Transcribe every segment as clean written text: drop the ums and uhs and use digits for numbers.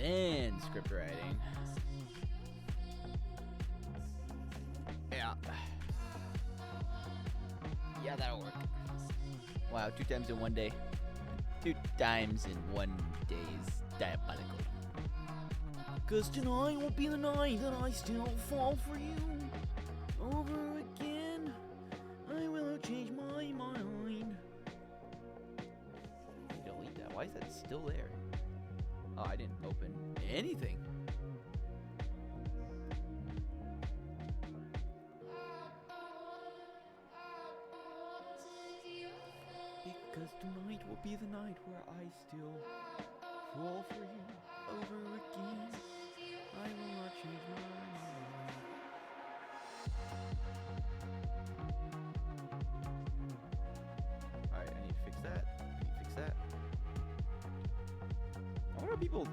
then script writing. Yeah. Yeah, that'll work. Wow, 2 times in one day. 2 times in one day is diabolical. 'Cause tonight will be the night that I still fall for you. Over again, I will change my mind. Delete that. Why is that still there? Oh, I didn't open anything. Because tonight will be the night where I still fall for you over again. I will not change my mind. Alright, I need to fix that. I need to fix that. I wonder if people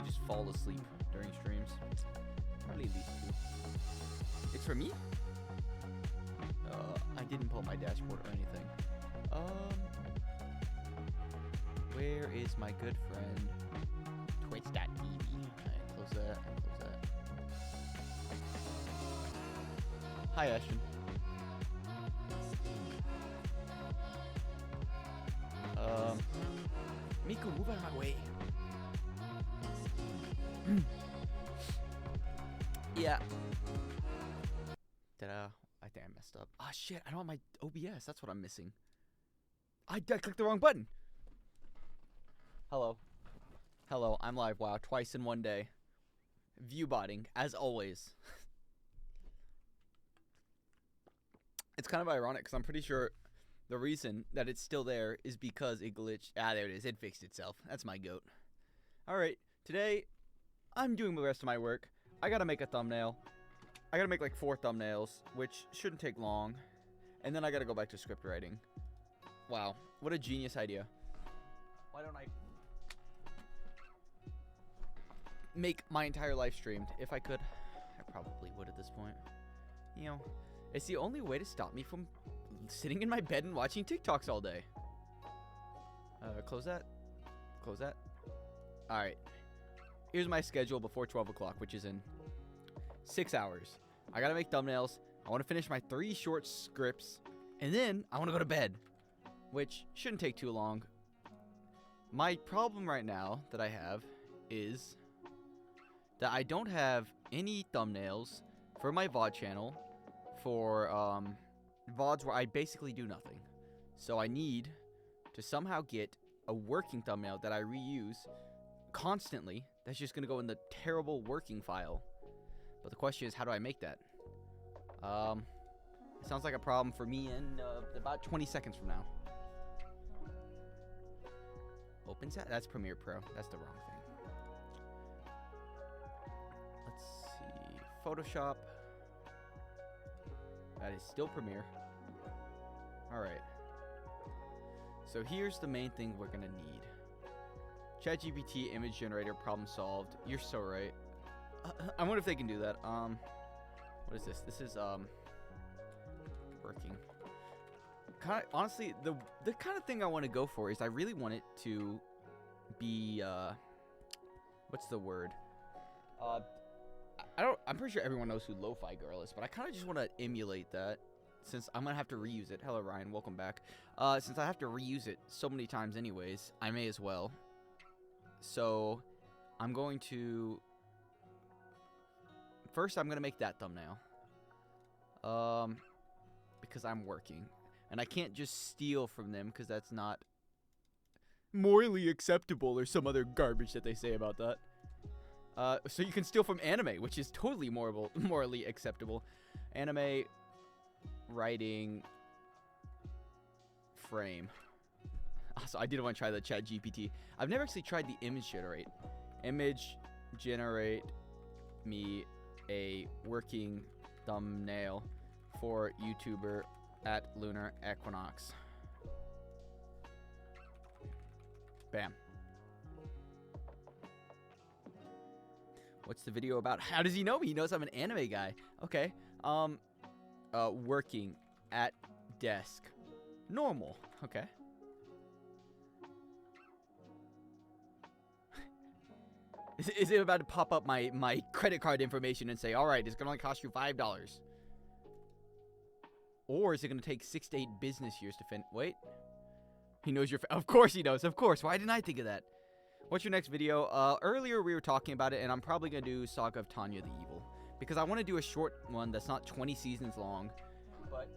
just fall asleep during streams. Probably at least 2. It's for me? I didn't pull my dashboard or anything. Where is my good friend? Twitch.tv. Alright, close that, and close that. Hi, Ashton. Miku, move out of my way. Yeah. I think I messed up. Ah, shit, I don't want my OBS. That's what I'm missing. I clicked the wrong button. Hello. Hello, I'm live. Wow, twice in one day. Viewbotting, as always. It's kind of ironic, because I'm pretty sure the reason that it's still there is because it glitched. Ah, there it is. It fixed itself. That's my goat. Alright, today, I'm doing the rest of my work. I gotta make a thumbnail. I gotta make like 4 thumbnails, which shouldn't take long. And then I gotta go back to script writing. Wow, what a genius idea. Why don't I make my entire life streamed? If I could, I probably would at this point. You know, it's the only way to stop me from sitting in my bed and watching TikToks all day. Close that. Close that. Alright. Here's my schedule before 12 o'clock, which is in 6 hours. I gotta make thumbnails. I want to finish my 3 short scripts. And then I want to go to bed, which shouldn't take too long. My problem right now that I have is that I don't have any thumbnails for my VOD channel for VODs where I basically do nothing. So I need to somehow get a working thumbnail that I reuse constantly. That's just going to go in the terrible working file. But the question is, how do I make that? It sounds like a problem for me in about 20 seconds from now. Opens that? That's Premiere Pro. That's the wrong thing. Let's see. Photoshop. That is still Premiere. Alright. So here's the main thing we're going to need. ChatGPT image generator, problem solved. You're so right. I wonder if they can do that. What is this? This is working. Honestly, the kind of thing I want to go for is I really want it to be what's the word? I'm pretty sure everyone knows who Lo-Fi Girl is, but I kind of just want to emulate that since I'm gonna have to reuse it. Hello, Ryan. Welcome back. Since I have to reuse it so many times anyways, I may as well. So I'm going to first I'm gonna make that thumbnail. Because I'm working. And I can't just steal from them because that's not morally acceptable or some other garbage that they say about that. So you can steal from anime, which is totally morally acceptable. Anime writing frame. Also, I did want to try the ChatGPT. I've never actually tried the image generate. Image generate me a working thumbnail for YouTuber at Lunar Equinox. Bam. What's the video about? How does he know me? He knows I'm an anime guy. Okay. Working at desk. Normal. Okay. Is it about to pop up my credit card information and say, all right, it's going to only cost you $5? Or is it going to take 6 to 8 business years to finish? Wait. He knows your... Of course he knows. Of course. Why didn't I think of that? What's your next video? Earlier we were talking about it, and I'm probably going to do Saga of Tanya the Evil. Because I want to do a short one that's not 20 seasons long. But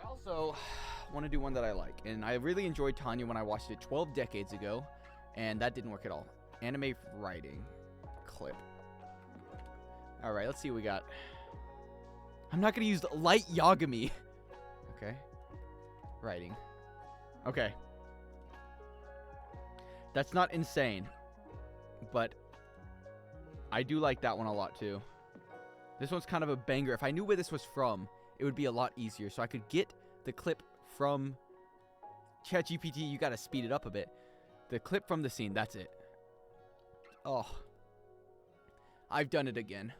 I also want to do one that I like. And I really enjoyed Tanya when I watched it 12 decades ago. And that didn't work at all. Anime writing clip. Alright, let's see what we got. I'm not going to use Light Yagami. Okay. Writing. Okay. That's not insane. But I do like that one a lot too. This one's kind of a banger. If I knew where this was from, it would be a lot easier. So I could get the clip from ChatGPT. You got to speed it up a bit. The clip from the scene. That's it. Oh. I've done it again.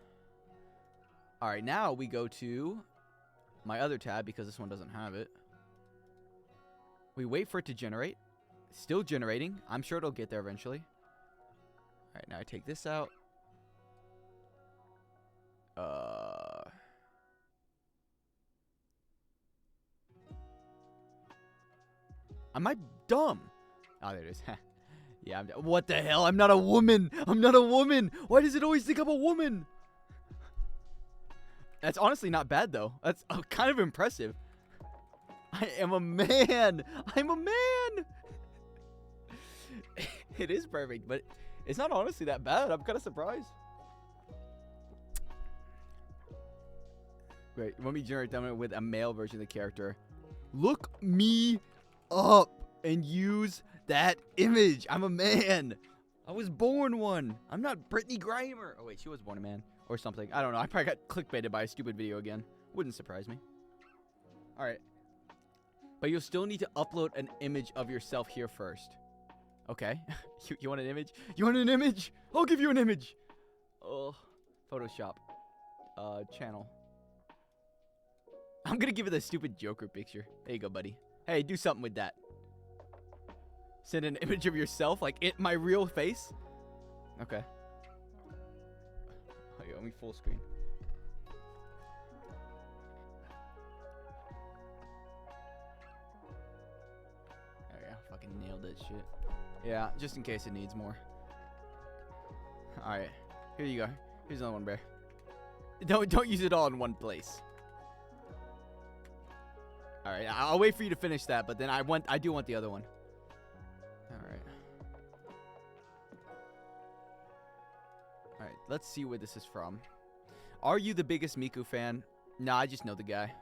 Alright, now we go to my other tab because this one doesn't have it. We wait for it to generate. Still generating. I'm sure it'll get there eventually. Alright, now I take this out. Am I dumb? Oh, there it is. Yeah, what the hell? I'm not a woman. I'm not a woman. Why does it always think I'm a woman? That's honestly not bad, though. That's kind of impressive. I am a man. I'm a man. It is perfect, but it's not honestly that bad. I'm kind of surprised. Wait, let me generate them with a male version of the character. Look me up and use that image. I'm a man. I was born one. I'm not Brittany Grimer. Oh, wait, she was born a man. Or something. I don't know. I probably got clickbaited by a stupid video again. Wouldn't surprise me. Alright. But you'll still need to upload an image of yourself here first. Okay. You want an image? You want an image? I'll give you an image. Oh. Photoshop. Channel. I'm gonna give it a stupid Joker picture. There you go, buddy. Hey, do something with that. Send an image of yourself, like my real face. Okay. Okay, let me full screen. There we go. Fucking nailed that shit. Yeah, just in case it needs more. Alright. Here you go. Here's another one, Bear. Don't use it all in one place. Alright, I'll wait for you to finish that, but then I do want the other one. Alright. Alright, let's see where this is from. Are you the biggest Miku fan? Nah, I just know the guy.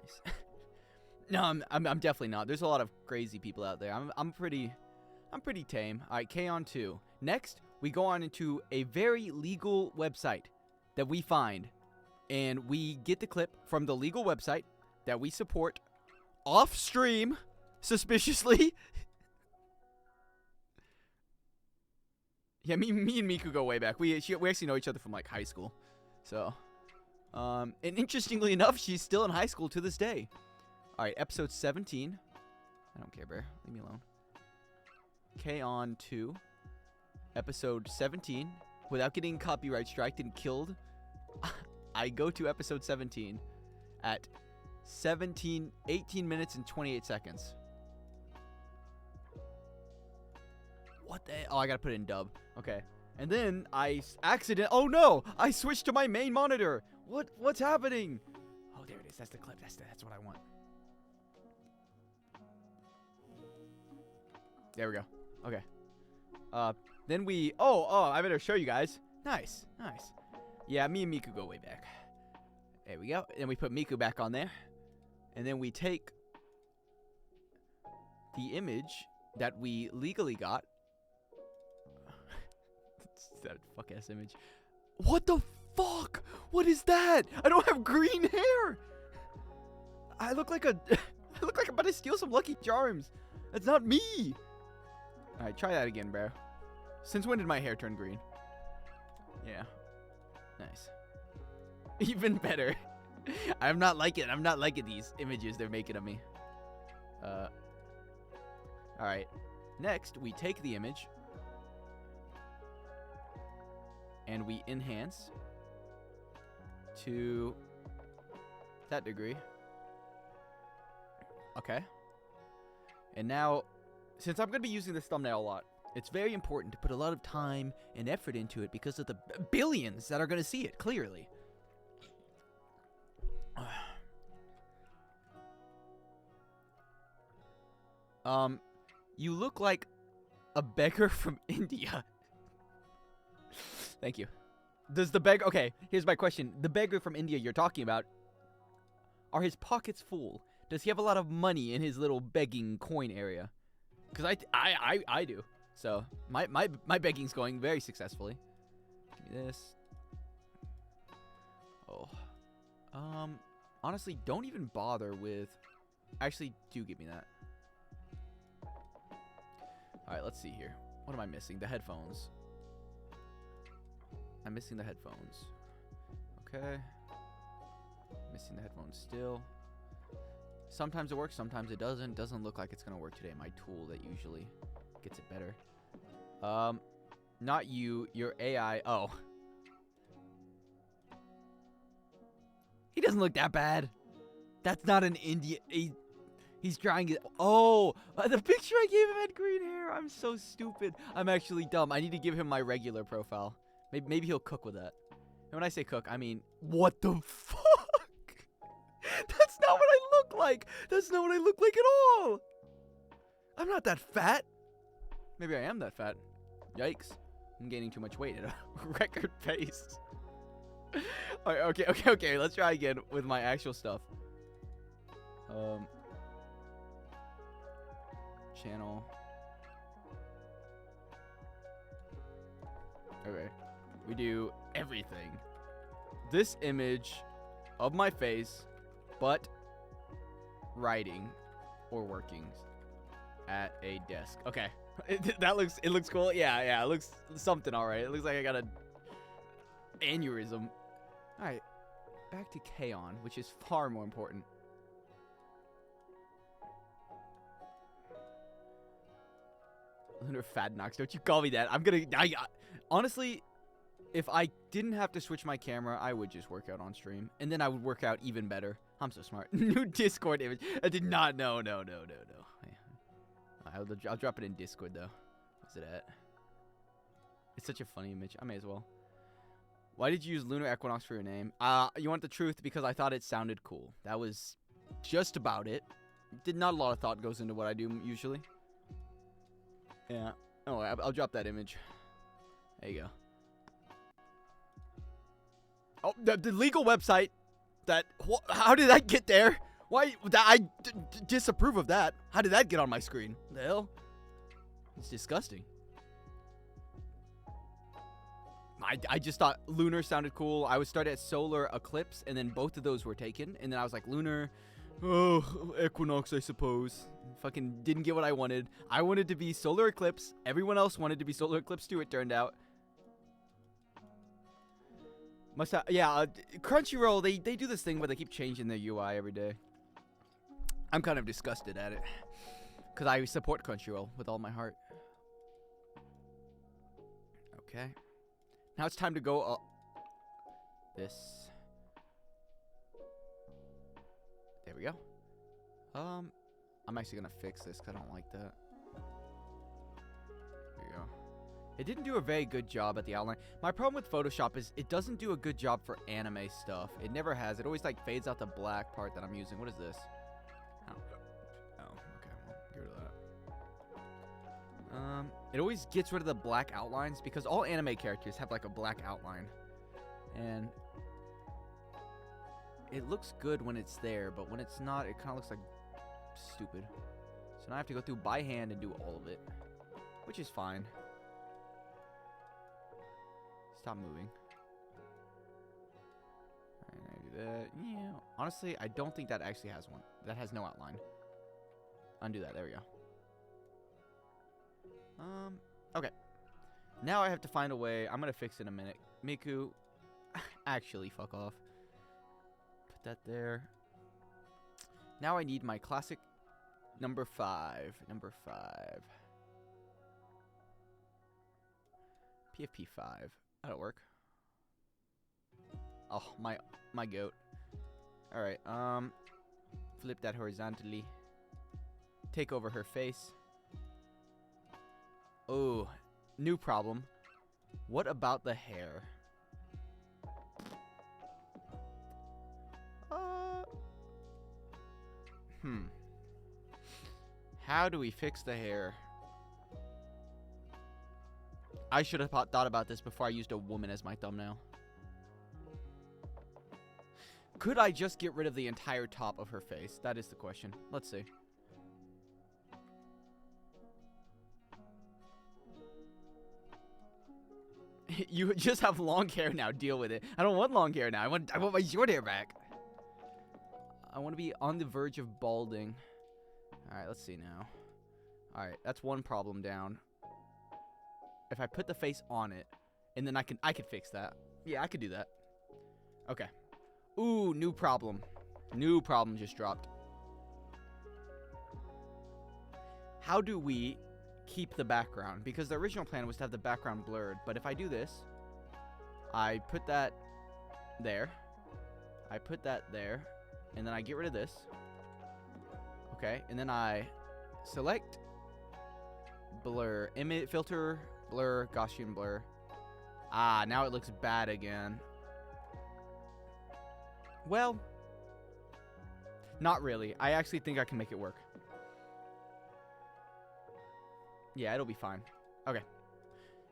Nice. No, I'm definitely not. There's a lot of crazy people out there. I'm pretty tame. Alright, K-On 2. Next, we go on into a very legal website that we find. And we get the clip from the legal website that we support off stream, suspiciously. Yeah, me and Miku go way back. We actually know each other from like high school. So, and interestingly enough, she's still in high school to this day. All right, episode 17. I don't care, Bear. Leave me alone. K-On 2, episode 17, without getting copyright striked and killed. I go to episode 17 at 18 minutes and 28 seconds. What the hell? Oh, I gotta put it in dub. Okay. And then I oh no! I switched to my main monitor. What's happening? Oh, there it is. That's the clip. That's what I want. There we go. Okay. Then we I better show you guys. Nice. Yeah, me and Miku go way back. There we go. Then we put Miku back on there. And then we take the image that we legally got. That fuck-ass image. What the fuck? What is that? I don't have green hair. I look like I'm about to steal some Lucky Charms. That's not me. Alright, try that again, bro. Since when did my hair turn green? Yeah. Nice. Even better. I'm not liking these images they're making of me. All right. Next, we take the image and we enhance to that degree. Okay. And now, since I'm going to be using this thumbnail a lot, it's very important to put a lot of time and effort into it because of the billions that are going to see it, clearly. You look like a beggar from India. Thank you. Does the beggar... Okay, here's my question. The beggar from India you're talking about, are his pockets full? Does he have a lot of money in his little begging coin area? Because I do. So, my begging's going very successfully. Give me this. Oh. Honestly, don't even bother with... Actually, do give me that. Alright, let's see here. What am I missing? The headphones. I'm missing the headphones. Okay. Missing the headphones still. Sometimes it works, sometimes it doesn't. Doesn't look like it's gonna work today. My tool that usually gets it better. Not you. Your AI. Oh. He doesn't look that bad. That's not an Indian. He's trying it. Oh, the picture I gave him had green hair. I'm so stupid. I'm actually dumb. I need to give him my regular profile. Maybe he'll cook with that. And when I say cook, I mean, what the fuck? That's not what I look like. That's not what I look like at all. I'm not that fat. Maybe I am that fat. Yikes. I'm gaining too much weight at a record pace. Alright, okay. Let's try again with my actual stuff. Channel. Okay. We do everything. This image of my face, but writing or working at a desk. Okay. It looks cool. Yeah, it looks something alright. It looks like I got an aneurysm. Alright. Back to Kaon, which is far more important. Lunar Fadnox, don't you call me that. Honestly, if I didn't have to switch my camera, I would just work out on stream. And then I would work out even better. I'm so smart. New Discord image. I did not know. No. I'll drop it in Discord, though. What's it at? It's such a funny image. I may as well. Why did you use Lunar Equinox for your name? You want the truth? Because I thought it sounded cool. That was just about it. Not a lot of thought goes into what I do usually. Yeah. Oh, I'll drop that image. There you go. Oh, the legal website. How did that get there? Why? I disapprove of that. How did that get on my screen? The hell? It's disgusting. I just thought Lunar sounded cool. I would start at Solar Eclipse, and then both of those were taken. And then I was like, Lunar, oh, Equinox, I suppose. Fucking didn't get what I wanted. I wanted to be Solar Eclipse. Everyone else wanted to be Solar Eclipse too, it turned out. Crunchyroll, they do this thing where they keep changing their UI every day. I'm kind of disgusted at it. Because I support Crunchyroll with all my heart. Okay. Now it's time to go up. This. There we go. I'm actually going to fix this because I don't like that. There you go. It didn't do a very good job at the outline. My problem with Photoshop is it doesn't do a good job for anime stuff. It never has. It always like fades out the black part that I'm using. What is this? Oh, okay. Well, get rid of that. It always gets rid of the black outlines because all anime characters have like a black outline. And it looks good when it's there, but when it's not, it kind of looks like stupid. So now I have to go through by hand and do all of it, which is fine. Stop moving. Alright, I do that. Yeah. Honestly, I don't think that actually has one. That has no outline. Undo that. There we go. Okay. Now I have to find a way. I'm gonna fix it in a minute. Miku, actually, fuck off. Put that there. Now I need my classic Number 5. Number 5. PFP 5. That'll work. Oh, my goat. All right. Flip that horizontally. Take over her face. Oh, new problem. What about the hair? How do we fix the hair? I should have thought about this before I used a woman as my thumbnail. Could I just get rid of the entire top of her face? That is the question. Let's see. You just have long hair now. Deal with it. I don't want long hair now. I want my short hair back. I want to be on the verge of balding. All right, let's see now. All right, that's one problem down. If I put the face on it, and then I could fix that. Yeah, I could do that. Okay. Ooh, new problem. New problem just dropped. How do we keep the background? Because the original plan was to have the background blurred. But if I do this, I put that there. I put that there. And then I get rid of this. Okay. And then I select blur, image, filter, blur, Gaussian blur. Ah, now it looks bad again. Well, not really. I actually think I can make it work. Yeah, it'll be fine. Okay.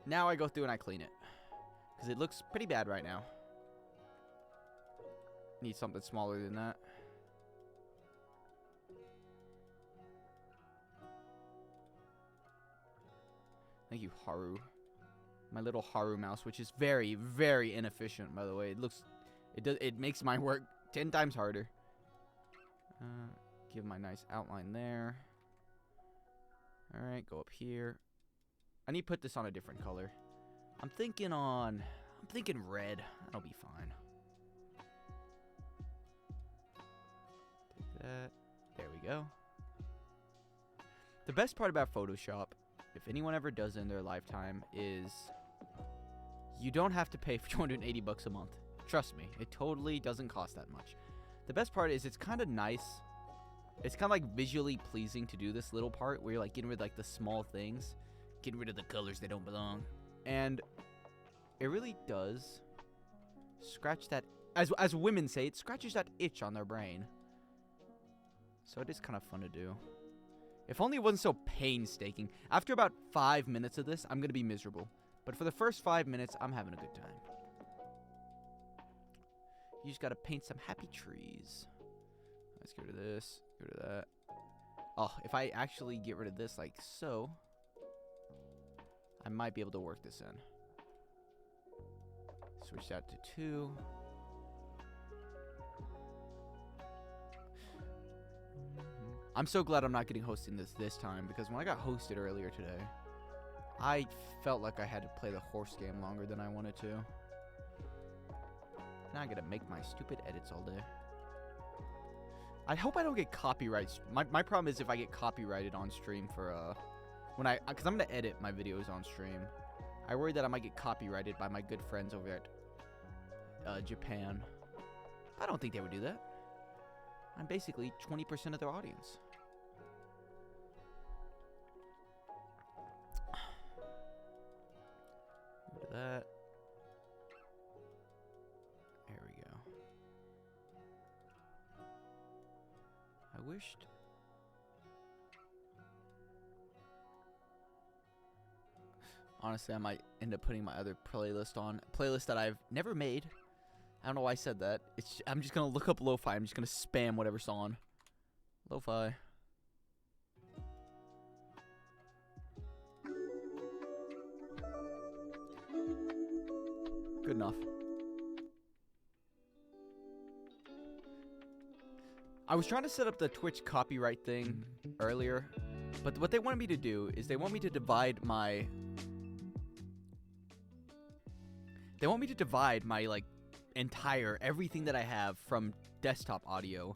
Now I go through and I clean it. Because it looks pretty bad right now. Need something smaller than that. Thank you, Haru. My little Haru mouse, which is very, very inefficient, by the way. It makes my work 10 times harder. Give my nice outline there. Alright, go up here. I need to put this on a different color. I'm thinking red. That'll be fine. Take that. There we go. The best part about Photoshop, if anyone ever does it in their lifetime, is you don't have to pay for 280 bucks a month. Trust me, it totally doesn't cost that much. The best part is it's kind of nice. It's kind of like visually pleasing to do this little part where you're like getting rid of like the small things, getting rid of the colors that don't belong. And it really does scratch that, as women say, it scratches that itch on their brain. So it is kind of fun to do. If only it wasn't so painstaking. After about 5 minutes of this, I'm going to be miserable. But for the first 5 minutes, I'm having a good time. You just got to paint some happy trees. Let's get rid of this. Get rid of that. Oh, if I actually get rid of this like so, I might be able to work this in. Switch that to 2. I'm so glad I'm not getting hosting this time, because when I got hosted earlier today, I felt like I had to play the horse game longer than I wanted to. Now I gotta make my stupid edits all day. I hope I don't get copyrights. My problem is if I get copyrighted on stream for because I'm gonna edit my videos on stream. I worry that I might get copyrighted by my good friends over at Japan. I don't think they would do that. I'm basically 20% of their audience. Look at that. There we go. I wished. Honestly, I might end up putting my other playlist on. A playlist that I've never made. I don't know why I said that. I'm just going to look up lo-fi. I'm just going to spam whatever's on. Lo-fi. Good enough. I was trying to set up the Twitch copyright thing earlier. But what they wanted me to do is they want me to divide my... like, entire everything that I have from desktop audio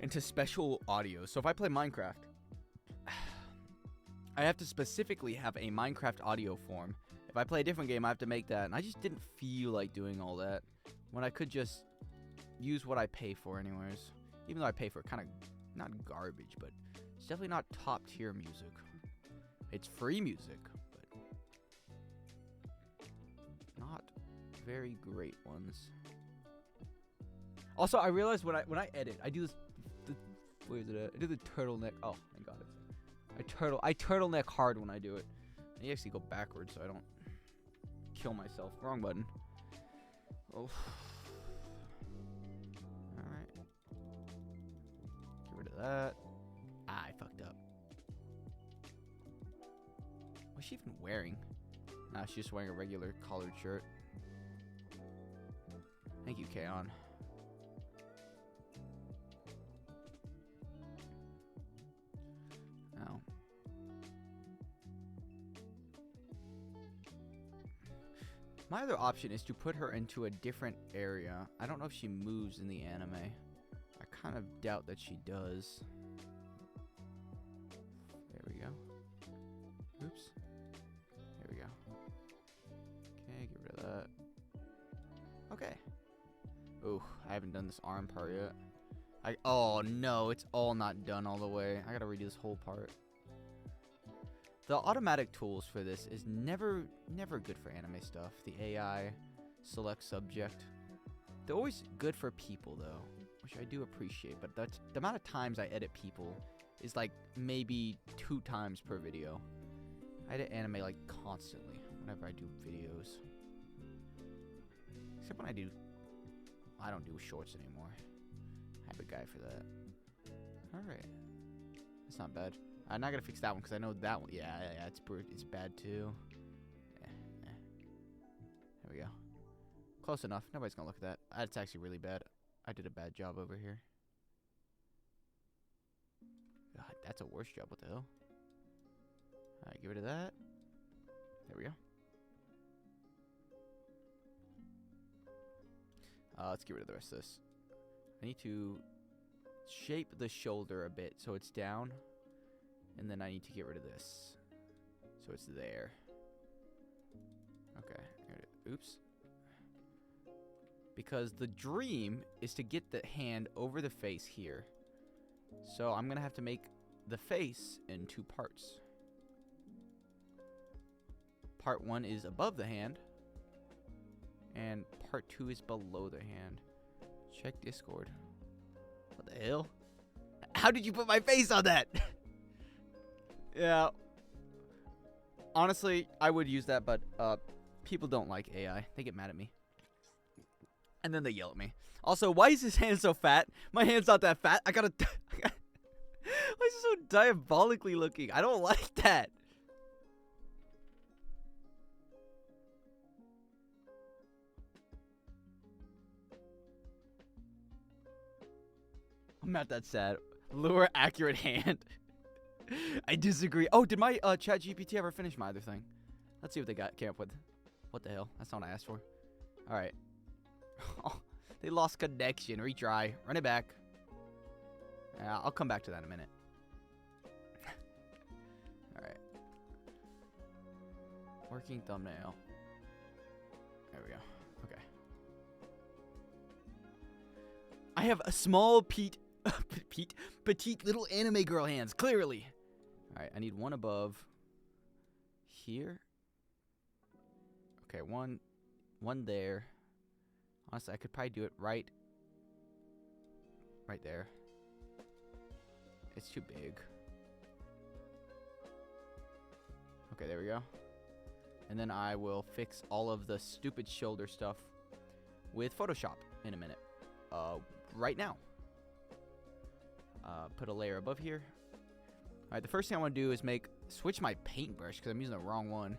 into special audio. So if I play Minecraft, I have to specifically have a Minecraft audio form. If I play a different game, I have to make that. And I just didn't feel like doing all that when I could just use what I pay for anyways. Even though I pay for kind of, not garbage, but it's definitely not top tier music. It's free music, but not very great ones. Also, I realized when I edit, I do this. Where is it at? I do the turtleneck. Oh, I got it. I turtleneck hard when I do it. I actually go backwards so I don't kill myself. Wrong button. Oh. Alright. Get rid of that. Ah, I fucked up. What's she even wearing? Nah, she's just wearing a regular collared shirt. Thank you, Kaon. Oh. My other option is to put her into a different area. I don't know if she moves in the anime. I kind of doubt that she does. There we go. Oops. There we go. Okay, get rid of that. Okay. Ooh, I haven't done this arm part yet. Oh no, it's all not done all the way. I gotta redo this whole part. The automatic tools for this is never good for anime stuff. The AI, select subject. They're always good for people though, which I do appreciate, but that's the amount of times I edit people is like maybe 2 times per video. I edit anime like constantly whenever I do videos. Except when I don't do shorts anymore. I have a guy for that. Alright. That's not bad. I'm not gonna fix that one because I know that one. Yeah, it's bad too. There we go. Close enough. Nobody's gonna look at that. That's actually really bad. I did a bad job over here. God, that's a worse job. What the hell? Alright, get rid of that. There we go. Let's get rid of the rest of this. I need to shape the shoulder a bit so it's down. And then I need to get rid of this. So it's there. Okay. Oops. Because the dream is to get the hand over the face here. So I'm going to have to make the face in 2 parts. Part 1 is above the hand. And part 2 is below the hand. Check Discord. What the hell? How did you put my face on that? Yeah. Honestly, I would use that, but people don't like AI. They get mad at me. And then they yell at me. Also, why is his hand so fat? My hand's not that fat. Why is it so diabolically looking? I don't like that. I'm not that sad. Lure accurate hand. I disagree. Oh, did my chat GPT ever finish my other thing? Let's see what they came up with. What the hell? That's not what I asked for. Alright. Oh, they lost connection. Retry. Run it back. I'll come back to that in a minute. Alright. Working thumbnail. There we go. Okay. I have a small petite little anime girl hands, clearly. Alright, I need one above here. Okay, one there. Honestly, I could probably do it right there. It's too big. Okay, there we go. And then I will fix all of the stupid shoulder stuff with Photoshop in a minute. Right now. Put a layer above here. Alright, the first thing I want to do is switch my paintbrush because I'm using the wrong one.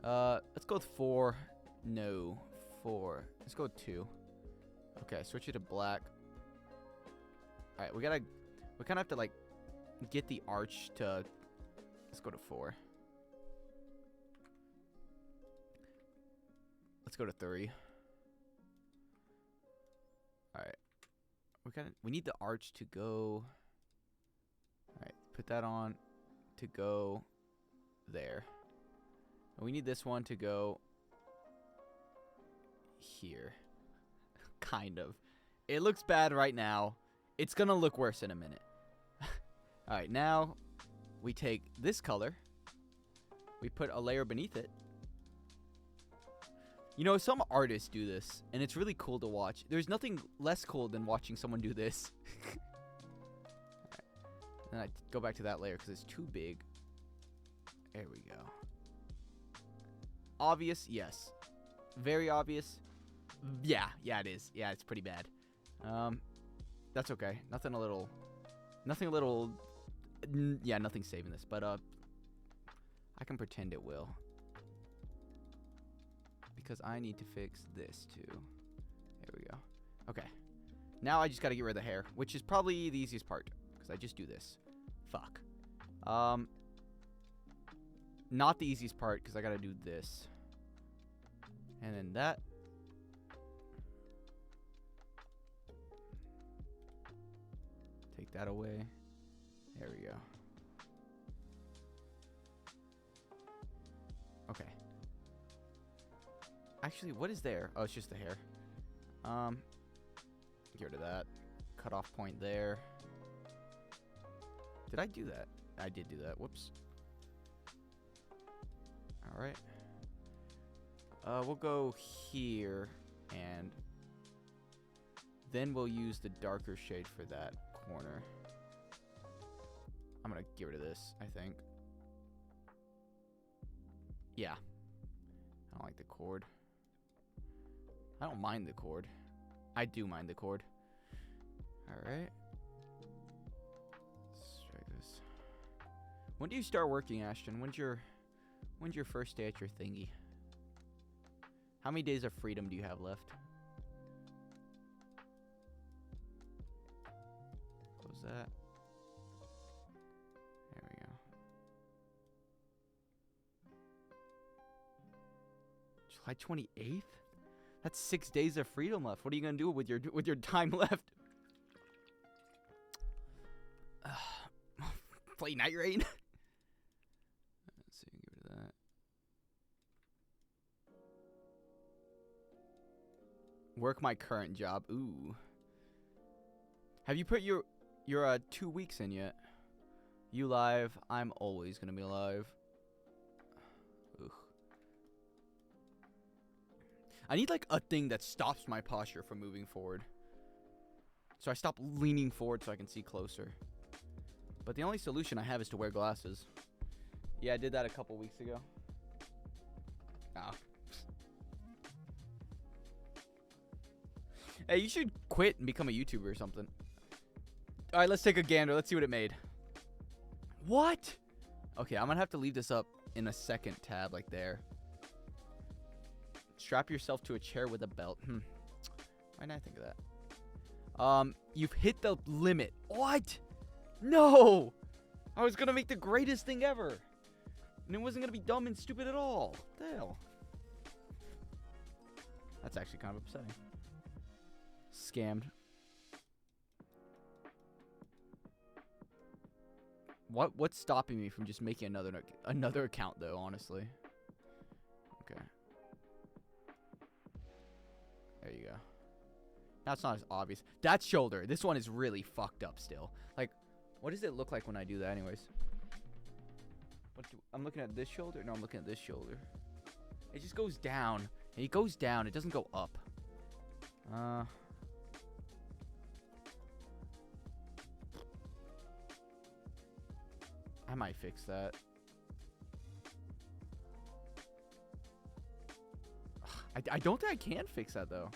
Let's go with 4. No, 4. Let's go with 2. Okay, switch it to black. Alright, we kind of have to like get the arch to. Let's go to 4. Let's go to 3. Alright. We need the arch to go. Alright, put that on to go there. And we need this one to go here. Kind of. It looks bad right now. It's gonna look worse in a minute. Alright, now we take this color. We put a layer beneath it. You know, some artists do this, and it's really cool to watch. There's nothing less cool than watching someone do this. Right. Then I go back to that layer because it's too big. There we go. Obvious? Yes. Very obvious? Yeah, it is. Yeah, it's pretty bad. That's okay. Nothing a little, yeah, nothing's saving this, but, I can pretend it will. Because I need to fix this, too. There we go. Okay. Now I just gotta get rid of the hair, which is probably the easiest part, because I just do this. Fuck. Not the easiest part, because I gotta do this. And then that. Take that away. There we go. Okay. Actually, what is there? Oh, it's just the hair. Get rid of that. Cut off point there. Did I do that? I did do that. Whoops. Alright. We'll go here, and then we'll use the darker shade for that corner. I'm gonna get rid of this, I think. Yeah. I don't like the cord. I don't mind the cord. I do mind the cord. Alright. Let's try this. When do you start working, Ashton? When's your first day at your thingy? How many days of freedom do you have left? Close that. There we go. July 28th? That's 6 days of freedom left. What are you gonna do with your time left? Play Night Rain? Let's see, get rid of that. Work my current job. Ooh. Have you put your 2 weeks in yet? You live. I'm always gonna be alive. Ugh. I need like a thing that stops my posture from moving forward. So I stop leaning forward so I can see closer. But the only solution I have is to wear glasses. Yeah, I did that a couple weeks ago. Ah. Hey, you should quit and become a YouTuber or something. Alright, let's take a gander. Let's see what it made. What? Okay, I'm gonna have to leave this up in a second tab, like there. Strap yourself to a chair with a belt. Why didn't I think of that? You've hit the limit. What? No! I was gonna make the greatest thing ever. And it wasn't gonna be dumb and stupid at all. What the hell? That's actually kind of upsetting. Scammed. What's stopping me from just making another account though, honestly? Okay. There you go. Now it's not as obvious. That shoulder. This one is really fucked up still. Like, what does it look like when I do that anyways? I'm looking at this shoulder? No, I'm looking at this shoulder. It just goes down. And it goes down. It doesn't go up. I might fix that. I don't think I can fix that, though.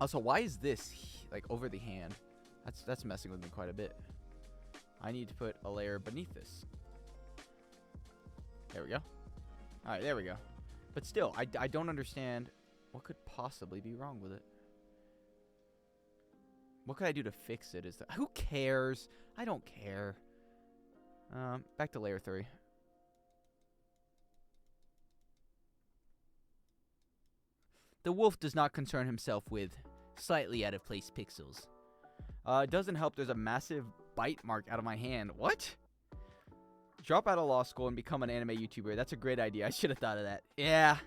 Also, why is this, like, over the hand? That's messing with me quite a bit. I need to put a layer beneath this. There we go. Alright, there we go. But still, I don't understand what could possibly be wrong with it. What could I do to fix it? Who cares? I don't care. Back to layer 3. The wolf does not concern himself with Slightly out of place pixels. It doesn't help there's a massive bite mark out of my hand. What? Drop out of law school and become an anime YouTuber. That's a great idea. I should have thought of that. Yeah.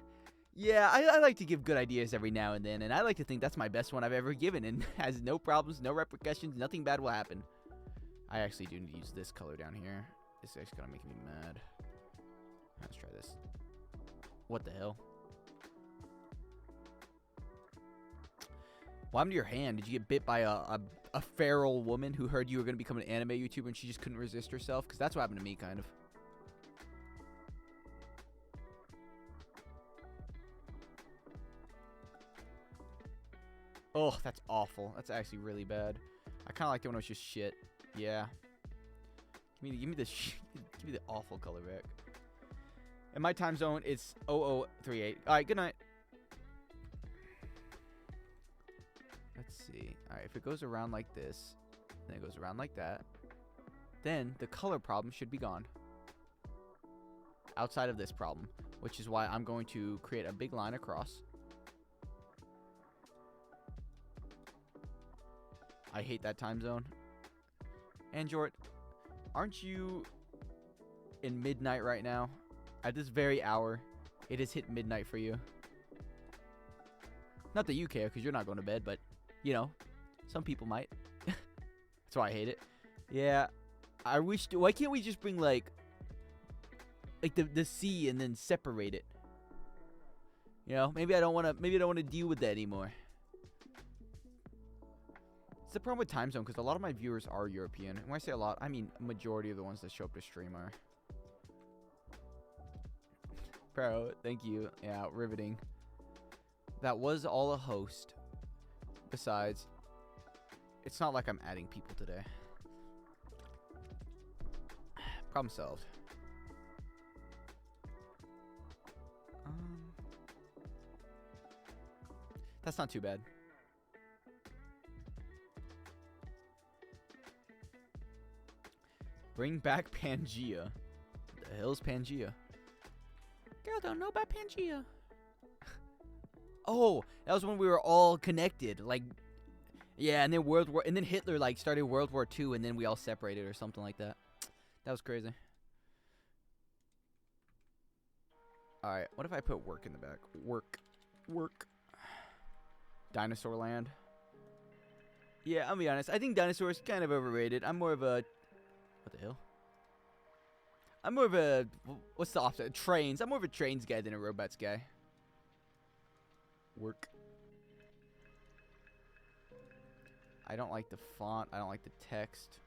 Yeah, I like to give good ideas every now and then, and I like to think that's my best one I've ever given, and has no problems, no repercussions, nothing bad will happen. I actually do need to use this color down here. This is actually gonna make me mad. Let's try this. What the hell? What happened to your hand? Did you get bit by a feral woman who heard you were gonna become an anime YouTuber and she just couldn't resist herself? Because that's what happened to me, kind of. Oh, that's awful. That's actually really bad. I kind of like it when it was just shit. Yeah. Give me the give me the awful color back. In my time zone, it's 0038. All right, good night. Let's see. All right, if it goes around like this, then it goes around like that, then the color problem should be gone. Outside of this problem, which is why I'm going to create a big line across. I hate that time zone. And Jort, aren't you in midnight right now? At this very hour, it has hit midnight for you. Not that you care, because you're not going to bed, but, you know, some people might. That's why I hate it. Yeah, I wish. Why can't we just bring, like the sea and then separate it? You know, maybe I don't want to deal with that anymore. It's the problem with time zone, because a lot of my viewers are European. And when I say a lot, I mean a majority of the ones that show up to stream are. Bro, thank you. Yeah, riveting. That was all a host. Besides, it's not like I'm adding people today. Problem solved. That's not too bad. Bring back Pangea. What the hell's Pangea? Girl don't know about Pangea. Oh, that was when we were all connected. Like, yeah, and then Hitler like started World War II, and then we all separated or something like that. That was crazy. All right, what if I put work in the back? Work. Dinosaur Land. Yeah, I'll be honest. I think dinosaurs kind of overrated. I'm more of a... What the hell? I'm more of a... What's the opposite? Trains. I'm more of a trains guy than a robots guy. Work. I don't like the font. I don't like the text.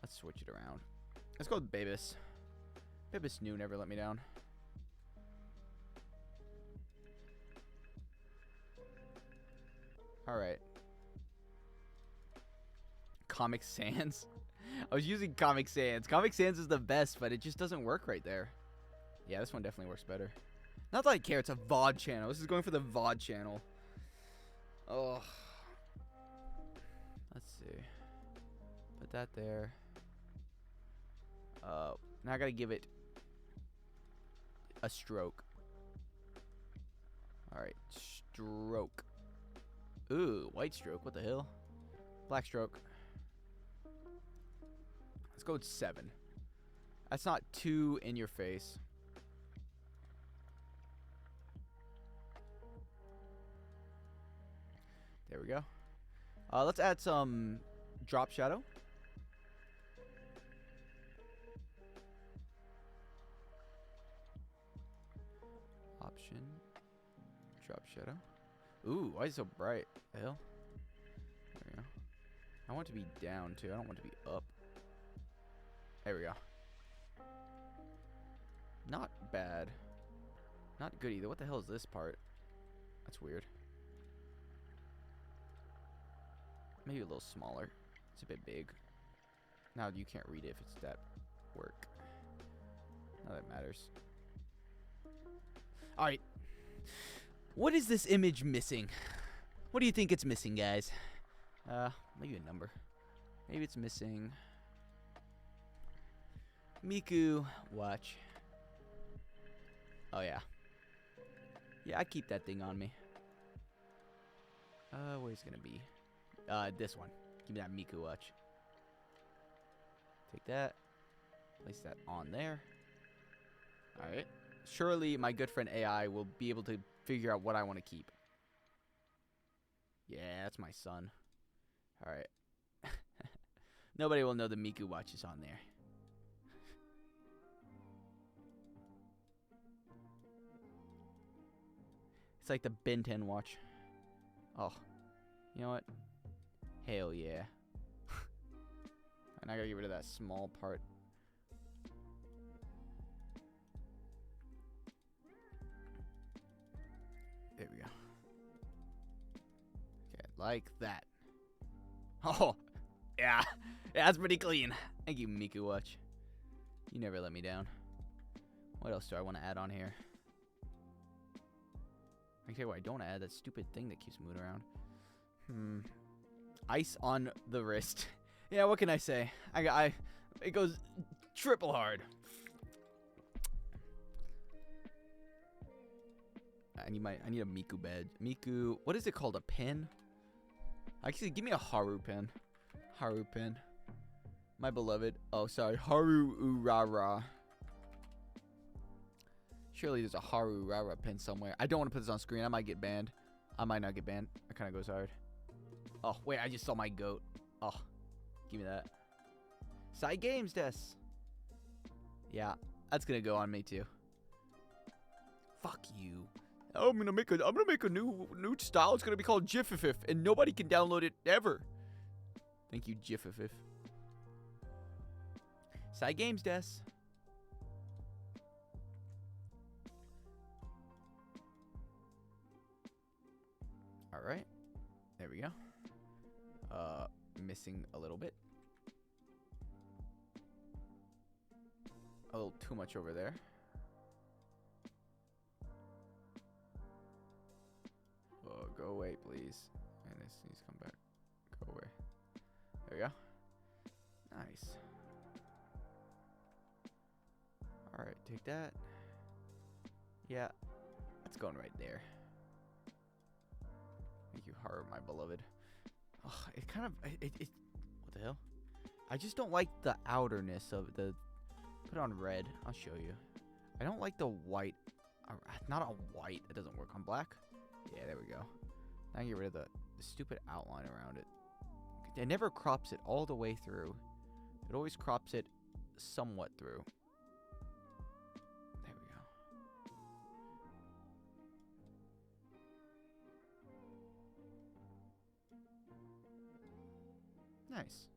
Let's switch it around. Let's go with Babus. Babus New never let me down. Alright. Comic Sans. I was using Comic Sans. Comic Sans is the best, but it just doesn't work right there. Yeah, this one definitely works better. Not that I care. It's a VOD channel. This is going for the VOD channel. Oh. Let's see. Put that there. Now I gotta give it a stroke. Alright. Stroke. Ooh, white stroke. What the hell? Black stroke. Let's go with 7. That's not too in your face. There we go. Let's add some drop shadow. Option. Drop shadow. Ooh, why is it so bright? The hell? There we go. I want it to be down too. I don't want it to be up. There we go. Not bad. Not good either. What the hell is this part? That's weird. Maybe a little smaller. It's a bit big. Now you can't read it if it's that work. Now that matters. Alright. What is this image missing? What do you think it's missing, guys? Maybe a number. Maybe it's missing... Miku watch. Oh, yeah. Yeah, I keep that thing on me. Where always gonna be this one. Give me that Miku watch. Take that. Place that on there. Alright. Surely my good friend AI will be able to figure out what I want to keep. Yeah, that's my son. Alright. Nobody will know the Miku watch is on there. It's like the Ben 10 watch. Oh. You know what? Hell yeah. And I gotta get rid of that small part. There we go. Okay, like that. Oh, yeah. Yeah, that's pretty clean. Thank you, Miku Watch. You never let me down. What else do I want to add on here? Okay, well, I don't add that stupid thing that keeps moving around. Ice on the wrist. Yeah, what can I say? It goes triple hard. I need a Miku badge. Miku, what is it called? A pin? Actually, give me a Haru pin. Haru pin. My beloved. Oh, sorry. Haru Urara. Surely there's a Haru Urara pin somewhere. I don't want to put this on screen. I might get banned. I might not get banned. It kind of goes hard. Oh, wait. I just saw my goat. Oh, give me that. Side games, Des. Yeah, that's going to go on me, too. Fuck you. I'm gonna make a new style. It's gonna be called Jiffifif, and nobody can download it ever. Thank you, Jiffifif. Side games, Des. All right, there we go. Missing a little bit. A little too much over there. Go away, please. And this needs to come back. Go away. There we go. Nice. Alright, take that. Yeah, that's going right there. Thank you, Haru, my beloved. Oh, it kind of... what the hell? I just don't like the outerness of the... Put it on red. I'll show you. I don't like the white. Not on white. It doesn't work on black. Yeah, there we go. Now get rid of the stupid outline around it. It never crops it all the way through. It always crops it somewhat through. There we go. Nice.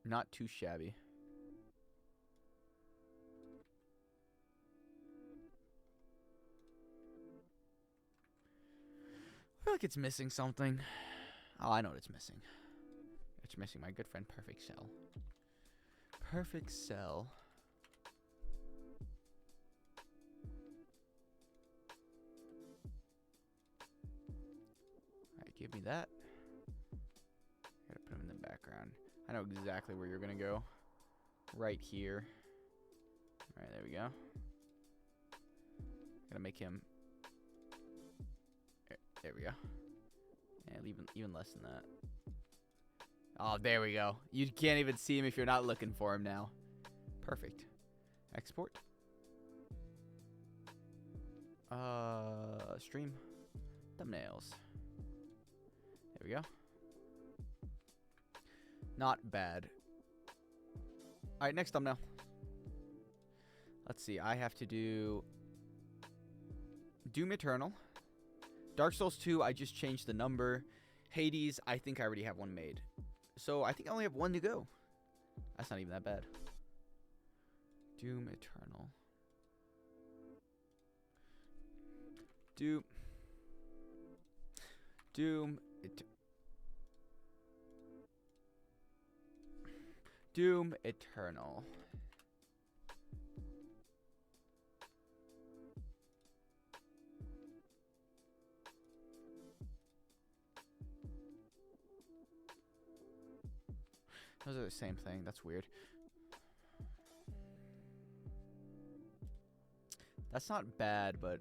Not too shabby. I feel like it's missing something. Oh, I know what it's missing. It's missing my good friend Perfect Cell. Perfect Cell. Alright, give me that. Gotta put him in the background. I know exactly where you're gonna go. Right here. Alright, there we go. Gotta make him... There we go. And even less than that. Oh, there we go. You can't even see him if you're not looking for him now. Perfect. Export. Stream. Thumbnails. There we go. Not bad. Alright, next thumbnail. Let's see. I have to do Doom Eternal. Dark Souls 2, I just changed the number. Hades, I think I already have one made. So I think I only have one to go. That's not even that bad. Doom Eternal. Doom Eternal. Those are the same thing. That's weird. That's not bad, but...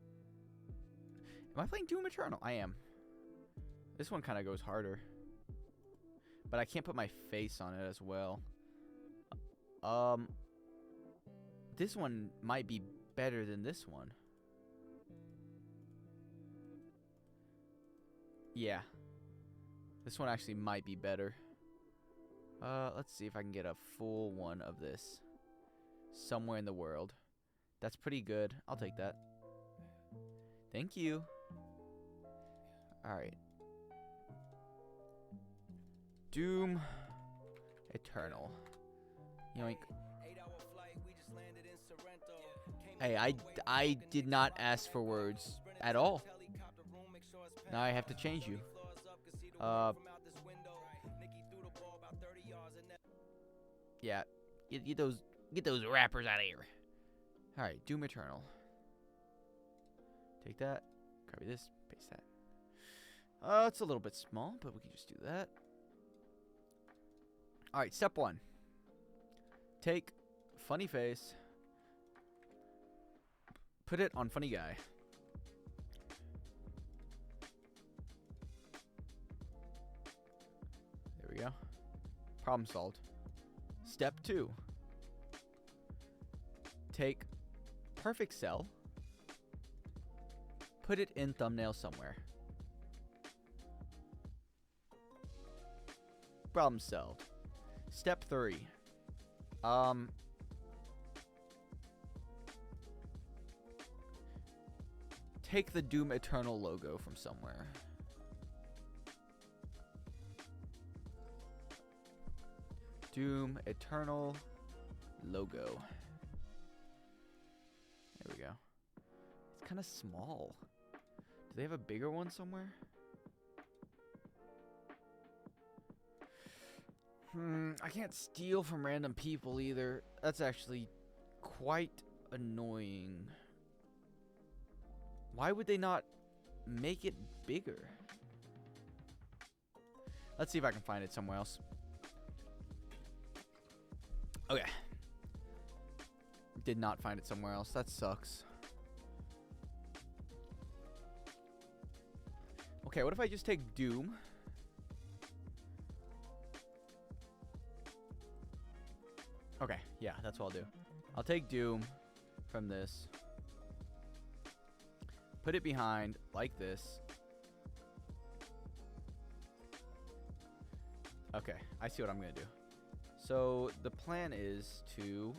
Am I playing Doom Eternal? I am. This one kind of goes harder. But I can't put my face on it as well. This one might be better than this one. Yeah. This one actually might be better. Let's see if I can get a full one of this. Somewhere in the world. That's pretty good. I'll take that. Thank you. Alright. Doom Eternal. Yoink. Hey, I did not ask for words at all. Now I have to change you. Yeah. Get those rappers out of here. Alright, Doom Eternal. Take that. Copy this. Paste that. It's a little bit small, but we can just do that. Alright, step 1. Take funny face. Put it on funny guy. There we go. Problem solved. Step 2. Take perfect cell. Put it in thumbnail somewhere. Problem solved. Step 3. Take the Doom Eternal logo from somewhere. Doom Eternal logo. There we go. It's kind of small. Do they have a bigger one somewhere? I can't steal from random people either. That's actually quite annoying. Why would they not make it bigger? Let's see if I can find it somewhere else. Okay. Did not find it somewhere else. That sucks. Okay, what if I just take Doom? Okay, yeah, that's what I'll do. I'll take Doom from this. Put it behind like this. Okay, I see what I'm going to do. So the plan is to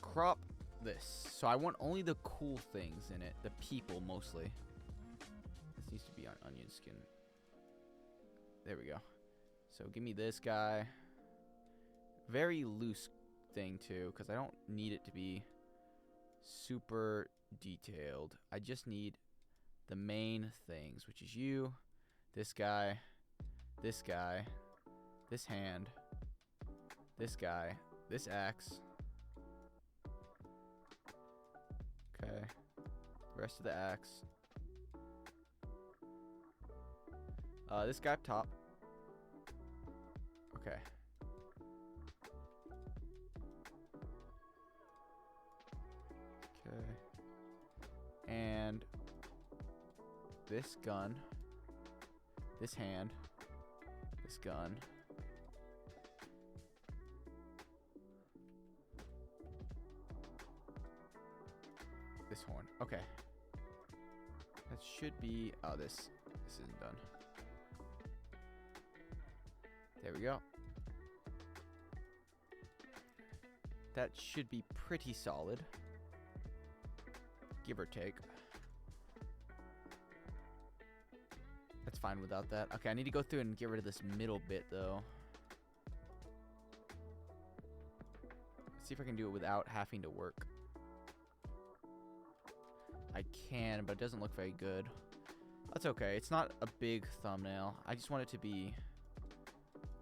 crop this. So I want only the cool things in it. The people mostly. This needs to be on onion skin. There we go. So give me this guy. Very loose thing too, because I don't need it to be super detailed. I just need the main things, which is you, this guy, this hand, this guy, this axe. Okay. The rest of the axe. This guy up top. Okay. Okay. And this gun, this hand, this gun. This horn. Okay. That should be, oh, this isn't done. There we go. That should be pretty solid. Give or take. That's fine without that. Okay, I need to go through and get rid of this middle bit, though. Let's see if I can do it without having to work. I can, but it doesn't look very good. That's okay. It's not a big thumbnail. I just want it to be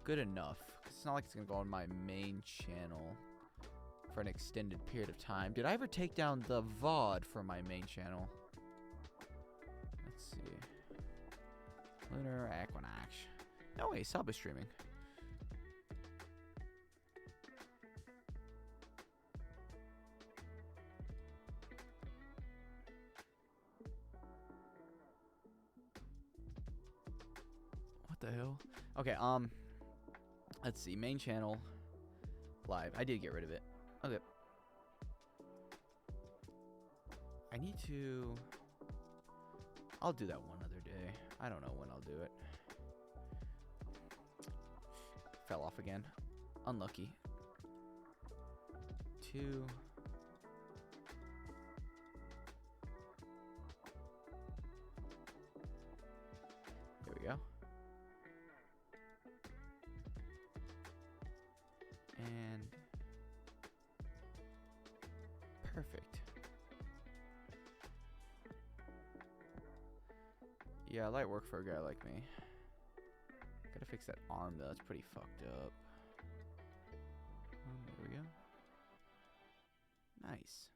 good enough. It's not like it's going to go on my main channel for an extended period of time. Did I ever take down the VOD for my main channel? Let's see. Lunar Equinox. No way, Sub is streaming. the hell? Okay, let's see. Main channel. Live. I did get rid of it. Okay. I need to... I'll do that one other day. I don't know when I'll do it. Fell off again. Unlucky. 2. There we go. And perfect. Yeah, light work for a guy like me. Gotta fix that arm though, it's pretty fucked up. There we go. Nice.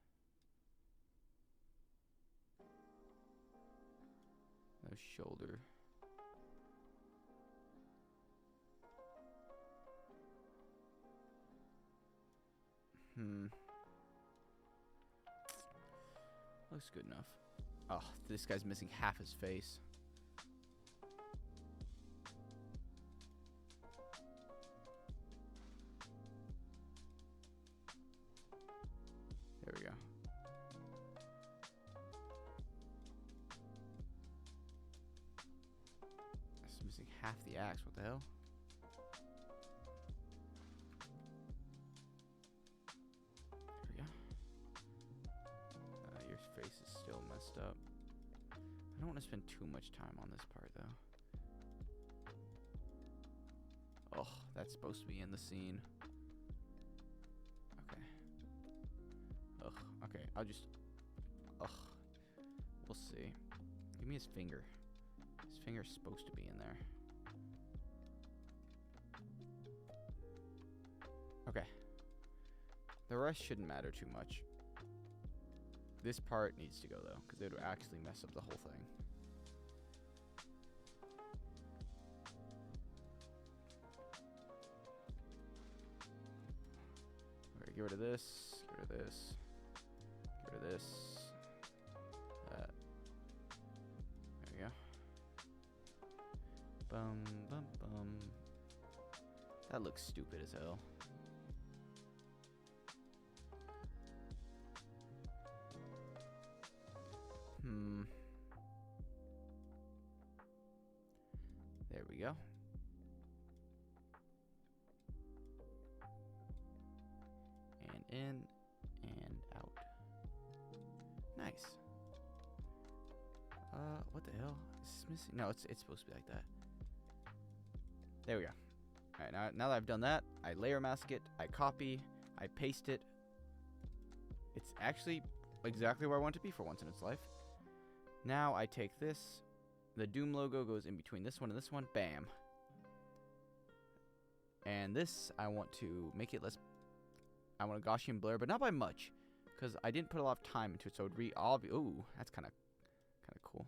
No shoulder. Looks good enough. Oh, this guy's missing half his face. There we go. It's missing half the axe. What the hell? There we go. Your face is still messed up. I don't want to spend too much time on this part though. Oh, that's supposed to be in the scene. Okay. Ugh. Okay, I'll just... Ugh. We'll see. Give me his finger. His finger's supposed to be in there. Okay. The rest shouldn't matter too much. This part needs to go though, because it would actually mess up the whole thing. Okay, get rid of this. Get rid of this. Get rid of this. That. There we go. Bum bum bum. That looks stupid as hell. There we go. And in and out. Nice. What the hell? Is this missing? No, it's supposed to be like that. There we go. Alright, now that I've done that, I layer mask it, I copy, I paste it. It's actually exactly where I want it to be for once in its life. Now I take this. The Doom logo goes in between this one and this one. Bam. And this, I want to make it less... I want a Gaussian blur, but not by much. Because I didn't put a lot of time into it, so it would ooh, that's kind of cool.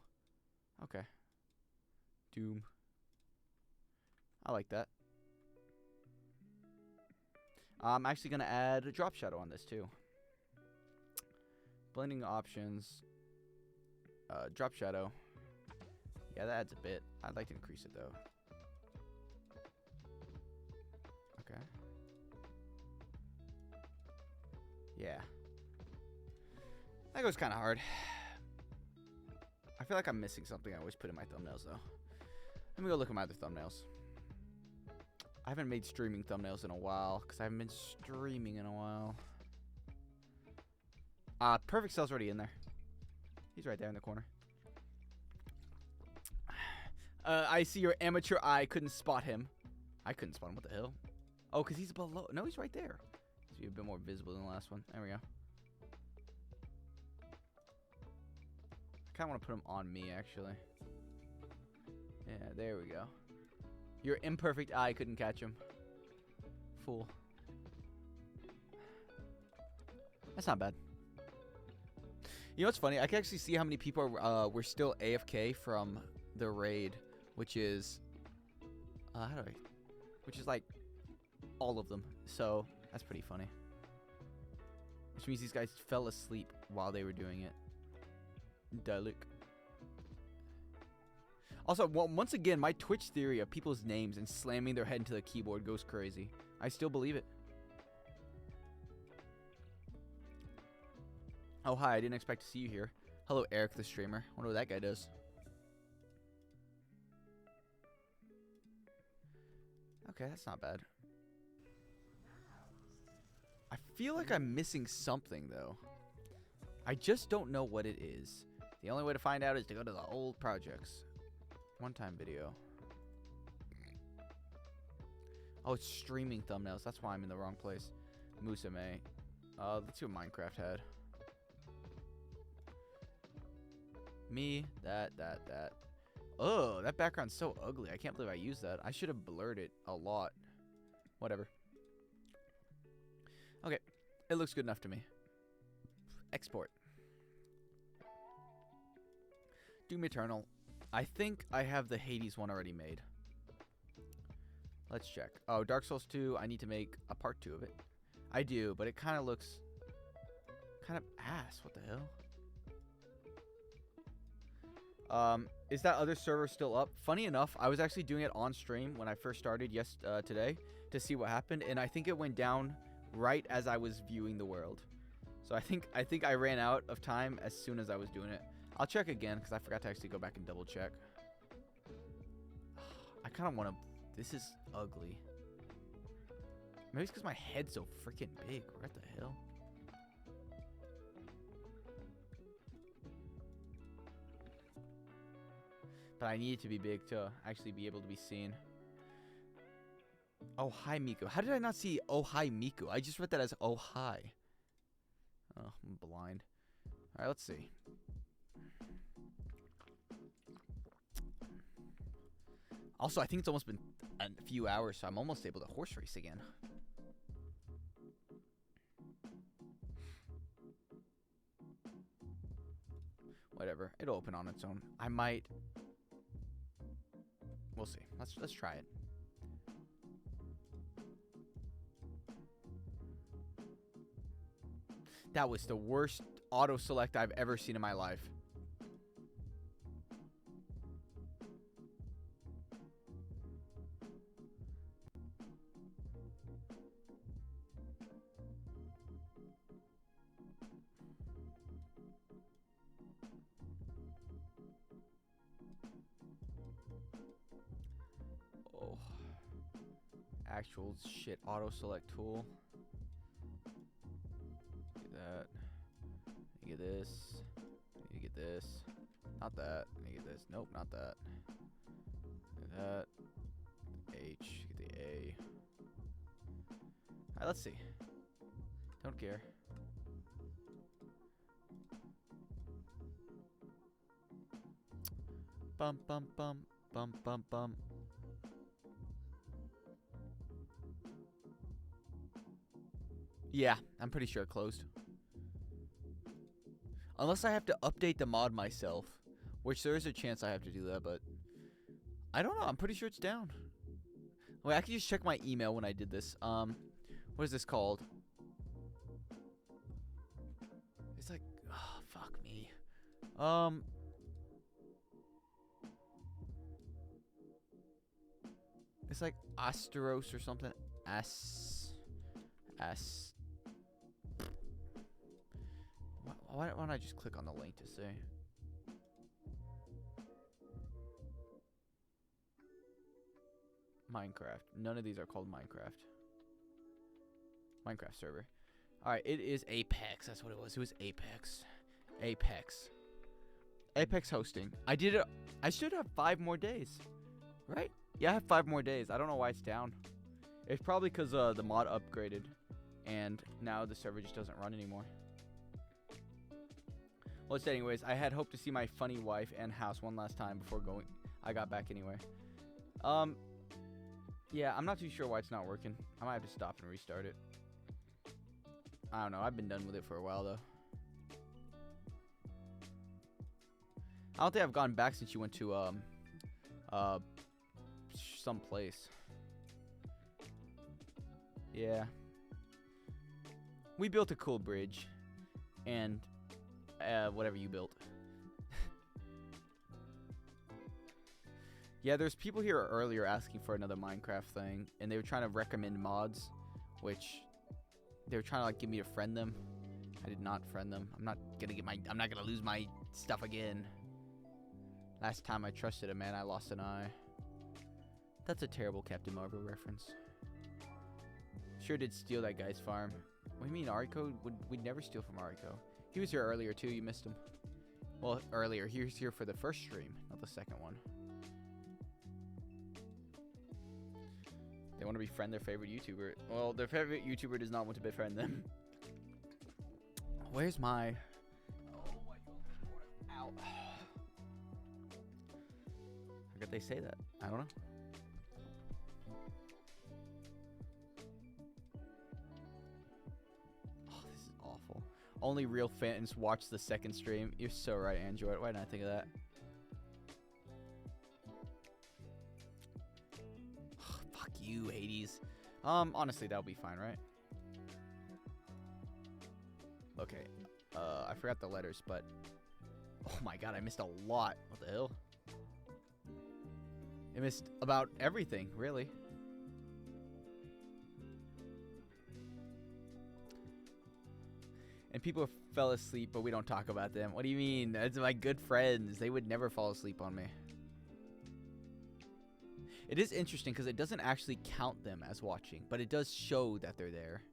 Okay. Doom. I like that. I'm actually going to add a drop shadow on this, too. Blending options. Drop shadow. Yeah, that adds a bit. I'd like to increase it, though. Okay. Yeah. That goes kind of hard. I feel like I'm missing something I always put in my thumbnails, though. Let me go look at my other thumbnails. I haven't made streaming thumbnails in a while, because I haven't been streaming in a while. Perfect Cell's already in there. He's right there in the corner. I see your amateur eye couldn't spot him. I couldn't spot him. What the hell? Oh, because he's below. No, he's right there. He's a bit more visible than the last one. There we go. I kind of want to put him on me, actually. Yeah, there we go. Your imperfect eye couldn't catch him. Fool. That's not bad. You know what's funny? I can actually see how many people were still AFK from the raid, which is which is like all of them. So that's pretty funny. Which means these guys fell asleep while they were doing it. Dalek. Also, once again, my Twitch theory of people's names and slamming their head into the keyboard goes crazy. I still believe it. Oh, hi. I didn't expect to see you here. Hello, Eric the streamer. Wonder what that guy does. Okay, that's not bad. I feel like I'm missing something, though. I just don't know what it is. The only way to find out is to go to the old projects. One-time video. Oh, it's streaming thumbnails. That's why I'm in the wrong place. Musame. Let's see what Minecraft had. Me, that. Oh, that background's so ugly. I can't believe I used that. I should have blurred it a lot. Whatever. Okay. It looks good enough to me. Export. Doom Eternal. I think I have the Hades one already made. Let's check. Oh, Dark Souls 2. I need to make a part 2 of it. I do, but it kind of looks kind of ass. What the hell? Is that other server still up? Funny enough, I was actually doing it on stream when I first started today to see what happened, and I think it went down right as I was viewing the world. So I think I ran out of time as soon as I was doing it. I'll check again because I forgot to actually go back and double check. I kind of want to. This is ugly. Maybe it's because my head's so freaking big. What the hell? But I need it to be big to actually be able to be seen. Oh, hi, Miku. How did I not see oh, hi, Miku? I just read that as oh, hi. Oh, I'm blind. All right, let's see. Also, I think it's almost been a few hours, so I'm almost able to horse race again. Whatever. It'll open on its own. I might... We'll see. Let's try it. That was the worst auto select I've ever seen in my life. Oh. Actual shit auto select tool. That. You get this. You get this. Not that. You get this. Nope, not that. Get that. H. Get the A. Alright, let's see. Don't care. Bum bum bum bum bum bum. Yeah, I'm pretty sure it closed. Unless I have to update the mod myself, which there is a chance I have to do that, but I don't know. I'm pretty sure it's down. Wait, I can just check my email when I did this. What is this called? It's like, oh, fuck me. It's like Asteros or something. Why don't I just click on the link to say? Minecraft. None of these are called Minecraft. Minecraft server. Alright, it is Apex. That's what it was. It was Apex. Apex hosting. I did it. I should have 5 more days. Right? Yeah, I have 5 more days. I don't know why it's down. It's probably because the mod upgraded. And now the server just doesn't run anymore. Well, anyways, I had hoped to see my funny wife and house one last time before I got back anyway. Yeah, I'm not too sure why it's not working. I might have to stop and restart it. I don't know. I've been done with it for a while, though. I don't think I've gone back since you went to, some place. Yeah. We built a cool bridge. And, whatever you built. Yeah, there's people here earlier asking for another Minecraft thing, and they were trying to recommend mods, which they were trying to like get me to friend them. I did not friend them. I'm not gonna lose my stuff again. Last time I trusted a man, I lost an eye. That's a terrible Captain Marvel reference. Sure did steal that guy's farm. What do you mean, Ariko? We'd never steal from Ariko. He was here earlier too, you missed him. Well, earlier. He was here for the first stream, not the second one. They want to befriend their favorite YouTuber. Well, their favorite YouTuber does not want to befriend them. Where's my... Oh my God. Ow. How could they say that? I don't know. Oh, this is awful. Only real fans watch the second stream. You're so right, Android. Why didn't I think of that? Fuck you, Hades. Honestly, that'll be fine, right? Okay. I forgot the letters, but... Oh my God, I missed a lot. What the hell? I missed about everything, really. And people fell asleep, but we don't talk about them. What do you mean? That's my good friends. They would never fall asleep on me. It is interesting because it doesn't actually count them as watching, but it does show that they're there.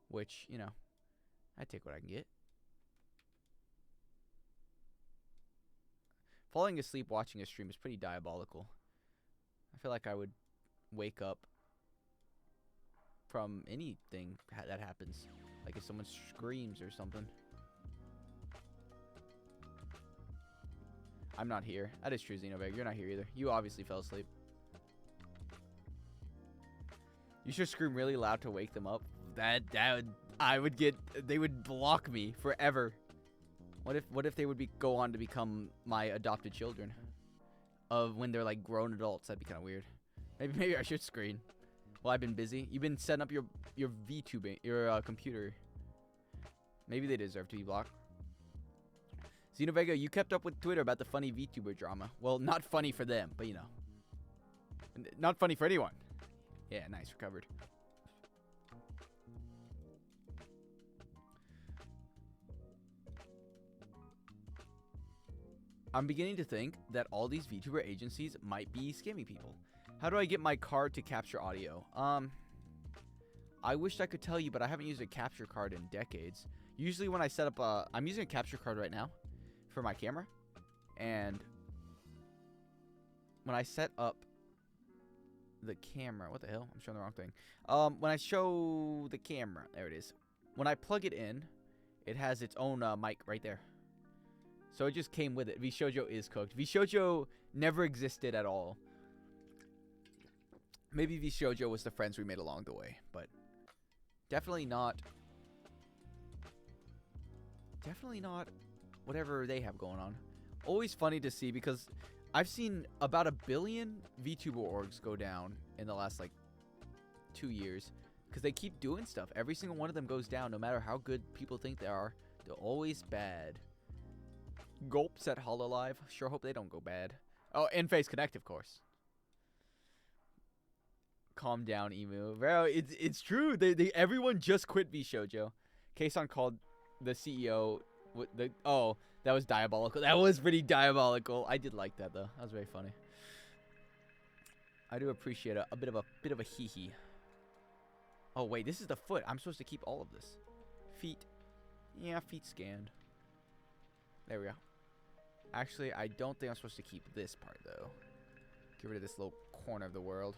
Which, you know, I take what I can get. Falling asleep watching a stream is pretty diabolical. I feel like I would wake up from anything that happens. Like if someone screams or something. I'm not here. That is true, Xenoveg. You're not here either. You obviously fell asleep. You should scream really loud to wake them up. They would block me forever. What if they would go on to become my adopted children? Of when they're like grown adults, that'd be kind of weird. Maybe I should scream. Well, I've been busy. You've been setting up your VTubing, your computer. Maybe they deserve to be blocked. Xenovega, you kept up with Twitter about the funny VTuber drama. Well, not funny for them, but you know. Not funny for anyone. Yeah, nice, recovered. I'm beginning to think that all these VTuber agencies might be scamming people. How do I get my card to capture audio? I wish I could tell you, but I haven't used a capture card in decades. Usually when I set up I'm using a capture card right now for my camera. And when I set up the camera, what the hell? I'm showing the wrong thing. When I show the camera, there it is. When I plug it in, it has its own mic right there. So it just came with it. VShojo is cooked. VShojo never existed at all. Maybe VShojo was the friends we made along the way, but definitely not whatever they have going on. Always funny to see because I've seen about 1 billion VTuber orgs go down in the last like 2 years because they keep doing stuff. Every single one of them goes down no matter how good people think they are. They're always bad. Gulp said Hololive. Sure hope they don't go bad. Oh, In-Face Connect, of course. Calm down, Emu. Bro, it's true. Everyone just quit VShojo. Kason called the CEO. Oh, that was diabolical. That was pretty diabolical. I did like that though. That was very funny. I do appreciate a bit of a hee-hee. Oh wait, this is the foot. I'm supposed to keep all of this. Feet. Yeah, feet scanned. There we go. Actually, I don't think I'm supposed to keep this part, though. Get rid of this little corner of the world.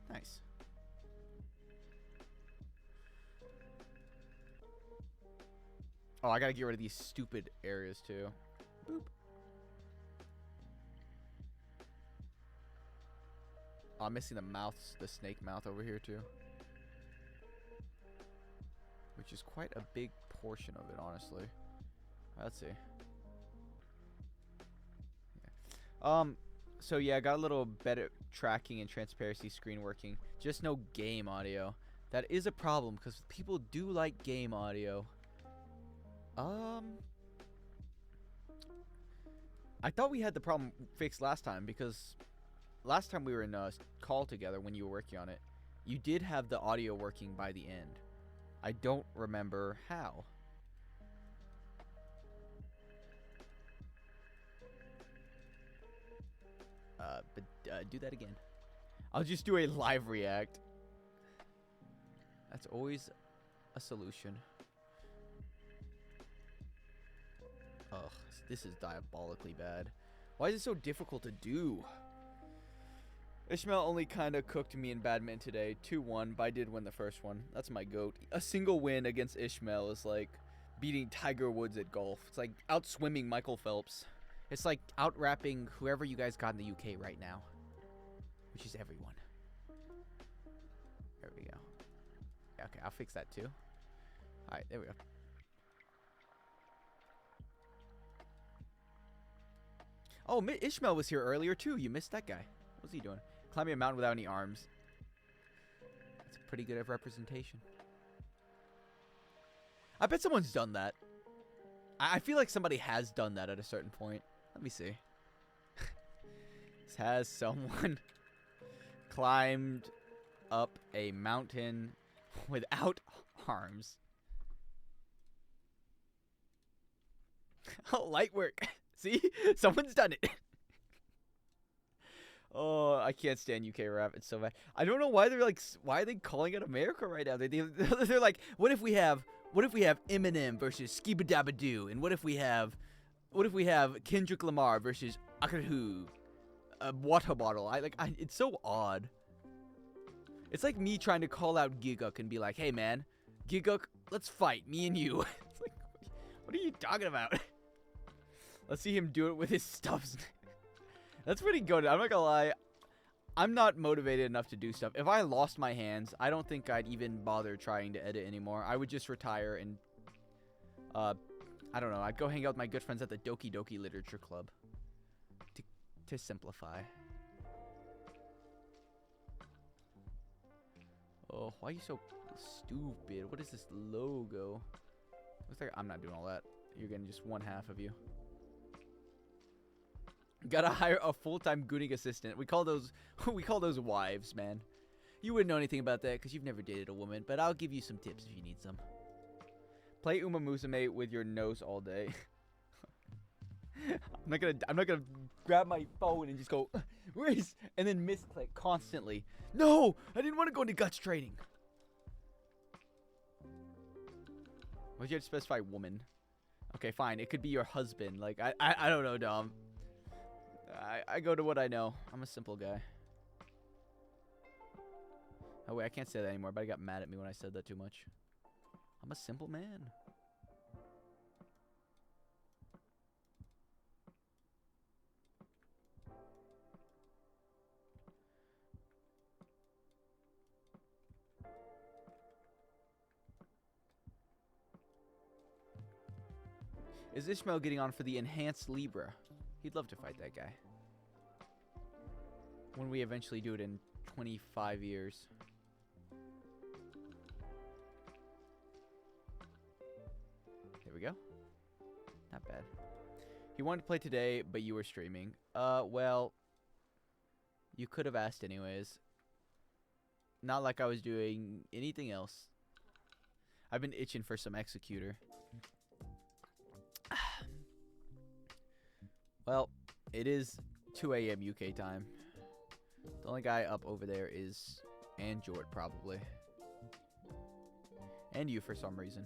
Nice. Oh, I gotta get rid of these stupid areas, too. Boop. Oh, I'm missing the mouths, the snake mouth over here, too. Which is quite a big portion of it, honestly. Let's see. Yeah. So yeah, I got a little better tracking and transparency screen working. Just no game audio. That is a problem because people do like game audio. I thought we had the problem fixed last time, because last time we were in a call together when you were working on it, you did have the audio working by the end. I don't remember how. But do that again. I'll just do a live react. That's always a solution. Ugh, this is diabolically bad. Why is it so difficult to do? Ishmael only kind of cooked me in badminton today. 2-1, but I did win the first one. That's my goat. A single win against Ishmael is like beating Tiger Woods at golf. It's like outswimming Michael Phelps. It's like out-rapping whoever you guys got in the UK right now. Which is everyone. There we go. Okay, I'll fix that too. Alright, there we go. Oh, Ishmael was here earlier too. You missed that guy. What's he doing? Climbing a mountain without any arms. That's pretty good of representation. I bet someone's done that. I feel like somebody has done that at a certain point. Let me see. Has someone climbed up a mountain without arms? Oh, light work. See? Someone's done it. Oh, I can't stand UK rap. It's so bad. I don't know why they're like, why are they calling it America right now? They're like, what if we have Eminem versus Skibadabadoo? And what if we have Kendrick Lamar versus Akahu? A water bottle. It's so odd. It's like me trying to call out Giguk and be like, hey man, Giguk, let's fight, me and you. It's like, what are you talking about? Let's see him do it with his stuffs. That's pretty good. I'm not gonna lie. I'm not motivated enough to do stuff. If I lost my hands, I don't think I'd even bother trying to edit anymore. I would just retire and, I don't know. I'd go hang out with my good friends at the Doki Doki Literature Club. To simplify. Oh, why are you so stupid? What is this logo? Looks like I'm not doing all that. You're getting just one half of you. Gotta hire a full-time gooning assistant. We call those wives, man. You wouldn't know anything about that because you've never dated a woman, but I'll give you some tips if you need some. Play Uma Musume with your nose all day. I'm not gonna grab my phone and just go race and then misclick constantly. No, I didn't want to go into guts training. Why'd you have to specify woman? Okay, fine. It could be your husband. Like I don't know, Dom. I go to what I know. I'm a simple guy. Oh wait, I can't say that anymore. But I got mad at me when I said that too much. I'm a simple man. Is Ishmael getting on for the enhanced Libra? He'd love to fight that guy. When we eventually do it in 25 years. There we go. Not bad. He wanted to play today, but you were streaming. Well, you could have asked anyways. Not like I was doing anything else. I've been itching for some Executor. Well, it is 2 a.m. UK time. The only guy up over there is Jord, probably. And you for some reason.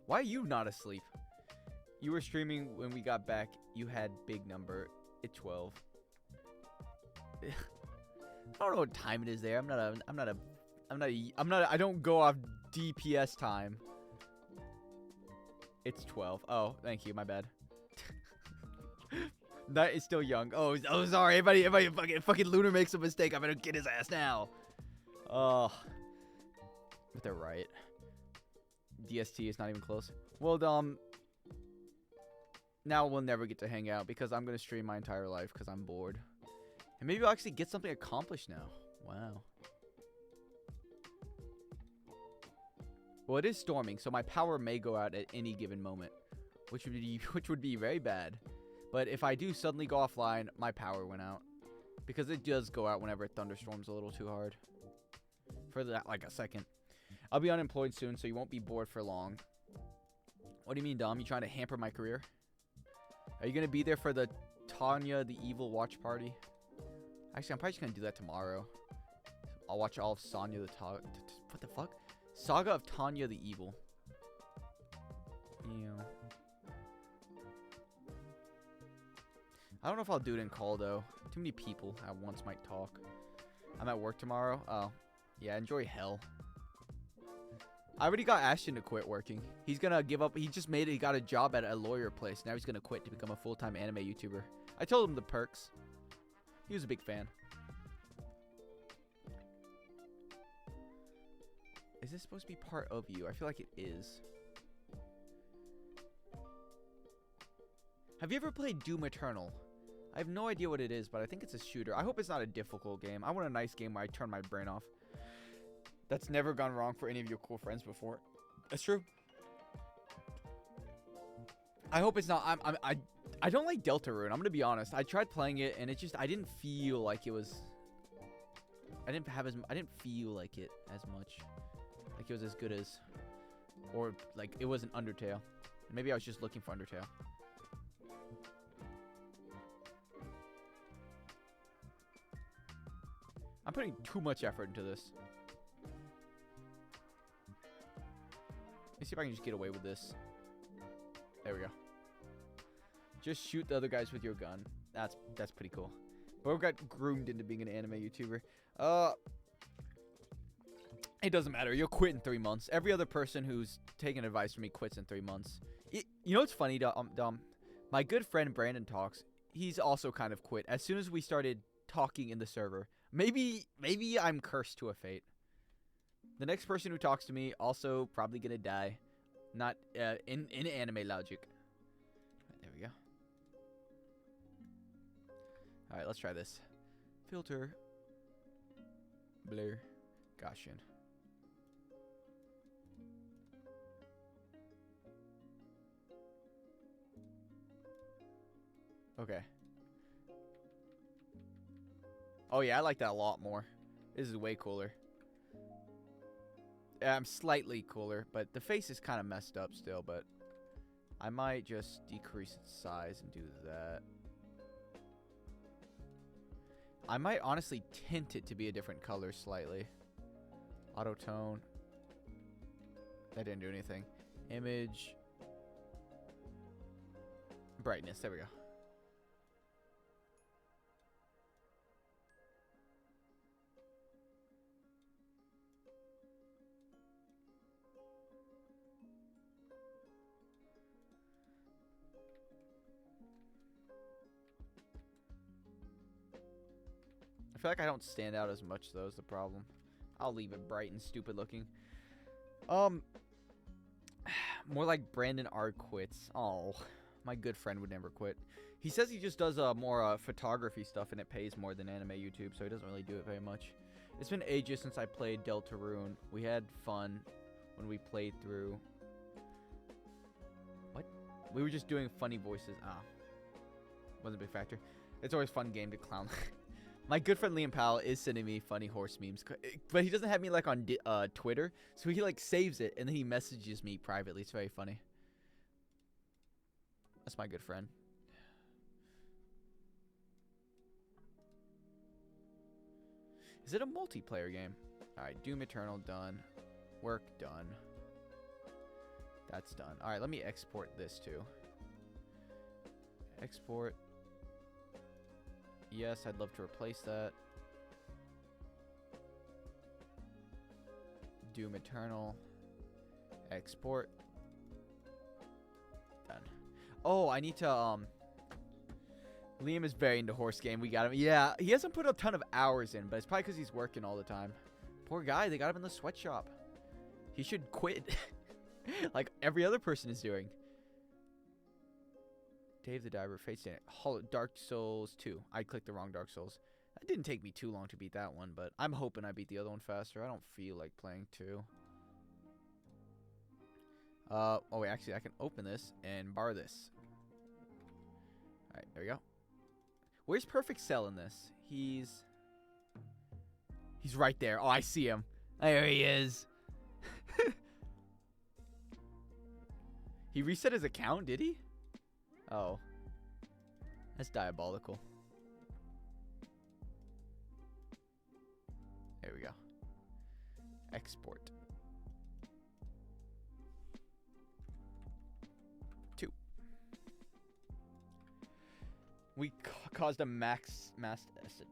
Why are you not asleep? You were streaming when we got back. You had big number at 12. I don't know what time it is there. I don't go off DPS time. It's 12. Oh, thank you. My bad. That is still young. Oh, sorry. If fucking Lunar makes a mistake, I'm gonna get his ass now. Oh, but they're right. DST is not even close. Well, now we'll never get to hang out because I'm gonna stream my entire life because I'm bored, and maybe I'll actually get something accomplished now. Wow. Well, it is storming, so my power may go out at any given moment. which would be very bad. But if I do suddenly go offline, my power went out, because it does go out whenever it thunderstorms a little too hard. For that, like a second. I'll be unemployed soon, so you won't be bored for long. What do you mean, Dom? You trying to hamper my career? Are you gonna be there for the Tanya the Evil watch party? Actually, I'm probably just gonna do that tomorrow. I'll watch all of Sonya the what the fuck? Saga of Tanya the Evil. Yeah. I don't know if I'll do it in call though. Too many people at once might talk. I'm at work tomorrow. Oh, yeah. Enjoy hell. I already got Ashton to quit working. He's gonna give up. He just made it. He got a job at a lawyer place. Now he's gonna quit to become a full-time anime YouTuber. I told him the perks. He was a big fan. Is this supposed to be part of you? I feel like it is. Have you ever played Doom Eternal? I have no idea what it is, but I think it's a shooter. I hope it's not a difficult game. I want a nice game where I turn my brain off. That's never gone wrong for any of your cool friends before. That's true. I hope it's not. I don't like Deltarune. I'm gonna be honest. I tried playing it and it just I didn't feel like it was. I didn't feel like it as much. Like it was as good as, or like it wasn't Undertale. Maybe I was just looking for Undertale. I'm putting too much effort into this. Let me see if I can just get away with this. There we go. Just shoot the other guys with your gun. That's pretty cool. Bo got groomed into being an anime YouTuber. It doesn't matter. You'll quit in 3 months. Every other person who's taken advice from me quits in 3 months. You know what's funny, Dom? My good friend Brandon Talks. He's also kind of quit as soon as we started talking in the server. Maybe I'm cursed to a fate. The next person who talks to me also probably gonna die. Not in anime logic. There we go. Alright, let's try this. Filter. Blur. Gaussian. Okay. Oh yeah, I like that a lot more. This is way cooler. Yeah, I'm slightly cooler, but the face is kind of messed up still, but I might just decrease its size and do that. I might honestly tint it to be a different color slightly. Auto tone. That didn't do anything. Image. Brightness. There we go. I feel like I don't stand out as much, though, is the problem. I'll leave it bright and stupid looking. More like Brandon R quits. Oh, my good friend would never quit. He says he just does more photography stuff and it pays more than anime YouTube, so he doesn't really do it very much. It's been ages since I played Deltarune. We had fun when we played through. What? We were just doing funny voices. Ah, wasn't a big factor. It's always a fun game to clown. My good friend Liam Powell is sending me funny horse memes, but he doesn't have me like on Twitter, so he like saves it and then he messages me privately. It's very funny. That's my good friend. Is it a multiplayer game? All right, Doom Eternal done. Work done. That's done. All right, let me export this too. Export. Yes, I'd love to replace that. Doom Eternal. Export. Done. Oh, I need to, Liam is very into horse game. We got him. Yeah, he hasn't put a ton of hours in, but it's probably because he's working all the time. Poor guy, they got him in the sweatshop. He should quit. Like every other person is doing. Dave the Diver, Fate Stay Night, Dark Souls 2. I clicked the wrong Dark Souls. That didn't take me too long to beat that one, but I'm hoping I beat the other one faster. I don't feel like playing 2. Oh wait, actually I can open this and bar this. Alright, there we go. Where's Perfect Cell in this? He's right there. Oh, I see him. There he is. He reset his account, did he? Oh. That's diabolical. There we go. Export. 2. We caused a mass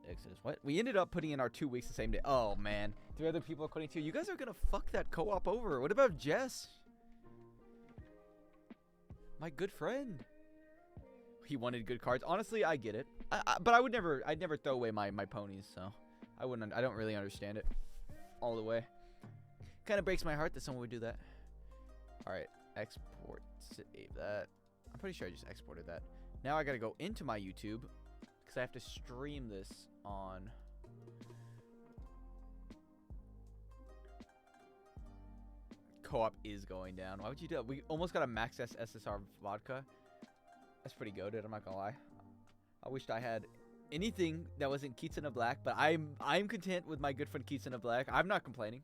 exodus. What? We ended up putting in our 2 weeks the same day. Oh, man. 3 other people according to you. You guys are going to fuck that co-op over. What about Jess? My good friend. He wanted good cards. Honestly, I get it. But I'd never throw away my ponies, so I don't really understand it all the way. Kind of breaks my heart that someone would do that. All right, export, save that. I'm pretty sure I just exported that. Now I gotta go into my YouTube because I have to stream this on. Co-op is going down. Why would you do that? We almost got a max SSR vodka. That's pretty goated, I'm not gonna lie. I wished I had anything that wasn't Kitsuna Black, but I'm content with my good friend Kitsuna Black. I'm not complaining.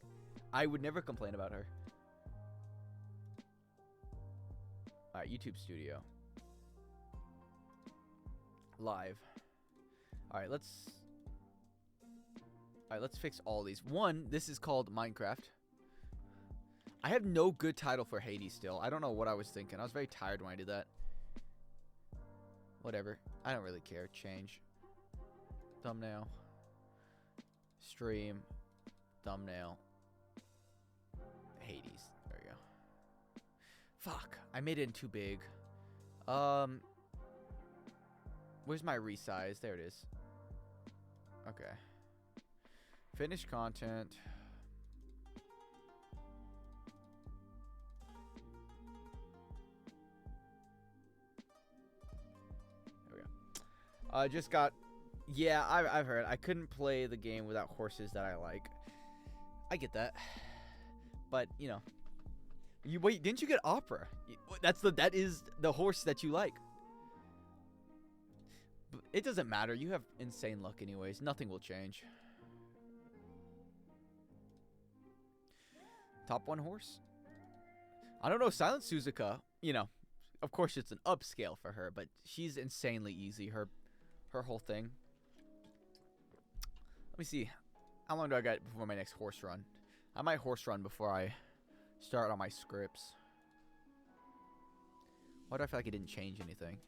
I would never complain about her. Alright, YouTube Studio. Live. Alright, let's fix all these. One, this is called Minecraft. I have no good title for Hades still. I don't know what I was thinking. I was very tired when I did that. Whatever. I don't really care. Change. Thumbnail. Stream. Thumbnail. Hades. There we go. Fuck. I made it too big. Where's my resize? There it is. Okay. Finish content. Just got, yeah, I've heard. I couldn't play the game without horses that I like. I get that, but you know, wait, didn't you get Opera? That is the horse that you like. But it doesn't matter. You have insane luck anyways. Nothing will change. Top 1 horse. I don't know. Silent Suzuka. You know, of course it's an upscale for her, but she's insanely easy. Her whole thing. Let me see. How long do I got before my next horse run? I might horse run before I start on my scripts. Why do I feel like it didn't change anything?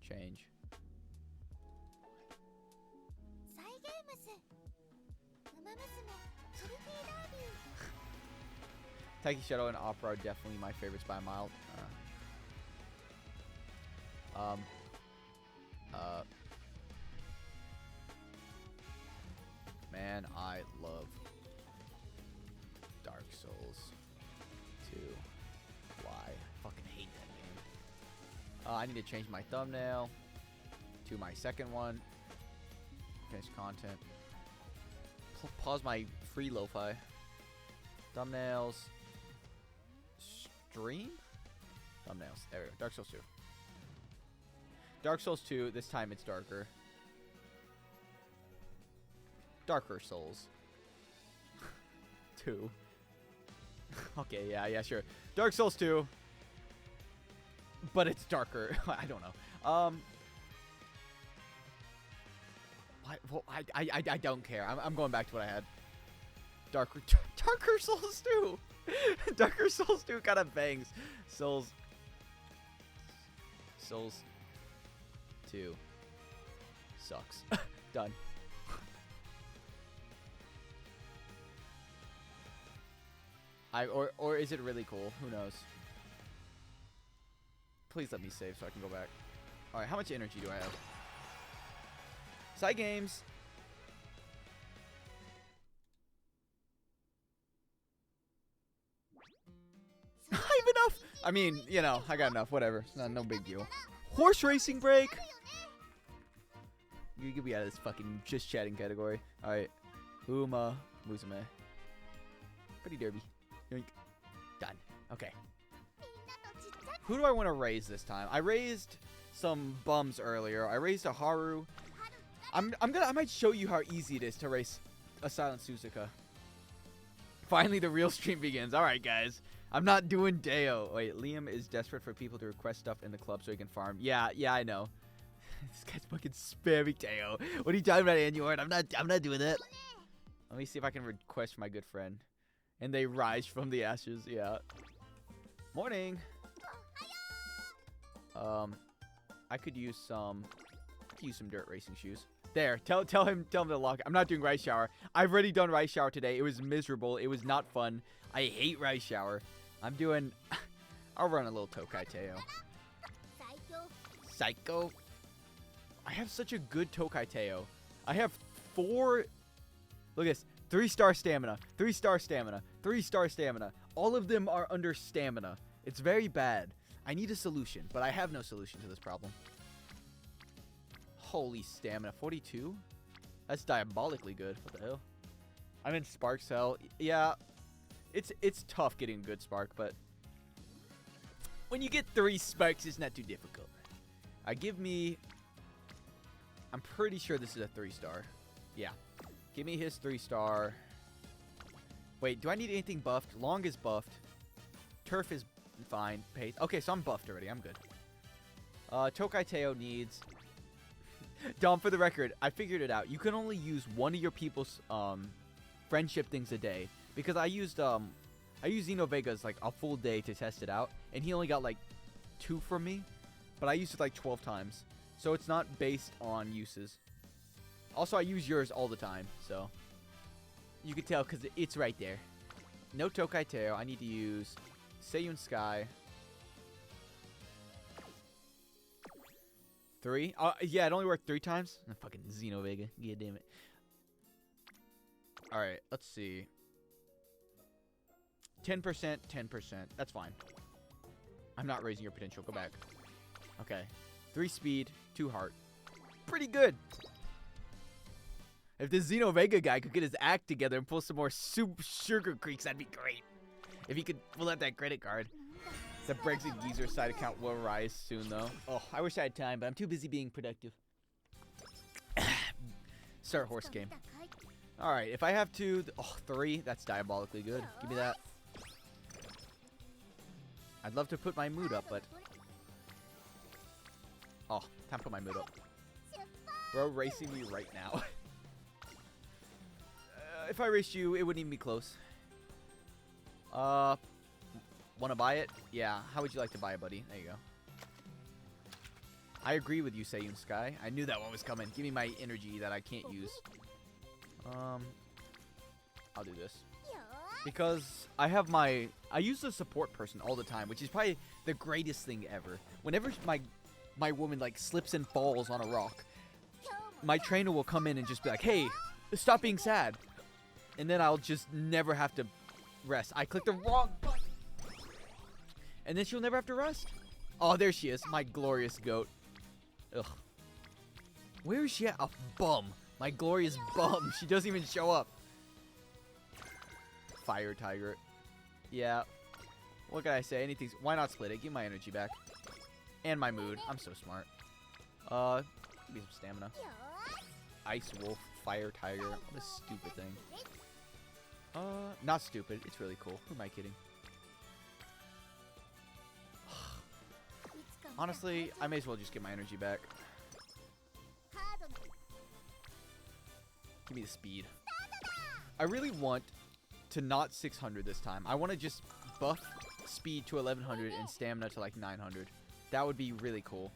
Change. Taiki Shadow and Opera are definitely my favorites by a mile. Man, I love Dark Souls 2. Why? I fucking hate that game. I need to change my thumbnail to my second one. Finish content. Pause my free lo-fi. Thumbnails. Stream? Thumbnails. There we go. Dark Souls 2. Dark Souls 2, this time it's darker. Darker Souls 2. Okay, yeah, sure. Dark Souls 2. But it's darker. I don't know. I don't care. I'm going back to what I had. Darker Souls 2. Darker Souls 2 kind of bangs. Souls 2 sucks. Done. Or is it really cool? Who knows? Please let me save so I can go back. All right, how much energy do I have? Side games. I have enough. I mean, you know, I got enough. Whatever. No big deal. Horse racing break. You could be out of this fucking just chatting category. All right. Musume. Pretty derby. Yoink. Done. Okay. Who do I want to raise this time? I raised some bums earlier. I raised a Haru. I might show you how easy it is to raise a Silent Suzuka. Finally, the real stream begins. All right, guys. I'm not doing Deo. Wait, Liam is desperate for people to request stuff in the club so he can farm. Yeah, I know. This guy's fucking spamming Deo. What are you talking about, Anuard? I'm not doing that. Let me see if I can request for my good friend. And they rise from the ashes. Yeah. Morning. I could use some dirt racing shoes. There. Tell him to lock. I'm not doing rice shower. I've already done rice shower today. It was miserable. It was not fun. I hate rice shower. I'm doing. I'll run a little Tokai Teo. Psycho. I have such a good Tokai Teo. I have 4. Look at this. 3-star stamina. 3-star stamina. 3-star stamina. All of them are under stamina. It's very bad. I need a solution, but I have no solution to this problem. Holy stamina. 42? That's diabolically good. What the hell? I'm in Spark Cell. Yeah. It's tough getting a good Spark, but when you get 3 Sparks, it's not too difficult. Give me... I'm pretty sure this is a 3-star. Yeah. Give me his 3-star. Wait, do I need anything buffed? Long is buffed. Turf is fine. Pace. Okay, so I'm buffed already. I'm good. Tokai Teo needs... Dom, for the record, I figured it out. You can only use one of your people's friendship things a day. Because I used Xenovega's like a full day to test it out. And he only got like 2 from me. But I used it like 12 times. So it's not based on uses. Also, I use yours all the time. So you can tell because it's right there. No Tokai Teo. I need to use Seiyun Sky. 3? Yeah, it only worked 3 times. Fucking Xenovega. Yeah, damn it. Alright, let's see. 10%, 10%. That's fine. I'm not raising your potential. Go back. Okay. 3 speed, 2 heart. Pretty good. If this Xenovega guy could get his act together and pull some more sugar creeks, that'd be great. If he could pull out that credit card. The Brexit geezer side account will rise soon, though. Oh, I wish I had time, but I'm too busy being productive. Start horse game. All right, if I have to... Oh, 3. That's diabolically good. Give me that. I'd love to put my mood up, but... Oh, time to put my mood up. Bro, racing me right now. If I raced you, it wouldn't even be close. Want to buy it? Yeah. How would you like to buy it, buddy? There you go. I agree with you, Seiyun Sky. I knew that one was coming. Give me my energy that I can't use. I'll do this. Because I have I use the support person all the time, which is probably the greatest thing ever. Whenever my woman, like, slips and falls on a rock, my trainer will come in and just be like, hey, stop being sad. And then I'll just never have to rest. I clicked the wrong button. And then she'll never have to rest. Oh, there she is. My glorious goat. Ugh. Where is she at? A bum. My glorious bum. She doesn't even show up. Fire Tiger. Yeah. What can I say? Anything. Why not split it? Give my energy back. And my mood. I'm so smart. Give me some stamina. Ice Wolf. Fire Tiger. What a stupid thing. Not stupid. It's really cool. Who am I kidding? Honestly, I may as well just get my energy back. Give me the speed. I really want to not 600 this time. I want to just buff speed to 1100 and stamina to like 900. That would be really cool.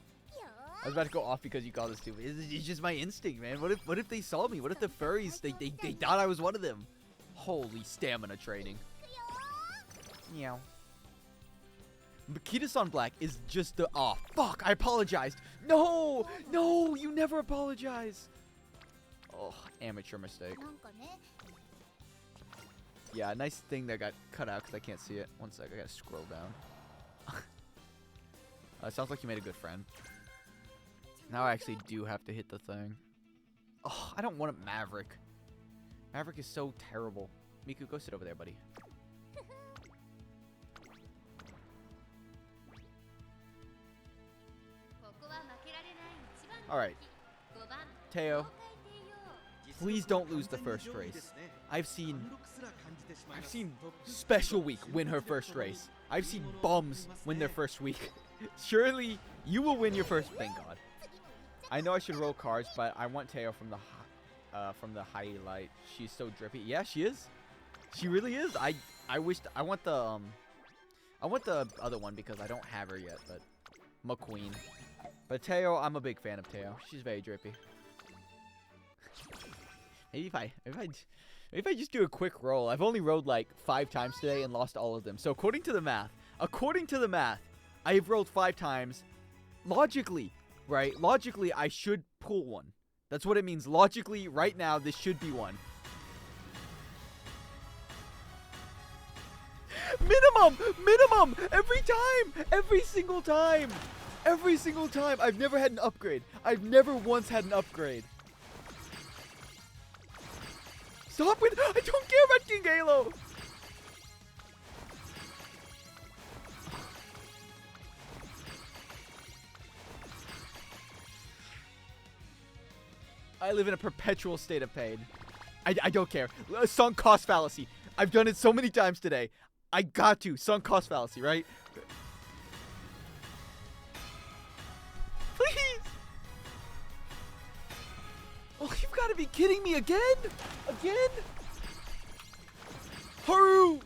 I was about to go off because you called it stupid. It's just my instinct, man. What if they saw me? What if the furries, they thought I was one of them? Holy stamina training. Meow. Makita-san Black is just the... Oh, fuck. I apologized. No. No, you never apologize. Oh, amateur mistake. Yeah, nice thing that got cut out because I can't see it. One sec. I got to scroll down. Sounds like you made a good friend. Now I actually do have to hit the thing. Oh, I don't want it Maverick. Maverick is so terrible. Miku, go sit over there, buddy. Alright. Teo, please don't lose the first race. I've seen Special Week win her first race. I've seen bums win their first week. Surely you will win your first. Thank God. I know I should roll cards, but I want Teo from the highlight. She's so drippy. Yeah, she is. She really is. I want the other one because I don't have her yet, but McQueen. But Teo, I'm a big fan of Teo. She's very drippy. Maybe if I just do a quick roll. I've only rolled like 5 times today and lost all of them. So according to the math, I have rolled 5 times. Logically, right? Logically, I should pull one. That's what it means. Logically, right now, this should be one. Minimum, every single time. I've never had an upgrade. I've never once had an upgrade. Stop it! I don't care about King Halo! I live in a perpetual state of pain. I don't care. Sunk cost fallacy. I've done it so many times today. I got to. Sunk cost fallacy, right? Please! Oh, you've got to be kidding me again? Again? Haru!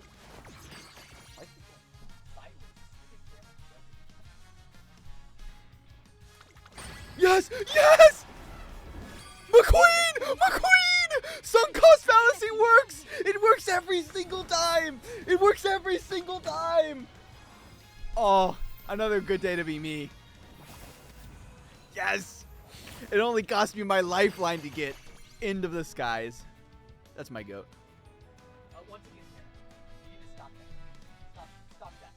Yes! Yes! McQueen! Sunk cost fallacy works! It works every single time! Oh, another good day to be me. Yes! It only cost me my lifeline to get into the skies. That's my goat. Once again, you need to stop that. Stop that.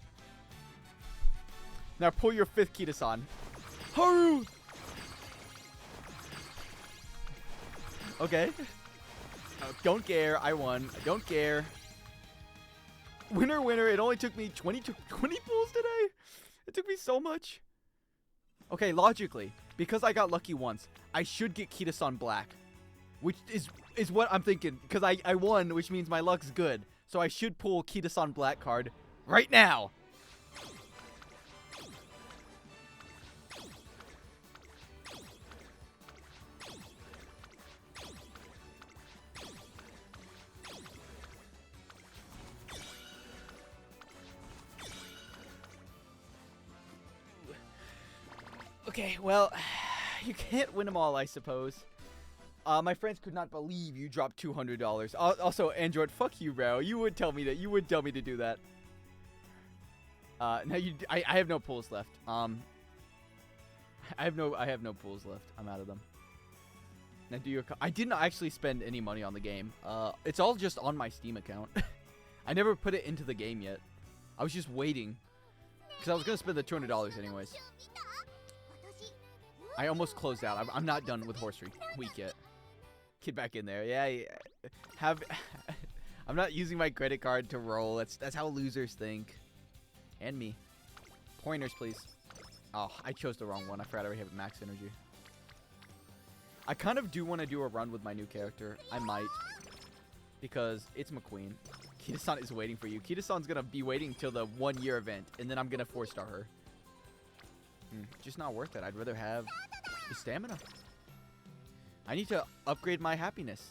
Now pull your 5th Kita-san. Haru! Okay. Don't care. I won. I don't care. Winner. It only took me 20 pulls today. It took me so much. Okay, logically, because I got lucky once, I should get Kita-san black. Which is what I'm thinking. Because I won, which means my luck's good. So I should pull Kita-san black card right now. Okay, well, you can't win them all, I suppose. My friends could not believe you dropped $200. Also, Android, fuck you, bro. You would tell me that. You would tell me to do that. Now I have no pulls left. I have no pulls left. I'm out of them. Now do your. I didn't actually spend any money on the game. It's all just on my Steam account. I never put it into the game yet. I was just waiting because I was gonna spend the $200 anyways. I almost closed out. I'm not done with Horse Week yet. Get back in there. Yeah. I'm not using my credit card to roll. That's how losers think. And me. Pointers, please. Oh, I chose the wrong one. I forgot I already have max energy. I kind of do want to do a run with my new character. I might. Because it's McQueen. Kita-san is waiting for you. Kita-san's going to be waiting till the 1-year event. And then I'm going to 4-star her. Just not worth it. I'd rather have the stamina. I need to upgrade my happiness.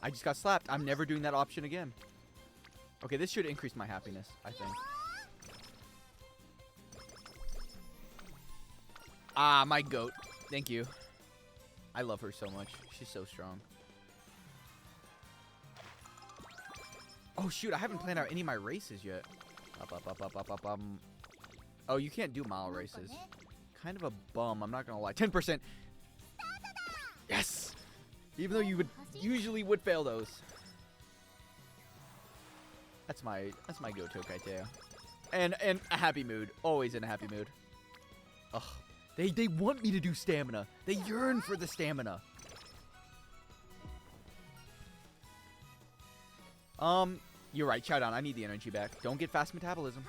I just got slapped. I'm never doing that option again. Okay, this should increase my happiness, I think. Ah, my goat. Thank you. I love her so much. She's so strong. Oh, shoot. I haven't planned out any of my races yet. Oh, you can't do mile races. Kind of a bum, I'm not gonna lie. 10%. Yes! Even though you usually would fail those. That's my go Tokai Teo. And a happy mood. Always in a happy mood. Ugh. They want me to do stamina. They yearn for the stamina. You're right, Chow Down. I need the energy back. Don't get fast metabolism.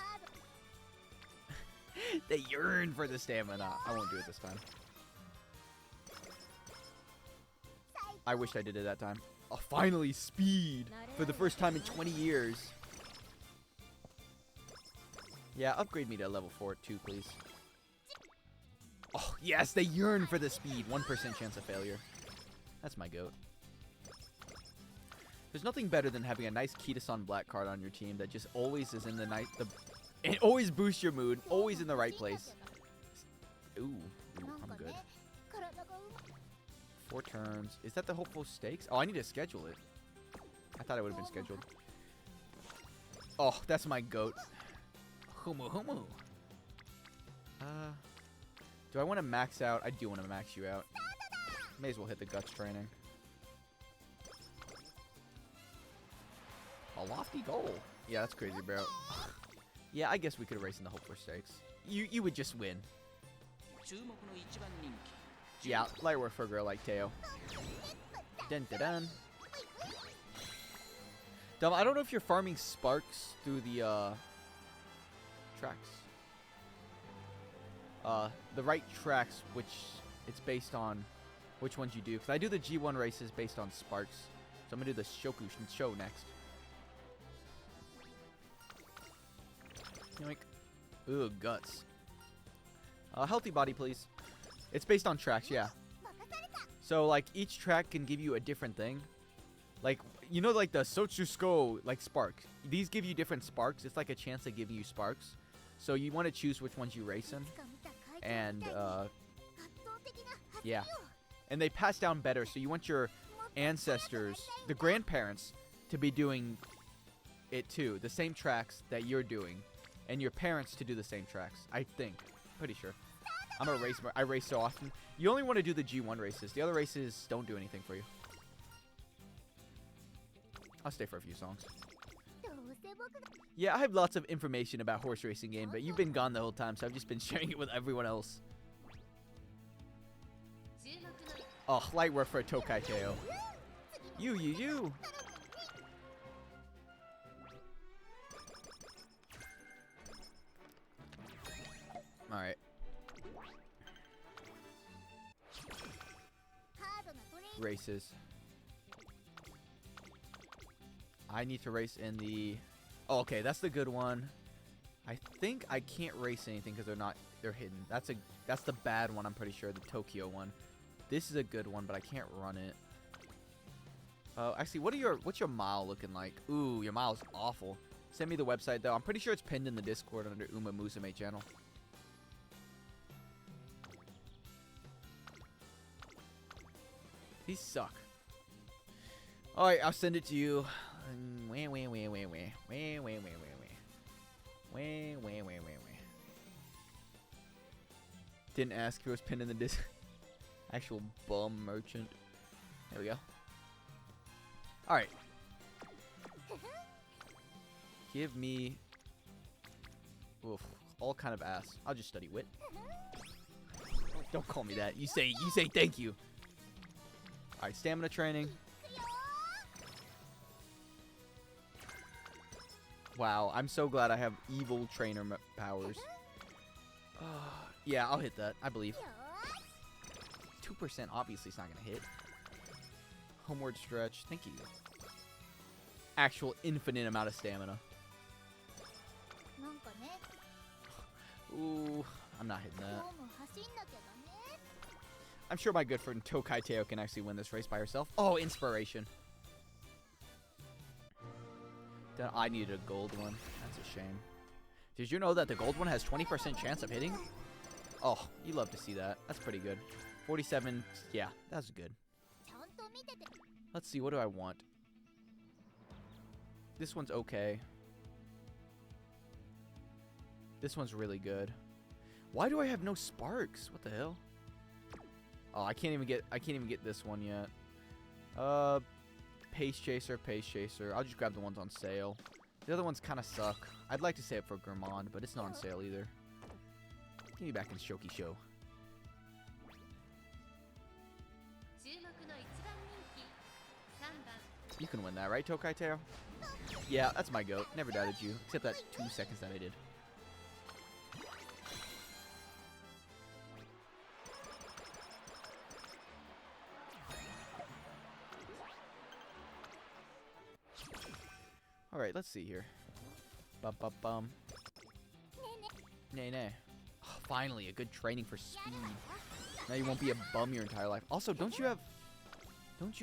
They yearn for the stamina. I won't do it this time. I wished I did it that time. Oh, finally, speed. For the first time in 20 years. Yeah, upgrade me to level 4 too, please. Oh, yes, they yearn for the speed. 1% chance of failure. That's my goat. There's nothing better than having a nice Kita-san black card on your team that just always is in the night. It always boosts your mood. Always in the right place. Ooh, I'm good. 4 turns. Is that the hopeful stakes? Oh, I need to schedule it. I thought it would have been scheduled. Oh, that's my goat. Humu humu. Do I want to max out? I do want to max you out. May as well hit the guts training. A lofty goal. Yeah, that's crazy, bro. Yeah, I guess we could race in the hopeful stakes. You would just win. Yeah, light work for a girl like Teo. Dun dun dun. Dumb, I don't know if you're farming sparks through the tracks. The right tracks, which it's based on which ones you do. Because I do the G1 races based on sparks. So I'm going to do the Shoku show next. Yoink. Ooh, guts. Healthy body, please. It's based on tracks, yeah. So, like, each track can give you a different thing. Like, you know, like the Sochusko, like, sparks. These give you different sparks. It's like a chance of giving you sparks. So you want to choose which ones you race in. And, yeah. And they pass down better. So you want your ancestors, the grandparents, to be doing it too. The same tracks that you're doing. And your parents to do the same tracks. I think. Pretty sure. I'm a racer. I race so often. You only want to do the G1 races. The other races don't do anything for you. I'll stay for a few songs. Yeah, I have lots of information about horse racing game, but you've been gone the whole time, so I've just been sharing it with everyone else. Oh, light work for a Tokai Teo. You. Alright. Races. I need to race in the... Oh, okay, that's the good one. I think I can't race anything because they're hidden. That's the bad one, I'm pretty sure, the Tokyo one. This is a good one, but I can't run it. Actually, what's your mile looking like? Ooh, your mile's awful. Send me the website though. I'm pretty sure it's pinned in the Discord under Uma Musume channel. These suck. Alright, I'll send it to you. Didn't ask if it was pinned in the disc. Actual bum merchant. There we go. Alright. Give me... Oof. All kind of ass. I'll just study wit. Don't call me that. You say thank you. Alright, stamina training. Wow, I'm so glad I have evil trainer powers. Yeah, I'll hit that, I believe. 2% obviously is not going to hit. Homeward stretch, thank you. Actual infinite amount of stamina. Ooh, I'm not hitting that. I'm sure my good friend Tokai Teo can actually win this race by herself. Oh, inspiration. Then I needed a gold one. That's a shame. Did you know that the gold one has 20% chance of hitting? Oh, you love to see that. That's pretty good. 47. Yeah, that's good. Let's see. What do I want? This one's okay. This one's really good. Why do I have no sparks? What the hell? Oh, I can't even get this one yet. Pace Chaser. I'll just grab the ones on sale. The other ones kind of suck. I'd like to save it for Gourmand, but it's not on sale either. Get me back in Shoki Show. You can win that, right, Tokai Teo? Yeah, that's my goat. Never doubted you, except that 2 seconds that I did. All right, let's see here. Bum bum bum. Nay nay. Oh, finally, a good training for speed. Now you won't be a bum your entire life. Also, don't you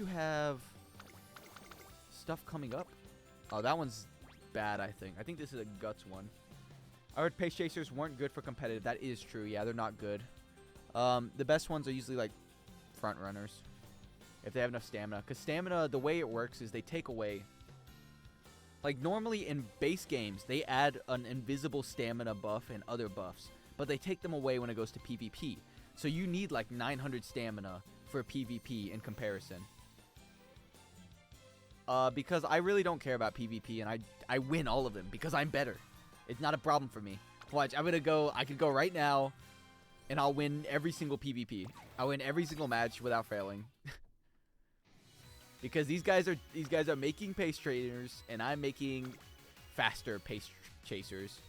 have stuff coming up? Oh, that one's bad, I think. I think this is a guts one. I heard pace chasers weren't good for competitive. That is true. Yeah, they're not good. The best ones are usually like front runners, if they have enough stamina. Because stamina, the way it works is they take away. Like normally in base games, they add an invisible stamina buff and other buffs, but they take them away when it goes to PvP. So you need like 900 stamina for PvP in comparison. Because I really don't care about PvP, and I win all of them because I'm better. It's not a problem for me. Watch, I could go right now, and I'll win every single PvP. I'll win every single match without failing. Because these guys are making pace trainers, and I'm making faster pace chasers.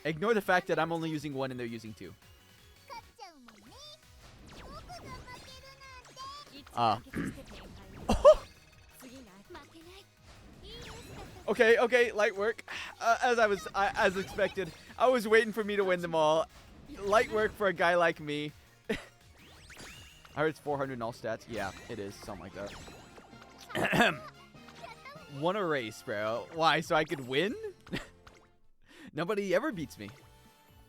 Ignore the fact that I'm only using one and they're using two. Okay, light work. As expected. I was waiting for me to win them all. Light work for a guy like me. I heard it's 400 in all stats. Yeah, it is. Something like that. Won a race, bro. Why? So I could win? Nobody ever beats me.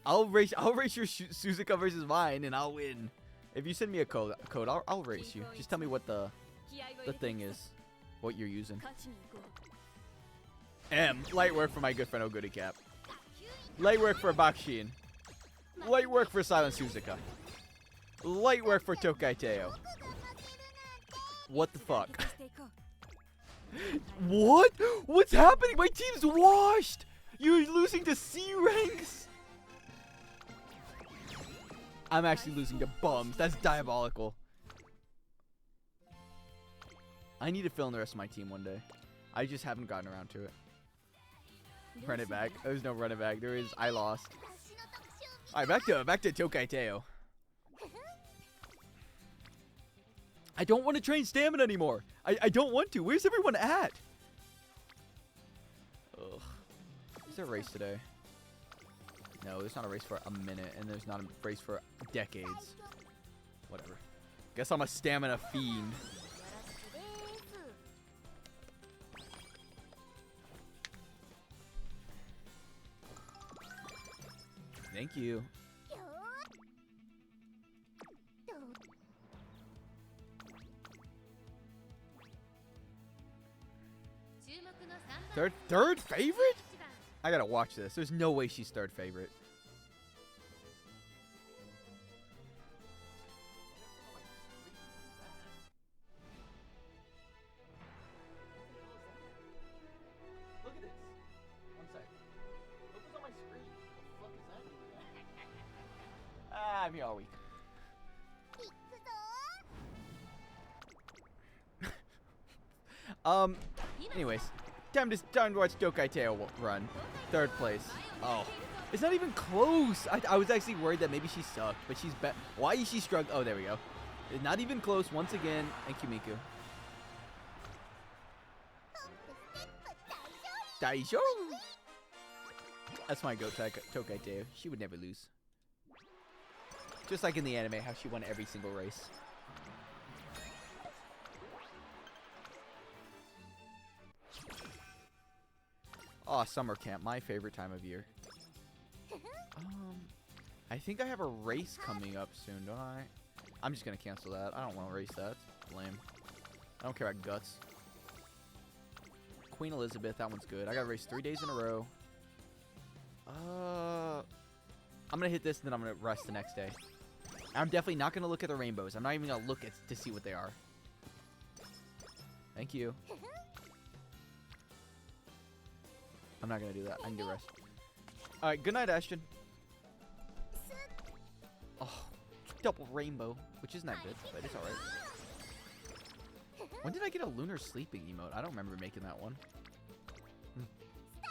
I'll race your Suzuka versus mine, and I'll win. If you send me a code, I'll race you. Just tell me what the thing is, what you're using. Light work for my good friend Oguri Cap. Light work for Bakshin. Light work for Silent Suzuka. Light work for Tokai Teo. What the fuck? What? What's happening? My team's washed! You're losing to C ranks! I'm actually losing to bums. That's diabolical. I need to fill in the rest of my team one day. I just haven't gotten around to it. Run it back. There's no run it back. There is. I lost. Alright, back to Tokai Teo. I don't want to train stamina anymore. I don't want to. Where's everyone at? Ugh. Is there a race today? No, there's not a race for a minute, and there's not a race for decades. Whatever. Guess I'm a stamina fiend. Thank you. Third favorite? I gotta watch this. There's no way she's third favorite. Look at this. One sec. Look what's on my screen. What the fuck is that? I'm here all week. Anyways, time to watch Tokai Teo run. Third place. Oh, it's not even close. I was actually worried that maybe she sucked, but she's better. Why is she struggling? Oh, there we go. It's not even close once again. Thank you, Miku. Daijou. That's my goat, Tokai Teo. She would never lose. Just like in the anime, how she won every single race. Oh, summer camp, my favorite time of year. I think I have a race coming up soon, don't I? I'm just gonna cancel that. I don't want to race that. It's lame. I don't care about guts. Queen Elizabeth, that one's good. I gotta race 3 days in a row. I'm gonna hit this, and then I'm gonna rest the next day. I'm definitely not gonna look at the rainbows. I'm not even gonna look to see what they are. Thank you. I'm not gonna do that. I need to rest. Alright, good night, Ashton. Oh, double rainbow, which isn't that good, but it's alright. When did I get a lunar sleeping emote? I don't remember making that one.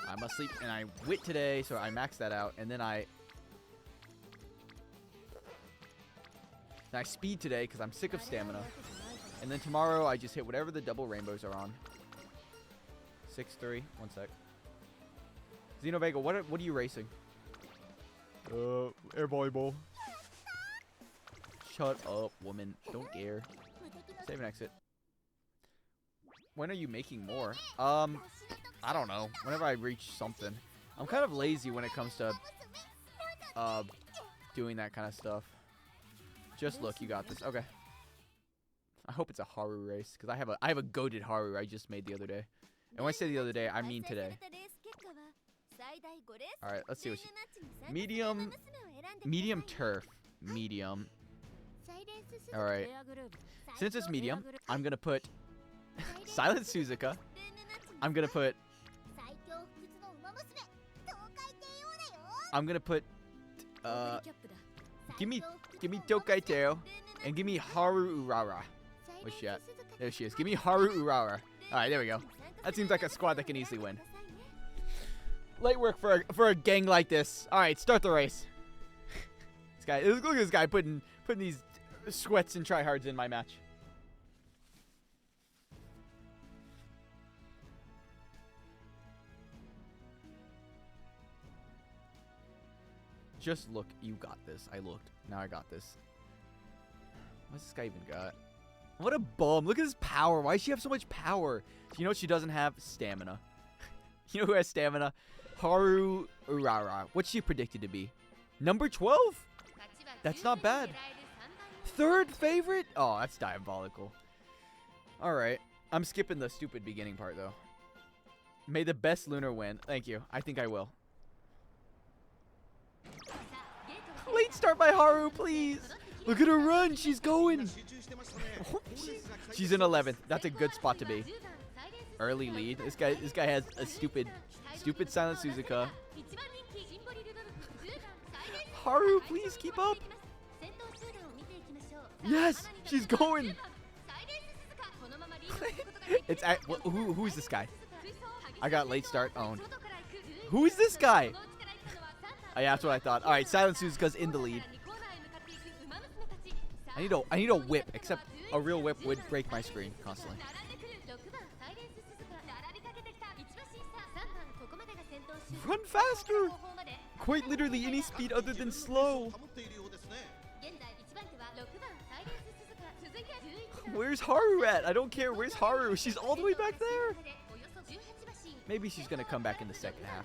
I must sleep, and I wit today, so I maxed that out, and then I speed today because I'm sick of stamina, and then tomorrow I just hit whatever the double rainbows are on. 6-3. One sec. Xenovega, what are you racing? Air volleyball. Shut up, woman. Don't care. Save and exit. When are you making more? I don't know. Whenever I reach something. I'm kind of lazy when it comes to doing that kind of stuff. Just look, you got this. Okay. I hope it's a Haru race because I have a goated Haru I just made the other day. And when I say the other day, I mean today. All right, let's see what medium turf. Medium. All right. Since it's medium, I'm going to put Silent Suzuka. I'm going to put give me Tokai Teo and give me Haru Urara. Where's she at? There she is. Give me Haru Urara. All right, there we go. That seems like a squad that can easily win. Light work for a gang like this. All right, start the race. Look at this guy putting these sweats and tryhards in my match. Just look, you got this. I looked. Now I got this. What's this guy even got? What a bum. Look at his power. Why does she have so much power? You know what she doesn't have? Stamina. You know who has stamina? Haru Urara. What's she predicted to be? Number 12? That's not bad. Third favorite? Oh, that's diabolical. Alright. I'm skipping the stupid beginning part, though. May the best lunar win. Thank you. I think I will. Late start by Haru, please. Look at her run. She's going. She's in 11th. That's a good spot to be. Early lead. This guy has a stupid Silent Suzuka. Haru, please keep up. Yes, she's going. It's at who is this guy? I got late start owned. Who is this guy? Oh, yeah, that's what I thought. All right, Silent Suzuka's in the lead. I need a whip, except a real whip would break my screen constantly. Run faster! Quite literally any speed other than slow. Where's Haru at? I don't care. Where's Haru? She's all the way back there. Maybe she's going to come back in the second half.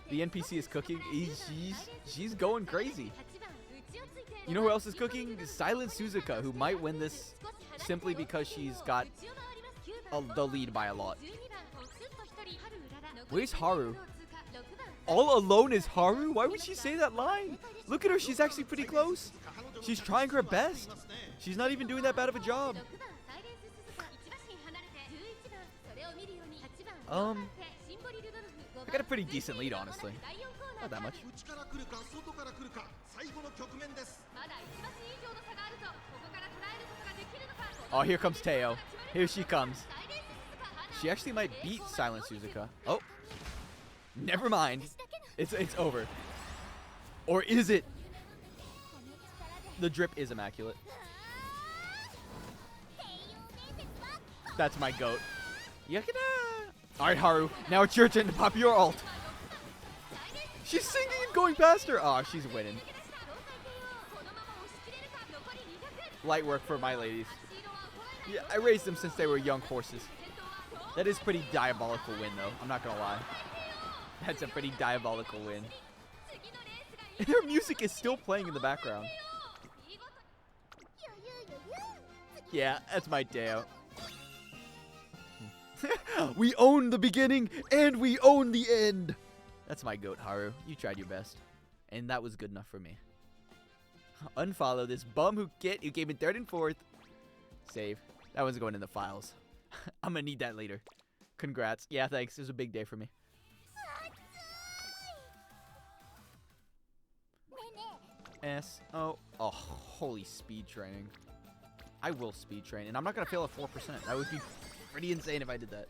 The NPC is cooking. She's going crazy. You know who else is cooking? Silent Suzuka, who might win this simply because she's got the lead by a lot. Where's Haru? All alone is Haru? Why would she say that line? Look at her. She's actually pretty close. She's trying her best. She's not even doing that bad of a job. I got a pretty decent lead, honestly. Not that much. Oh, here comes Teo. Here she comes. She actually might beat Silent Suzuka. Oh. Never mind. It's over. Or is it? The drip is immaculate. That's my goat. Yakina! Alright, Haru. Now it's your turn to pop your ult. She's singing and going past her. Oh, she's winning. Light work for my ladies. Yeah, I raised them since they were young horses. That is pretty diabolical win, though. I'm not going to lie. That's a pretty diabolical win. And their music is still playing in the background. Yeah, that's my Teo. We own the beginning and we own the end. That's my goat, Haru. You tried your best. And that was good enough for me. Unfollow this bum who came in 3rd and 4th. Save. That one's going in the files. I'm going to need that later. Congrats. Yeah, thanks. It was a big day for me. S-O. Oh, holy speed training. I will speed train. And I'm not going to fail at 4%. That would be pretty insane if I did that.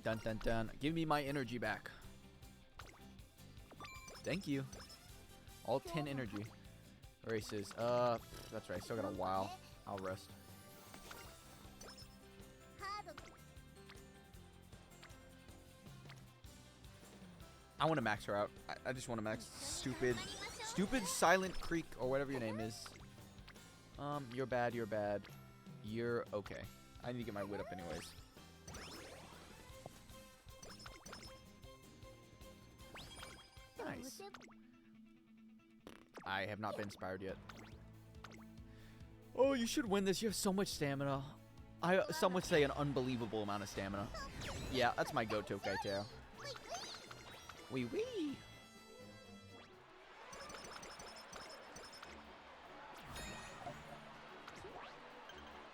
Dun, dun, dun. Give me my energy back. Thank you. All 10 energy. Races. That's right. Still got a while. I'll rest. I want to max her out. I just want to max stupid Silent Creek or whatever your name is. You're bad. You're bad. You're okay. I need to get my wit up anyways. Nice. I have not been inspired yet. Oh, you should win this. You have so much stamina. Some would say an unbelievable amount of stamina. Yeah, that's my go-to, Kaito. Wee wee.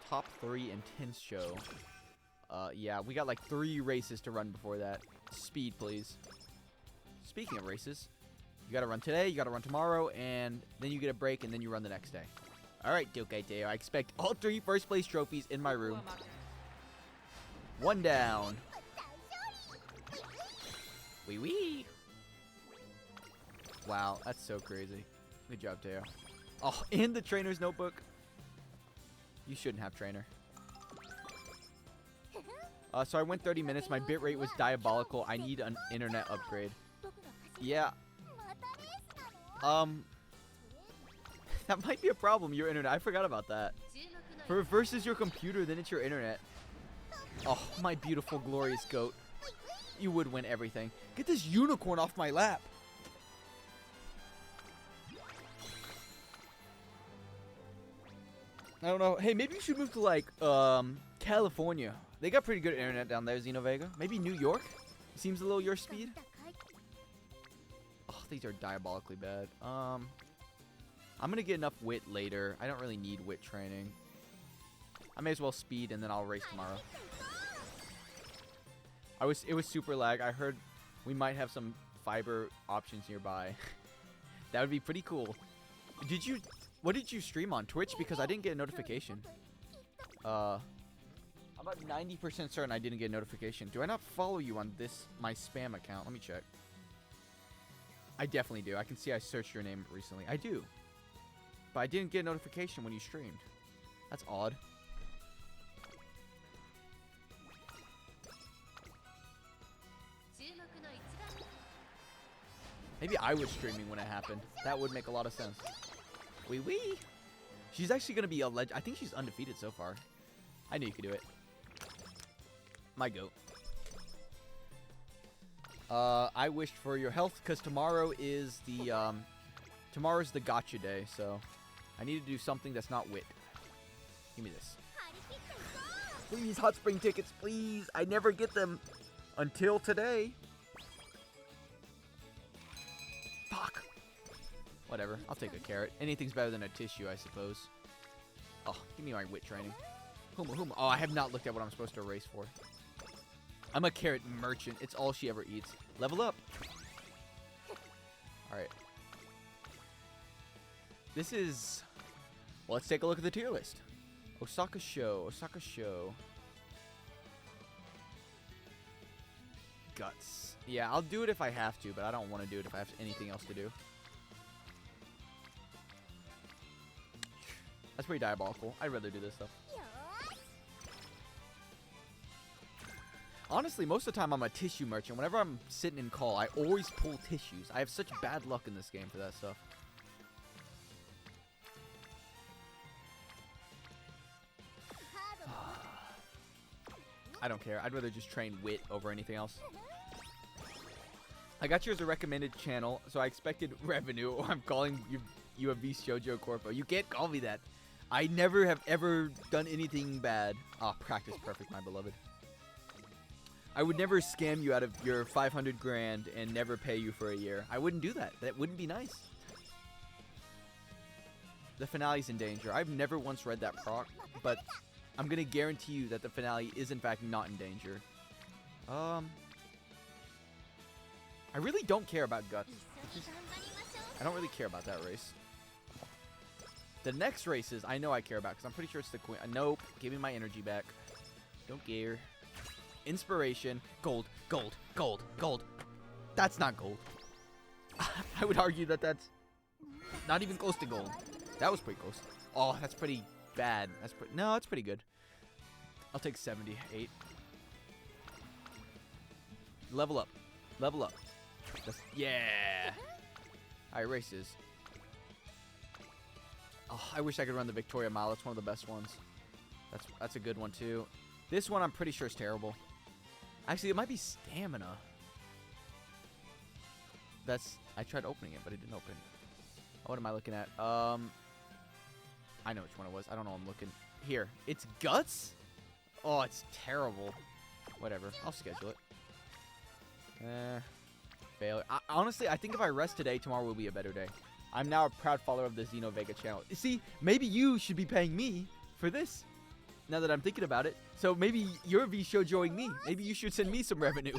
Top 3 intense show. Yeah, we got like 3 races to run before that. Speed, please. Speaking of races, you gotta run today, you gotta run tomorrow, and then you get a break, and then you run the next day. Alright, Dokaiteo, I expect all 3 first place trophies in my room. 1 down. Wee wee. Wow, that's so crazy. Good job, Teo. Oh, and the trainer's notebook. You shouldn't have trainer. So I went 30 minutes. My bitrate was diabolical. I need an internet upgrade. Yeah. That might be a problem, your internet. I forgot about that. For versus your computer, then it's your internet. Oh, my beautiful, glorious goat. You would win everything. Get this unicorn off my lap. I don't know. Hey, maybe you should move to, like, California. They got pretty good internet down there, Xenovega. Maybe New York? Seems a little your speed. Oh, these are diabolically bad. I'm gonna get enough wit later. I don't really need wit training. I may as well speed, and then I'll race tomorrow. It was super lag. I heard we might have some fiber options nearby. That would be pretty cool. What did you stream on Twitch? Because I didn't get a notification. I'm about 90% certain I didn't get a notification. Do I not follow you on my spam account? Let me check. I definitely do. I can see I searched your name recently. I do. But I didn't get a notification when you streamed. That's odd. Maybe I was streaming when it happened. That would make a lot of sense. Wee wee. She's actually going to be a legend. I think she's undefeated so far. I knew you could do it. My goat. I wished for your health because tomorrow is tomorrow's the gotcha day, so I need to do something that's not wit. Give me this. Please, hot spring tickets, please. I never get them until today. Fuck. Whatever. I'll take a carrot. Anything's better than a tissue, I suppose. Oh, give me my wit training. Huma huma. Oh, I have not looked at what I'm supposed to race for. I'm a carrot merchant. It's all she ever eats. Level up. Alright. This is... Well, let's take a look at the tier list. Osaka Show. Osaka Show. Guts. Yeah, I'll do it if I have to, but I don't want to do it if I have anything else to do. That's pretty diabolical. I'd rather do this stuff. Honestly, most of the time I'm a tissue merchant. Whenever I'm sitting in call, I always pull tissues. I have such bad luck in this game for that stuff. I don't care. I'd rather just train wit over anything else. I got you as a recommended channel, so I expected revenue, or I'm calling you a Beast Shoujo Corpo. You can't call me that. I never have ever done anything bad. Ah, oh, practice perfect, my beloved. I would never scam you out of your 500 grand and never pay you for a year. I wouldn't do that. That wouldn't be nice. The finale's in danger. I've never once read that proc, but I'm going to guarantee you that the finale is in fact not in danger. I really don't care about Guts. I don't really care about that race. The next races I know I care about because I'm pretty sure it's the Queen. Nope. Give me my energy back. Don't care. Inspiration. Gold. Gold. Gold. Gold. That's not gold. I would argue that that's not even close to gold. That was pretty close. Oh, that's pretty bad. No, that's pretty good. I'll take 78. Level up. Level up. Yeah. Alright, races. Oh, I wish I could run the Victoria Mile. That's one of the best ones. That's a good one, too. This one I'm pretty sure is terrible. Actually, it might be stamina. I tried opening it, but it didn't open. What am I looking at? I know which one it was. I don't know what I'm looking. Here. It's guts? Oh, it's terrible. Whatever. I'll schedule it. Failure. Honestly, I think if I rest today, tomorrow will be a better day. I'm now a proud follower of the Xenovega channel. See, maybe you should be paying me for this. Now that I'm thinking about it. So maybe you're V-shoujoing me. Maybe you should send me some revenue.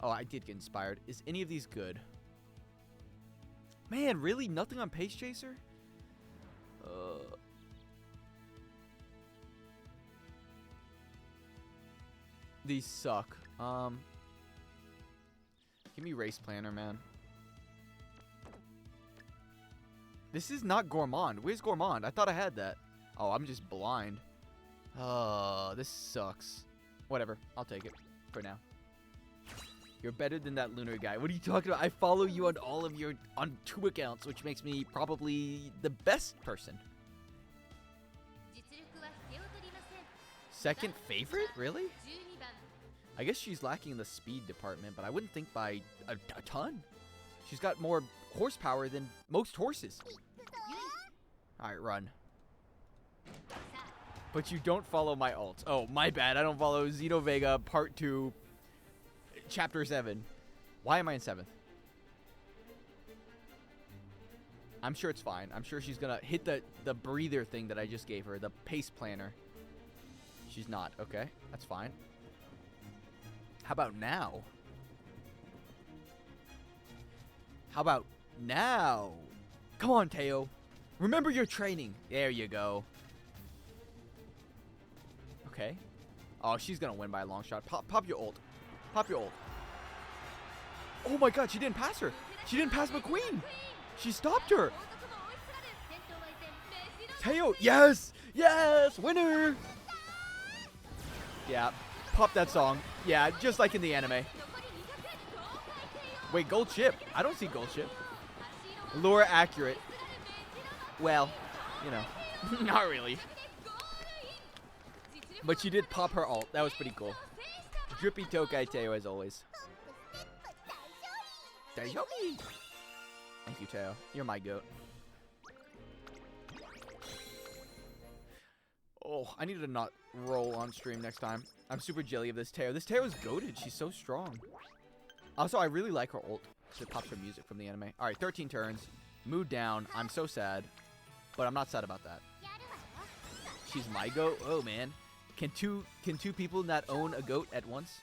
Oh, I did get inspired. Is any of these good? Man, really? Nothing on Pace Chaser? These suck. Give me Race Planner, man. This is not Gourmand. Where's Gourmand? I thought I had that. Oh, I'm just blind. Oh, this sucks. Whatever. I'll take it for now. You're better than that lunar guy. What are you talking about? I follow you on 2 accounts, which makes me probably the best person. Second favorite? Really? I guess she's lacking in the speed department, but I wouldn't think by a ton. She's got more horsepower than most horses. Alright, run. But you don't follow my ult. Oh, my bad. I don't follow Xenovega Part 2, Chapter 7. Why am I in 7th? I'm sure it's fine. I'm sure she's gonna hit the breather thing that I just gave her. The pace planner. She's not. Okay, that's fine. How about now? How about now? Come on, Teo. Remember your training. There you go. Okay. Oh, she's gonna win by a long shot. Pop your ult. Pop your ult. Oh my god, she didn't pass her. She didn't pass McQueen. She stopped her. Teo, yes! Yes! Winner! Yeah, pop that song. Yeah, just like in the anime. Wait, gold chip. I don't see gold chip. Lure accurate. Well, you know, not really. But she did pop her ult. That was pretty cool. Drippy Tokai Teo as always. Daijoubi! Thank you, Teo. You're my goat. Oh, I need to not roll on stream next time. I'm super jelly of this Teo. This Teo is goated. She's so strong. Also, I really like her ult. She pops her music from the anime. Alright, 13 turns. Mood down. I'm so sad. But I'm not sad about that. She's my goat? Oh, man. Can two people not own a goat at once?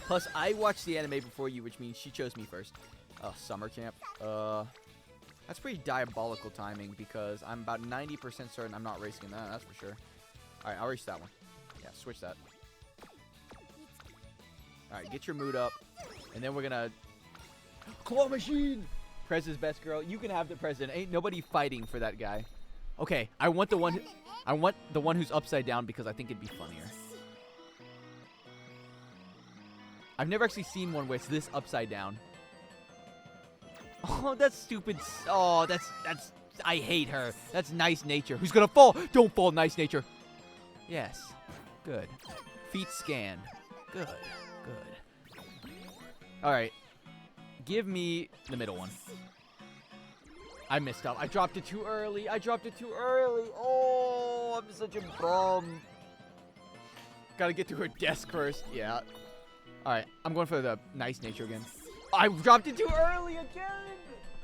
Plus, I watched the anime before you, which means she chose me first. Oh, summer camp. That's pretty diabolical timing because I'm about 90% certain I'm not racing that. That's for sure. Alright, I'll race that one. Yeah, switch that. Alright, get your mood up. And then we're gonna... Claw machine! Prez's best girl. You can have the president. Ain't nobody fighting for that guy. Okay, I want the one who's upside down because I think it'd be funnier. I've never actually seen one where it's this upside down. Oh, that's stupid. Oh, that's I hate her. That's Nice Nature. Who's gonna fall? Don't fall, Nice Nature. Yes. Good. Feet scanned. Good. Good. Alright. Give me the middle one. I messed up. I dropped it too early. Oh, I'm such a bum. Gotta get to her desk first. Yeah. Alright, I'm going for the Nice Nature again. I dropped it too early again!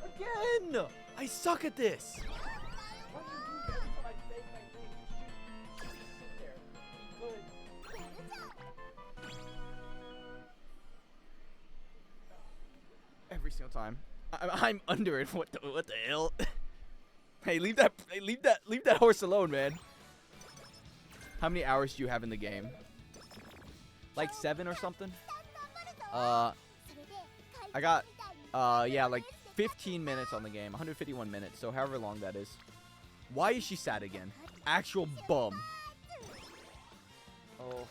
Again! I suck at this! Every single time. I'm under it. What the hell? Hey, leave that horse alone, man. How many hours do you have in the game? Like 7 or something? I got, yeah, like 15 minutes on the game. 151 minutes, so however long that is. Why is she sad again? Actual bum. Oh.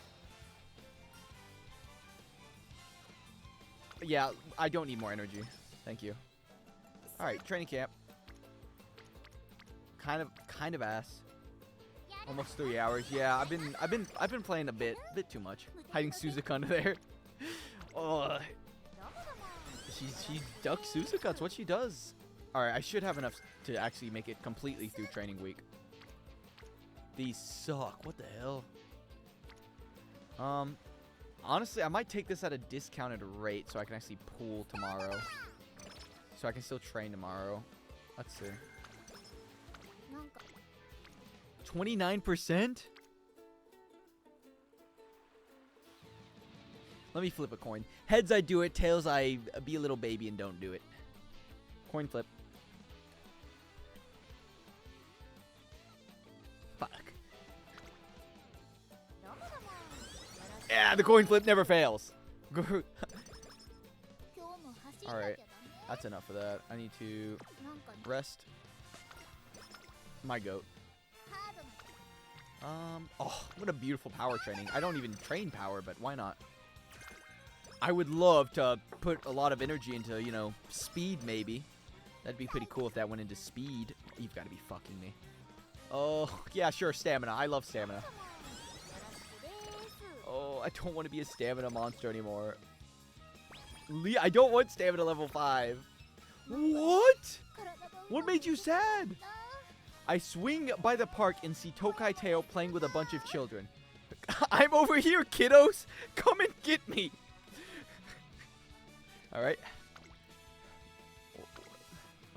Yeah, I don't need more energy. Thank you. All right, training camp. Kind of ass. Almost 3 hours. Yeah, I've been playing a bit too much. Hiding Suzuka under there. Oh, she ducks Suzuka. That's what she does. All right, I should have enough to actually make it completely through training week. These suck. What the hell? Honestly, I might take this at a discounted rate so I can actually pool tomorrow. So I can still train tomorrow. Let's see. 29%? Let me flip a coin. Heads, I do it. Tails, I be a little baby and don't do it. Coin flip. Fuck. Yeah, the coin flip never fails. Alright. That's enough of that. I need to rest my goat. Oh, what a beautiful power training. I don't even train power, but why not? I would love to put a lot of energy into, you know, speed maybe. That'd be pretty cool if that went into speed. You've got to be fucking me. Oh, yeah, sure, stamina. I love stamina. Oh, I don't want to be a stamina monster anymore. I don't want stamina level 5. What? What made you sad? I swing by the park and see Tokai Teo playing with a bunch of children. I'm over here, kiddos. Come and get me. Alright.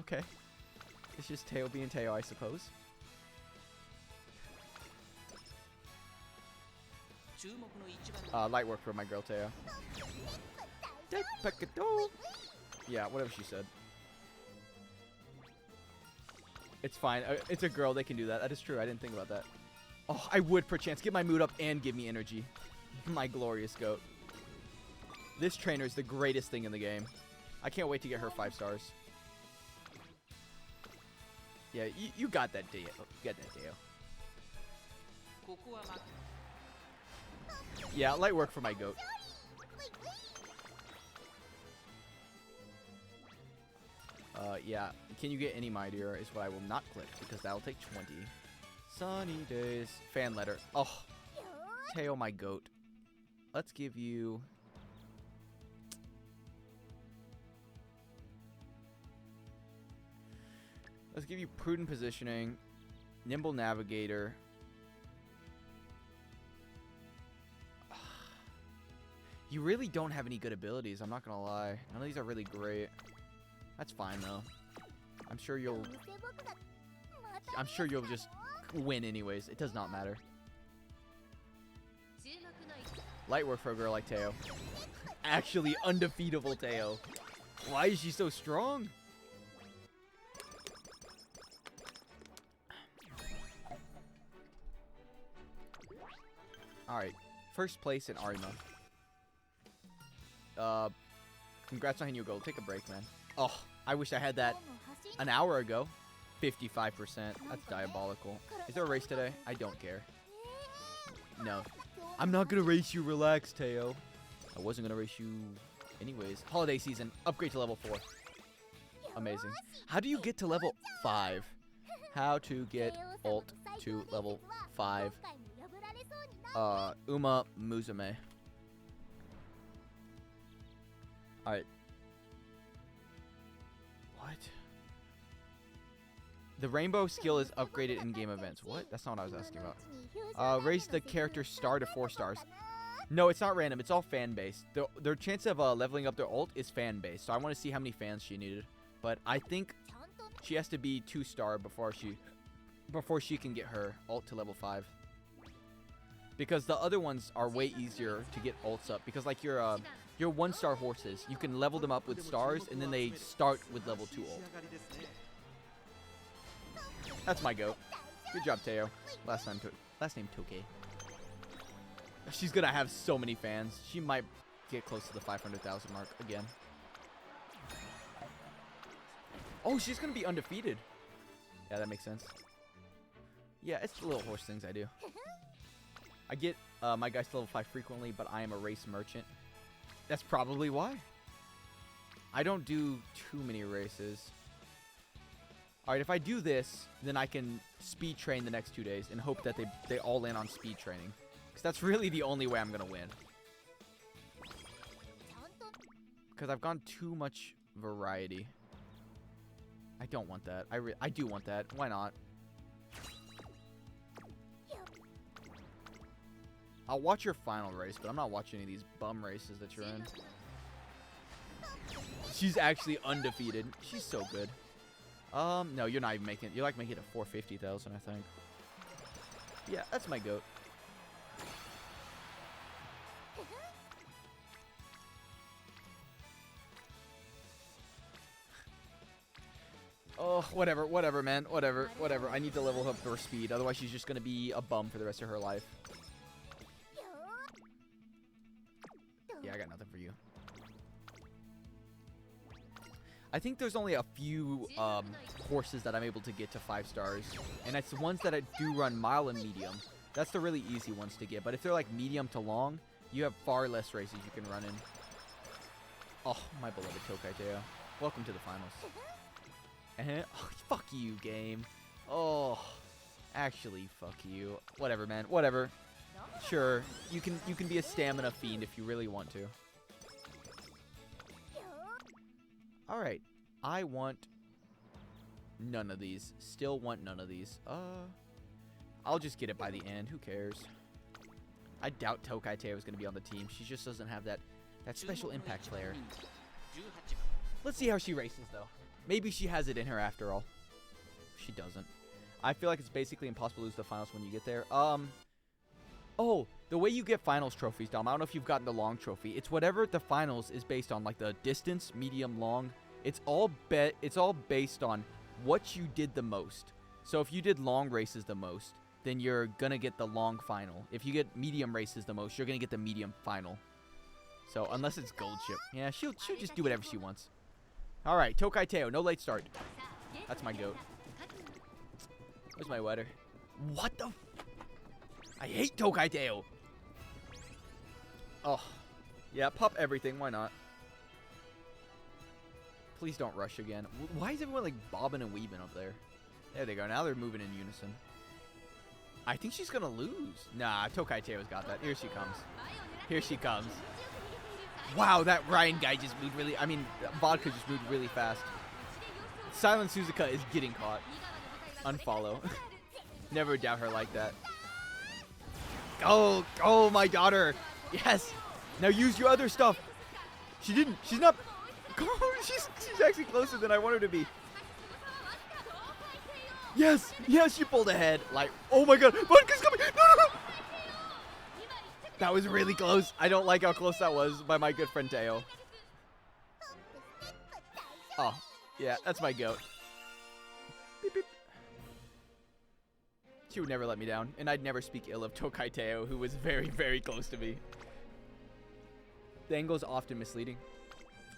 Okay. It's just Teo being Teo, I suppose. Light work for my girl, Teo. Yeah, whatever she said. It's fine. It's a girl. They can do that. That is true. I didn't think about that. Oh, I would perchance get my mood up and give me energy. My glorious goat. This trainer is the greatest thing in the game. I can't wait to get her 5 stars. Yeah, you got that, Deo. You got that, Deo. Yeah, light work for my goat. Yeah. Can you get any mightier is what I will not click because that will take 20. Sunny days. Fan letter. Oh. Teo, my goat. Let's give you... Let's give you prudent positioning, nimble navigator. You really don't have any good abilities, I'm not gonna lie. None of these are really great. That's fine though. I'm sure you'll just win anyways. It does not matter. Light work for a girl like Teo. Actually undefeatable Teo. Why is she so strong? Alright. First place in Arima. Congrats on hitting your goal. Take a break, man. Oh, I wish I had that an hour ago. 55%. That's diabolical. Is there a race today? I don't care. No. I'm not gonna race you. Relax, Teo. I wasn't gonna race you anyways. Holiday season. Upgrade to level 4. Amazing. How do you get to level 5? How to get ult to level 5. Uma Musume. Alright. What? The rainbow skill is upgraded in game events. What? That's not what I was asking about. Raise the character star to 4 stars. No, it's not random. It's all fan-based. Their chance of leveling up their ult is fan-based. So I want to see how many fans she needed. But I think she has to be 2-star before she can get her ult to level 5. Because the other ones are way easier to get ults up. Because like your 1-star horses, you can level them up with stars, and then they start with level 2 ult. That's my goat. Good job, Teo. Last name Toke. She's gonna have so many fans. She might get close to the 500,000 mark again. Oh, she's going to be undefeated. Yeah, that makes sense. Yeah, it's the little horse things I do. I get my guys to level 5 frequently, but I am a race merchant. That's probably why. I don't do too many races. Alright, if I do this, then I can speed train the next 2 days and hope that they all land on speed training. Because that's really the only way I'm going to win. Because I've gone too much variety. I don't want that. I do want that. Why not? I'll watch your final race, but I'm not watching any of these bum races that you're in. She's actually undefeated. She's so good. No, you're not even making it. You're like making it 450,000, I think. Yeah, that's my goat. Oh, whatever, man. Whatever. I need to level up her speed. Otherwise, she's just going to be a bum for the rest of her life. Yeah, I got nothing for you. I think there's only a few horses that I'm able to get to 5 stars. And it's the ones that I do run mile and medium. That's the really easy ones to get. But if they're like medium to long, you have far less races you can run in. Oh, my beloved Tokaitea. Welcome to the finals. Oh, fuck you, game. Oh, actually, fuck you. Whatever, man. Whatever. Sure, you can be a stamina fiend if you really want to. Alright, I want none of these. Still want none of these. I'll just get it by the end. Who cares? I doubt Tokaitea was going to be on the team. She just doesn't have that special impact player. Let's see how she races, though. Maybe she has it in her after all. She doesn't. I feel like it's basically impossible to lose the finals when you get there. Oh, the way you get finals trophies, Dom. I don't know if you've gotten the long trophy. It's whatever the finals is based on, like the distance, medium, long. It's all based on what you did the most. So if you did long races the most, then you're gonna get the long final. If you get medium races the most, you're gonna get the medium final. So unless it's gold chip, yeah, she'll just do whatever she wants. All right, Tokaitea, no late start. That's my goat. Where's my wetter? What the? I hate Tokaitea. Oh, yeah, pop everything. Why not? Please don't rush again. Why is everyone like bobbing and weaving up there? There they go. Now they're moving in unison. I think she's gonna lose. Nah, Tokaitea's got that. Here she comes. Here she comes. Wow, that Ryan guy just moved really. I mean, Vodka just moved really fast. Silent Suzuka is getting caught. Unfollow. Never doubt her like that. Oh, my daughter. Yes. Now use your other stuff. She didn't. She's not. She's actually closer than I want her to be. Yes. Yes, she pulled ahead. Like, oh my god. Vodka's coming. No. That was really close. I don't like how close that was by my good friend Teo. Oh, yeah, that's my goat. Beep, beep. She would never let me down, and I'd never speak ill of Tokaitea, who was very, very close to me. The angle is often misleading.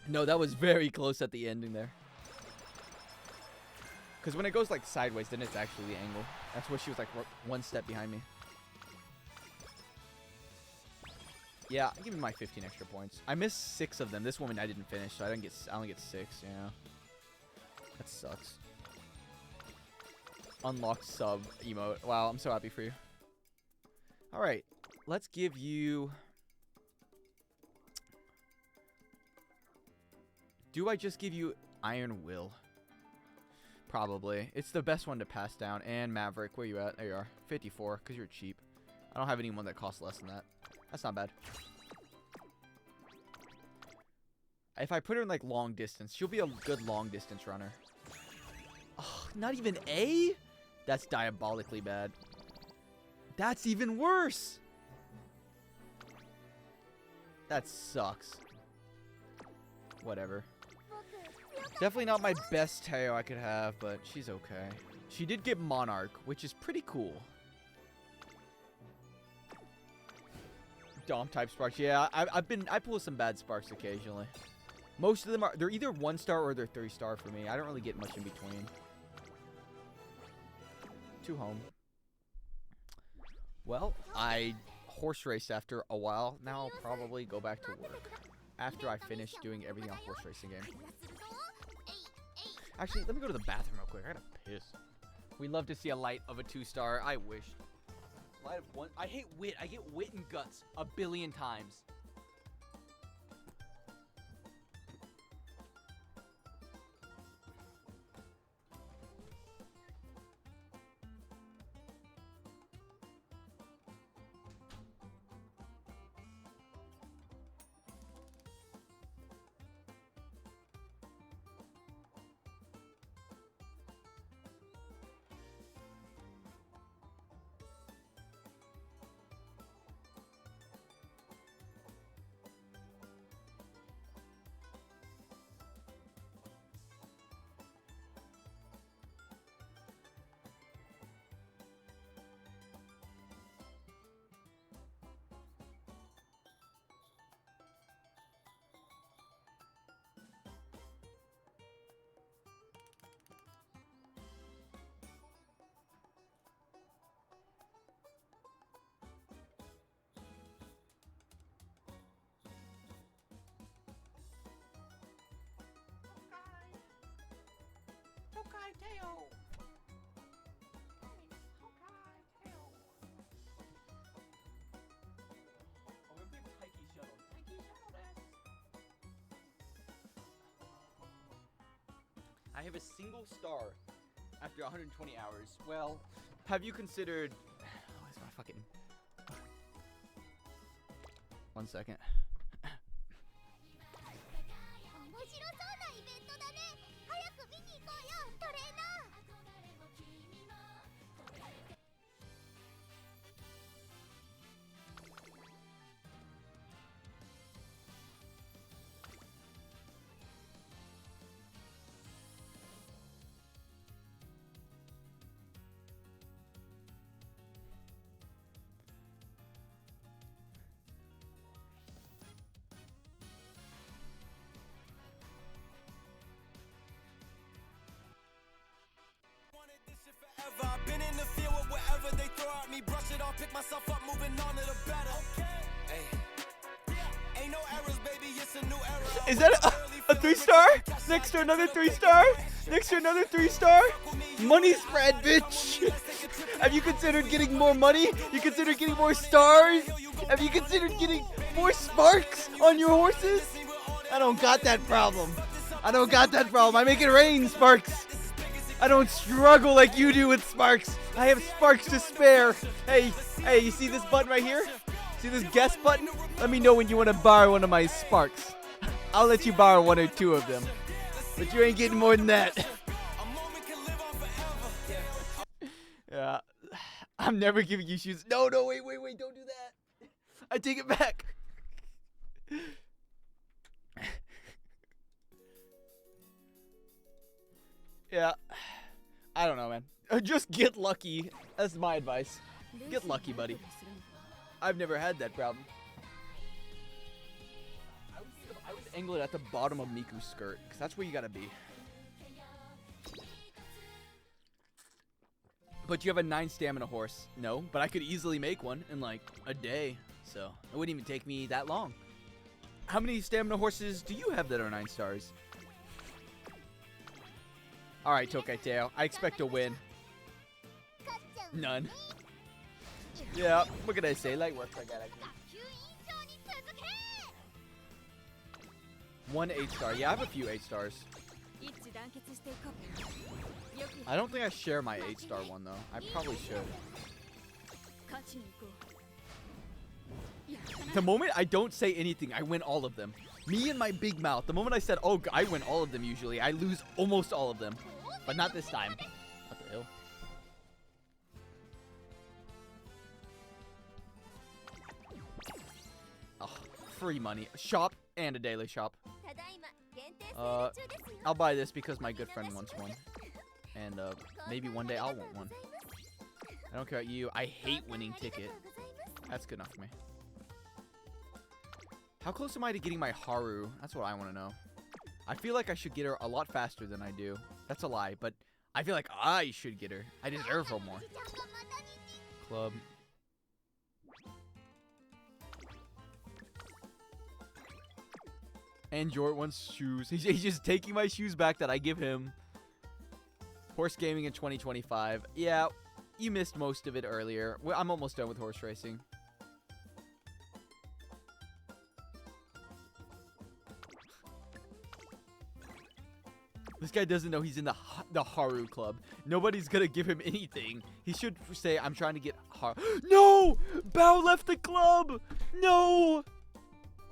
No, that was very close at the ending there. Because when it goes like sideways, then it's actually the angle. That's where she was like one step behind me. Yeah, give me my 15 extra points. I missed 6 of them. This woman I didn't finish, so I only get 6. Yeah, that sucks. Unlocked sub emote. Wow, I'm so happy for you. All right, let's give you. Do I just give you Iron Will? Probably. It's the best one to pass down. And Maverick, where you at? There you are. 54, because you're cheap. I don't have anyone that costs less than that. That's not bad. If I put her in like long distance, she'll be a good long distance runner. Oh, not even A? That's diabolically bad. That's even worse. That sucks. Whatever. Definitely not my best Teo I could have, but she's okay. She did get Monarch, which is pretty cool. Dom type sparks. Yeah, I pull some bad sparks occasionally. Most of them are, they're either 1-star or they're 3-star for me. I don't really get much in between. To home. Well, I horse raced after a while. Now I'll probably go back to work after I finish doing everything on horse racing game. Actually, let me go to the bathroom real quick. I gotta piss. We love to see a light of a 2-star. I wish. Light of 1. I hate wit. I get wit and guts a billion times. I have a single star after 120 hours. Well, have you considered... Where's my fucking... 1 second. I've been in the field with whatever they throw at me, brush it off, pick myself up, moving on to the better. Hey, ain't no errors, baby, it's a new era. Is that a 3-star? Next to another 3-star? Next to another 3-star? Money spread, bitch! Have you considered getting more money? You consider getting more stars? Have you considered getting more sparks on your horses? I don't got that problem. I don't got that problem. I make it rain, sparks. I don't struggle like you do with sparks. I have sparks to spare. Hey, you see this button right here? See this guest button? Let me know when you want to borrow one of my sparks. I'll let you borrow 1 or 2 of them. But you ain't getting more than that. Yeah. I'm never giving you shoes. No, wait, don't do that. I take it back. Yeah. I don't know, man. Just get lucky. That's my advice. Get lucky, buddy. I've never had that problem. I would angle it at the bottom of Miku's skirt, because that's where you gotta be. But you have a 9 stamina horse. No, but I could easily make one in like a day. So it wouldn't even take me that long. How many stamina horses do you have that are 9 stars? Alright, Tokateo. I expect a win. None. Yeah, what can I say? Light work like that, I think. 1 8-star. Yeah, I have a few 8 stars. I don't think I share my 8-star one, though. I probably should. The moment I don't say anything, I win all of them. Me and my big mouth. The moment I said, oh, I win all of them usually, I lose almost all of them. But not this time. What the hell? Oh, free money. Shop and a daily shop. I'll buy this because my good friend wants one. And maybe one day I'll want one. I don't care about you. I hate winning ticket. That's good enough for me. How close am I to getting my Haru? That's what I want to know. I feel like I should get her a lot faster than I do. That's a lie, but I feel like I should get her. I deserve her more. Club. And Jort wants shoes. He's just taking my shoes back that I give him. Horse gaming in 2025. Yeah, you missed most of it earlier. I'm almost done with horse racing. This guy doesn't know he's in the Haru club. Nobody's gonna give him anything. He should say, I'm trying to get Haru. No! Bao left the club! No!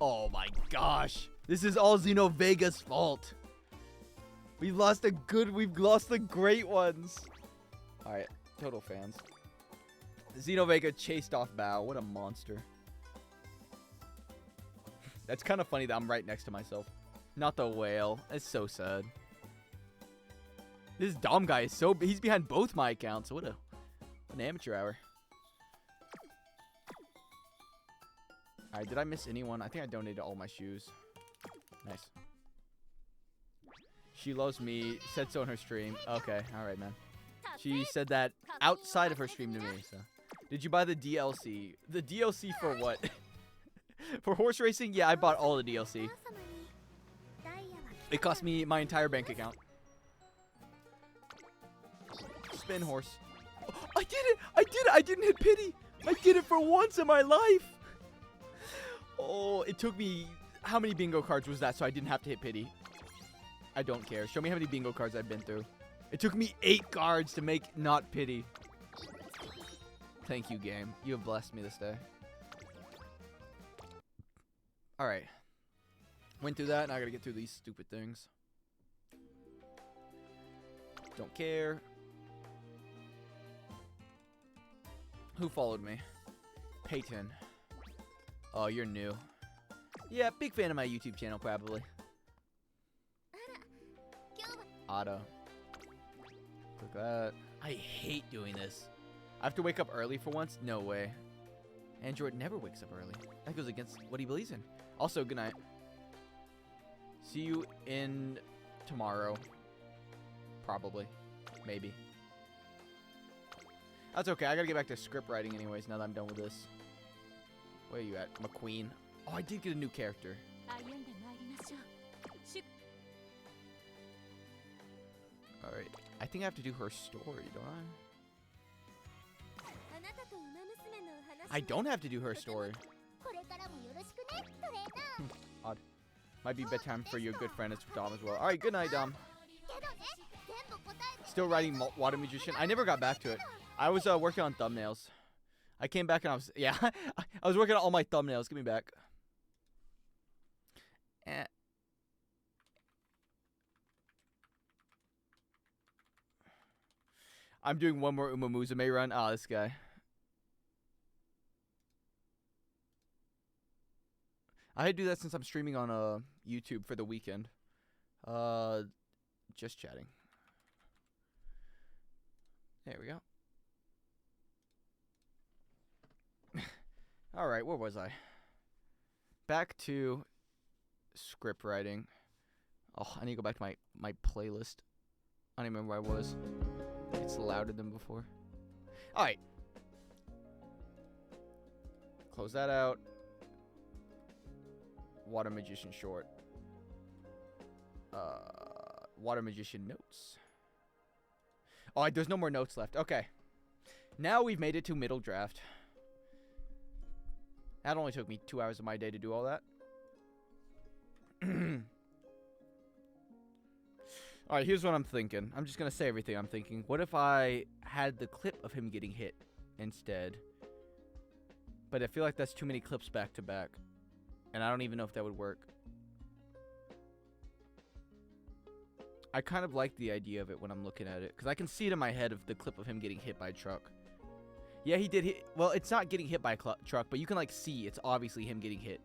Oh my gosh. This is all Xenovega's fault. We've lost the great ones. Alright, total fans. Xenovega chased off Bao. What a monster. That's kind of funny that I'm right next to myself. Not the whale. It's so sad. This Dom guy is he's behind both my accounts. What an amateur hour. Alright, did I miss anyone? I think I donated all my shoes. Nice. She loves me. Said so in her stream. Okay, alright, man. She said that outside of her stream to me. So, did you buy the DLC? The DLC for what? For horse racing? Yeah, I bought all the DLC. It cost me my entire bank account. Spin horse. Oh, I did it! I did it! I didn't hit pity! I did it for once in my life! Oh, it took me... How many bingo cards was that so I didn't have to hit pity? I don't care. Show me how many bingo cards I've been through. It took me 8 cards to make not pity. Thank you, game. You have blessed me this day. Alright. Went through that, now I gotta get through these stupid things. Don't care. Who followed me? Peyton. Oh, you're new. Yeah, big fan of my YouTube channel, probably. Otto. Look at that. I hate doing this. I have to wake up early for once? No way. Android never wakes up early. That goes against what he believes in. Also, good night. See you in tomorrow. Probably. Maybe. That's okay. I gotta get back to script writing anyways now that I'm done with this. Where are you at? McQueen. Oh, I did get a new character. Alright. I think I have to do her story, don't I? I don't have to do her story. Odd. Might be bedtime for your good friend. It's Dom as well. Alright, good night, Dom. Still writing Water Magician. I never got back to it. I was working on thumbnails. I came back and I was... Yeah, I was working on all my thumbnails. Give me back. I'm doing one more Uma Musume run. Ah, this guy. I had to do that since I'm streaming on YouTube for the weekend. Just chatting. There we go. Alright, where was I? Back to script writing. Oh, I need to go back to my playlist. I don't even remember where I was. It's louder than before. Alright. Close that out. Water Magician short. Water Magician notes. Oh, there's no more notes left. Okay. Now we've made it to middle draft. That only took me 2 hours of my day to do all that. Alright, here's what I'm thinking. I'm just going to say everything I'm thinking. What if I had the clip of him getting hit instead? But I feel like that's too many clips back to back. And I don't even know if that would work. I kind of like the idea of it when I'm looking at it. Because I can see it in my head of the clip of him getting hit by a truck. Yeah, he did hit... Well, it's not getting hit by a truck, but you can, like, see it's obviously him getting hit.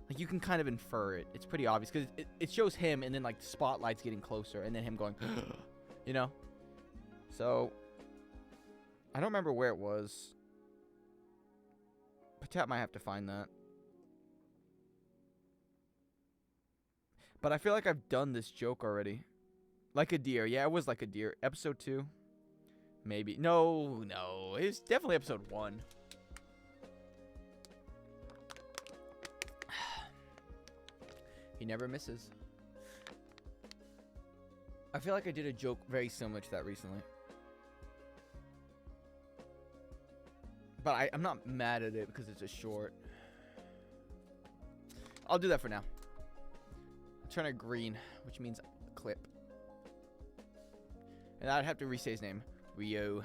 Like, you can kind of infer it. It's pretty obvious. Because it shows him, and then, like, the spotlight's getting closer. And then him going... you know? So... I don't remember where it was. Patat might have to find that. But I feel like I've done this joke already. Like a deer. Yeah, it was like a deer. Episode 2. Maybe. No. It's definitely episode 1. He never misses. I feel like I did a joke very similar to that recently. But I'm not mad at it because it's a short. I'll do that for now. Turn it green, which means clip. And I'd have to re-say his name. Rio.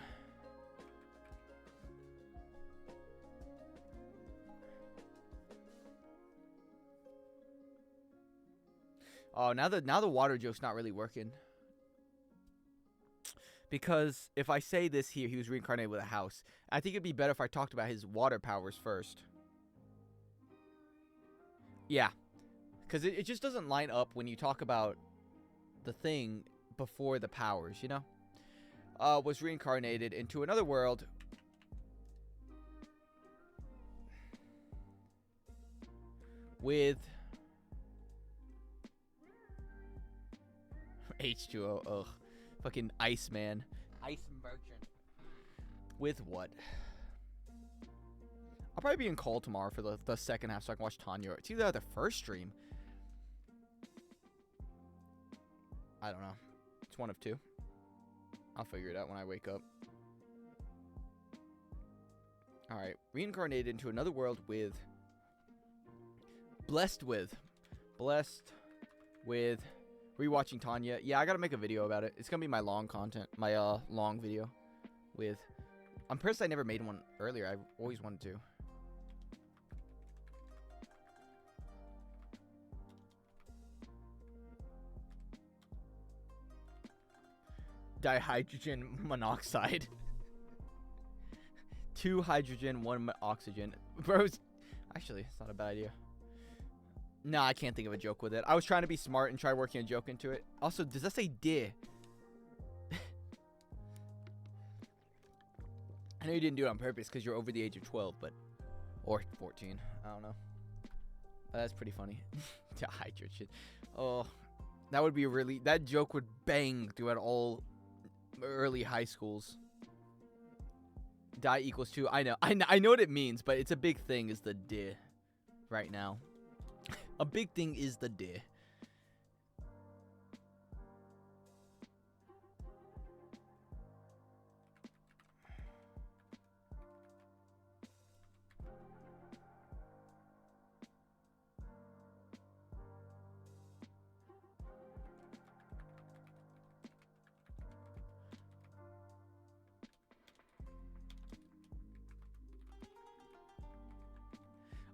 Oh, now the water joke's not really working. Because if I say this here, he was reincarnated with a house. I think it'd be better if I talked about his water powers first. Yeah. Because it just doesn't line up when you talk about the thing before the powers, you know? Was reincarnated into another world. With H2O. Ugh. Fucking Iceman. Ice merchant. With what? I'll probably be in call tomorrow for the second half so I can watch Tanya. It's either the first stream. I don't know. It's one of two. I'll figure it out when I wake up. Alright. Reincarnated into another world with... Blessed with rewatching Tanya. Yeah, I gotta make a video about it. It's gonna be my long content. My long video. With... I'm pissed I never made one earlier. I always wanted to. Dihydrogen monoxide. 2 hydrogen, 1 oxygen. Bros, actually, it's not a bad idea. No, I can't think of a joke with it. I was trying to be smart and try working a joke into it. Also, does that say "de"? I know you didn't do it on purpose because you're over the age of 12, but... Or 14. I don't know. That's pretty funny. Dihydrogen. Oh, that would be really... That joke would bang throughout all early high schools. Die equals 2. I know what it means, but it's a big thing is the "de" right now. A big thing is the "de."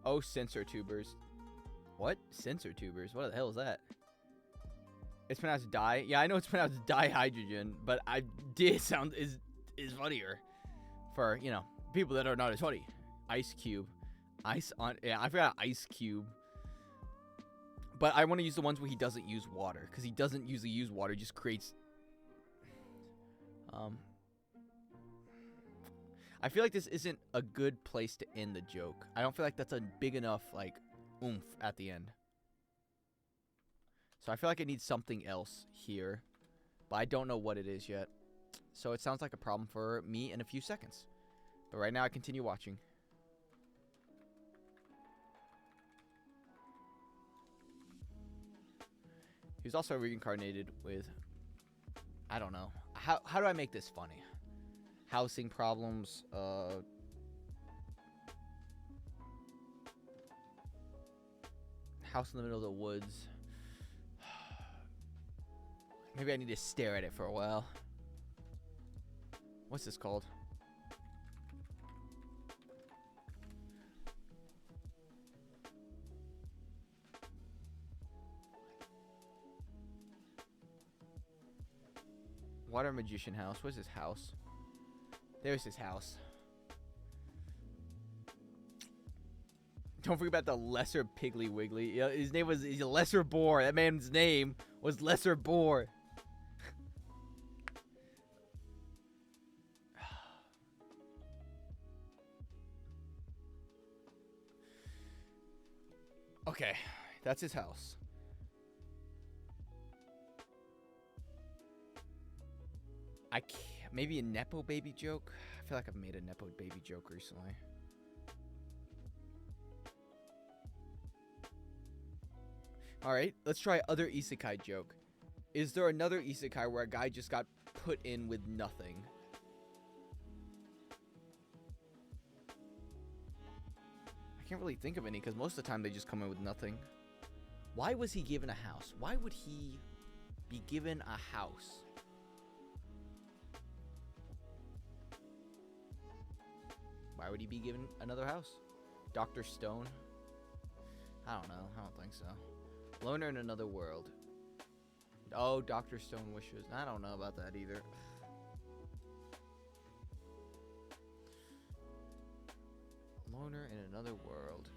Oh, sensor tubers. What? Sensor tubers? What the hell is that? It's pronounced die. Yeah, I know it's pronounced dihydrogen, but "de" sound is funnier for, you know, people that are not as funny. Ice cube. Ice on... Yeah, I forgot ice cube. But I want to use the ones where he doesn't use water, because he doesn't usually use water. He just creates... I feel like this isn't a good place to end the joke. I don't feel like that's a big enough, like, oomph at the end. So I feel like I need something else here. But I don't know what it is yet. So it sounds like a problem for me in a few seconds. But right now I continue watching. He was also reincarnated with... I don't know. How do I make this funny? Housing problems, house in the middle of the woods. Maybe I need to stare at it for a while. What's this called? Water Magician House. What's his house? There's his house. Don't forget about the Lesser Piggly Wiggly. Yeah, his name was... He's a Lesser Boar. That man's name was Lesser Boar. Okay. That's his house. I can't, maybe a Nepo baby joke? I feel like I've made a Nepo baby joke recently. Alright, let's try other isekai joke. Is there another isekai where a guy just got put in with nothing? I can't really think of any because most of the time they just come in with nothing. Why was he given a house? Why would he be given a house? Why would he be given another house? Dr. Stone? I don't know. I don't think so. Loner in another world. Oh, Dr. Stone wishes. I don't know about that either. Loner in another world.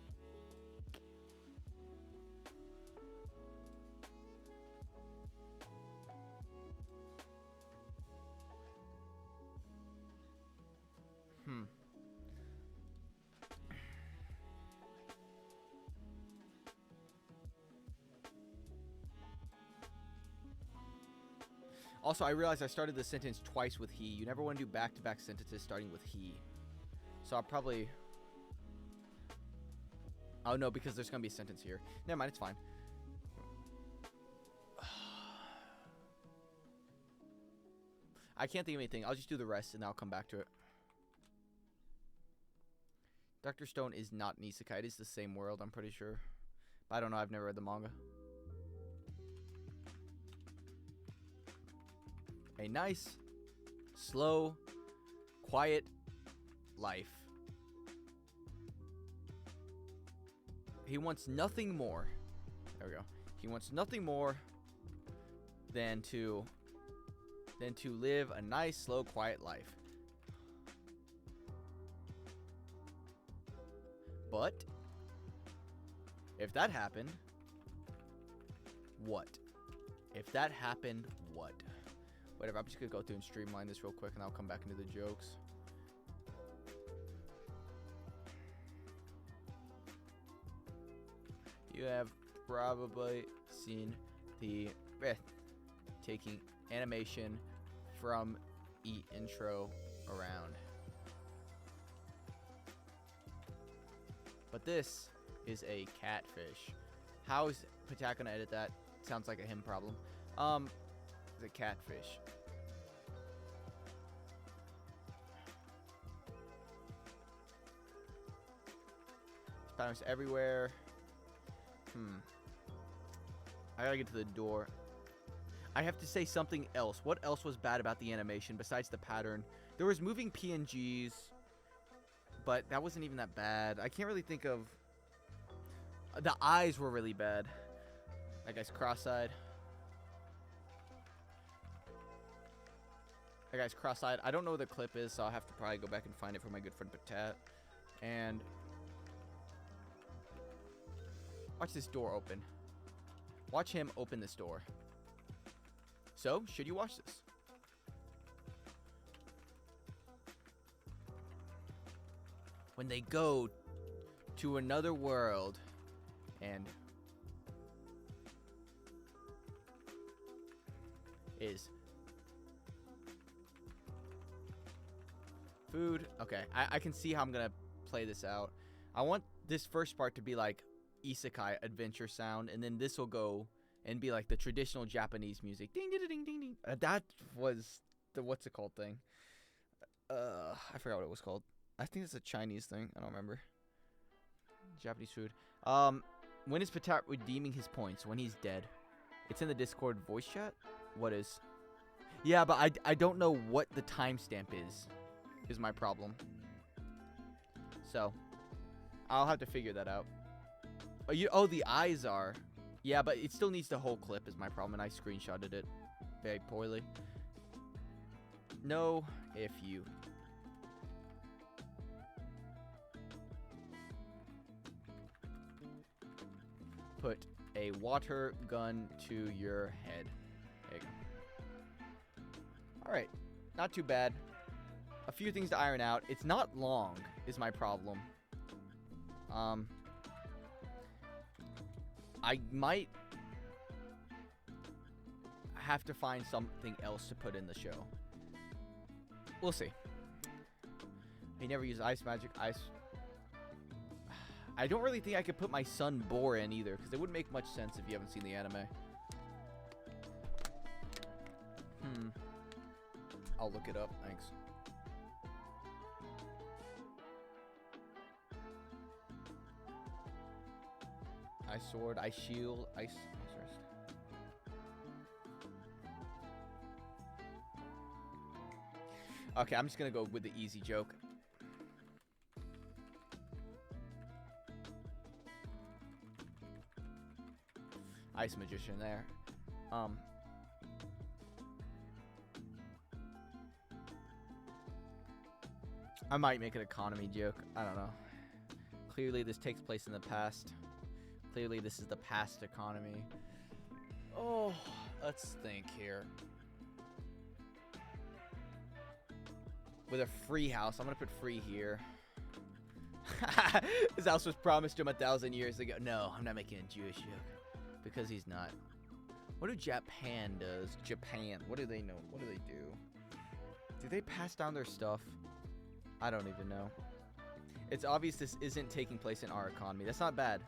Also, I realized I started the sentence twice with he. You never want to do back-to-back sentences starting with he. So I'll probably... Oh, no, because there's going to be a sentence here. Never mind, it's fine. I can't think of anything. I'll just do the rest, and then I'll come back to it. Dr. Stone is not an isekai. It is the same world, I'm pretty sure. But I don't know. I've never read the manga. A nice, slow, quiet life. He wants nothing more. There we go. He wants nothing more than to live a nice, slow, quiet life. But if that happened, what? If that happened, what? Whatever, I'm just gonna go through and streamline this real quick and I'll come back into the jokes. You have probably seen the breathtaking animation from intro around. But this is a catfish. How is Patak gonna edit that? Sounds like a him problem. The catfish. Patterns everywhere. I gotta get to the door. I have to say something else. What else was bad about the animation besides the pattern? There was moving PNGs, but that wasn't even that bad. I can't really think of... The eyes were really bad. That guy's cross-eyed. That guy's cross-eyed. I don't know where the clip is, so I'll have to probably go back and find it for my good friend Patat. And... watch this door open. Watch him open this door. So, should you watch this? When they go to another world and is food. Okay, I can see how I'm gonna play this out. I want this first part to be like isekai adventure sound, and then this will go and be like the traditional Japanese music. Ding ding ding ding ding. That was the what's it called thing. I forgot what it was called. I think it's a Chinese thing. I don't remember. Japanese food. When is Patat redeeming his points? When he's dead. It's in the Discord voice chat. What is? Yeah, but I don't know what the timestamp is my problem. So I'll have to figure that out. Oh, the eyes are. Yeah, but it still needs the whole clip is my problem, and I screenshotted it very poorly. No, if you. Put a water gun to your head. There you go. Alright, not too bad. A few things to iron out. It's not long, is my problem. I might have to find something else to put in the show. We'll see. He never used ice magic. I don't really think I could put my son Boar in either, because it wouldn't make much sense if you haven't seen the anime. I'll look it up. Thanks. Ice sword, ice shield, ice rest. Okay, I'm just gonna go with the easy joke. Ice magician there. I might make an economy joke. I don't know. Clearly this takes place in the past. Clearly this is the past economy. Oh, let's think here. With a free house. I'm going to put free here. His house was promised to him 1,000 years ago. No, I'm not making a Jewish joke. Because he's not. What do Japan does? Japan. What do they know? What do they do? Do they pass down their stuff? I don't even know. It's obvious this isn't taking place in our economy. That's not bad.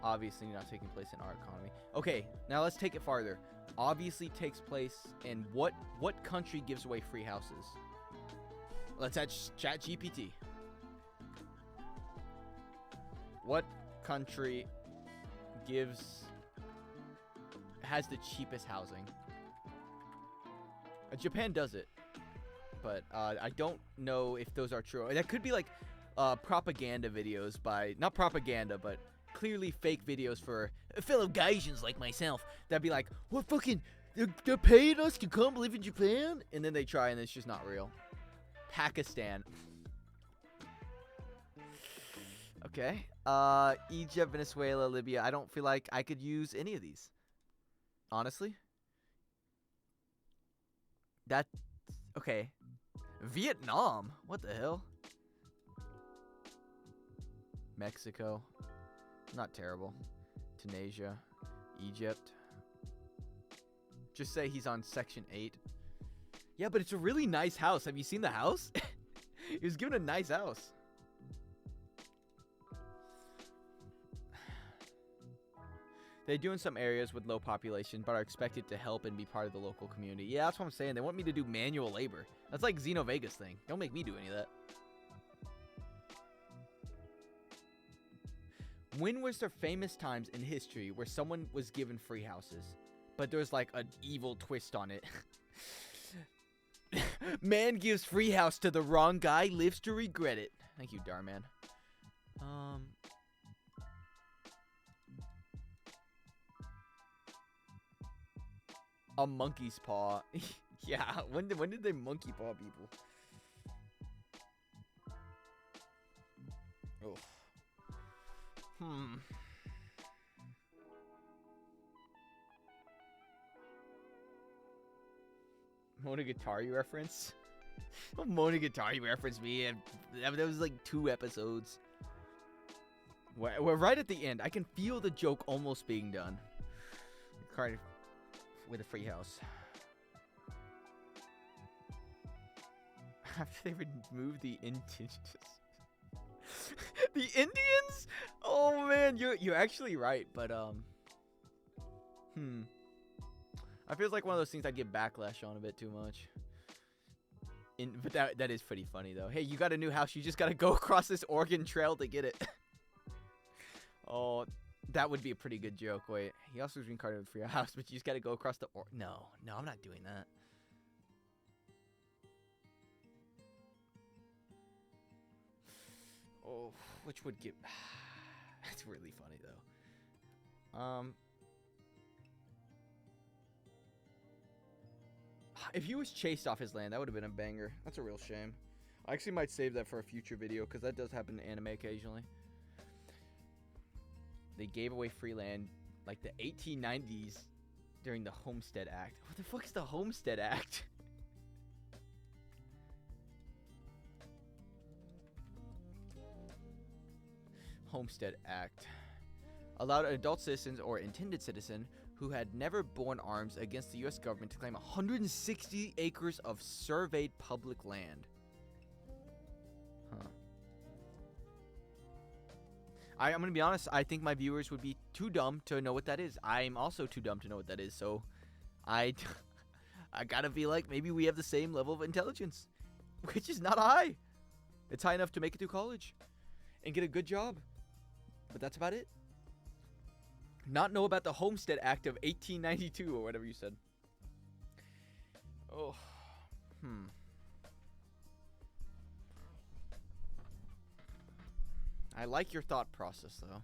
Obviously not taking place in our economy. Okay, now let's take it farther. Obviously takes place in what country gives away free houses? Let's add ChatGPT. What country has the cheapest housing? Japan does it. But I don't know if those are true. That could be like propaganda videos by, not propaganda, but clearly fake videos for fellow Gaijins like myself. That'd be like, what fucking, they're paying us to come live in Japan? And then they try and it's just not real. Pakistan. Okay. Egypt, Venezuela, Libya. I don't feel like I could use any of these. Honestly. That, okay. Vietnam? What the hell? Mexico. Not terrible. Tunisia. Egypt. Just say he's on Section 8. Yeah, but it's a really nice house. Have you seen the house? He was given a nice house. They do in some areas with low population, but are expected to help and be part of the local community. Yeah, that's what I'm saying. They want me to do manual labor. That's like Xenovegas thing. Don't make me do any of that. When was there famous times in history where someone was given free houses, but there's like an evil twist on it? Man gives free house to the wrong guy, lives to regret it. Thank you, Darman. A monkey's paw. Yeah, when did they monkey paw people? Oh. Monogatari reference? What Monogatari reference me? That was like 2 episodes. We're right at the end. I can feel the joke almost being done. Card with a free house. After they removed the Indians. The Indians? Oh man, you're actually right, but I feel like one of those things I'd get backlash on a bit too much. But that is pretty funny though. Hey, you got a new house, you just gotta go across this Oregon Trail to get it. Oh, that would be a pretty good joke. Wait, he also was reincarnated with free house, but you just gotta go across the No, I'm not doing that. Oh, which would get... That's really funny, though. If he was chased off his land, that would have been a banger. That's a real shame. I actually might save that for a future video, because that does happen in anime occasionally. They gave away free land, like the 1890s, during the Homestead Act. What the fuck is the Homestead Act? Homestead Act allowed adult citizens or intended citizen who had never borne arms against the U.S. government to claim 160 acres of surveyed public land. Huh. I'm going to be honest, I think my viewers would be too dumb to know what that is. I'm also too dumb to know what that is, so I gotta be like, maybe we have the same level of intelligence, which is not high. It's high enough to make it through college and get a good job, but that's about it. Not know about the Homestead Act of 1892 or whatever you said. Oh, I like your thought process, though.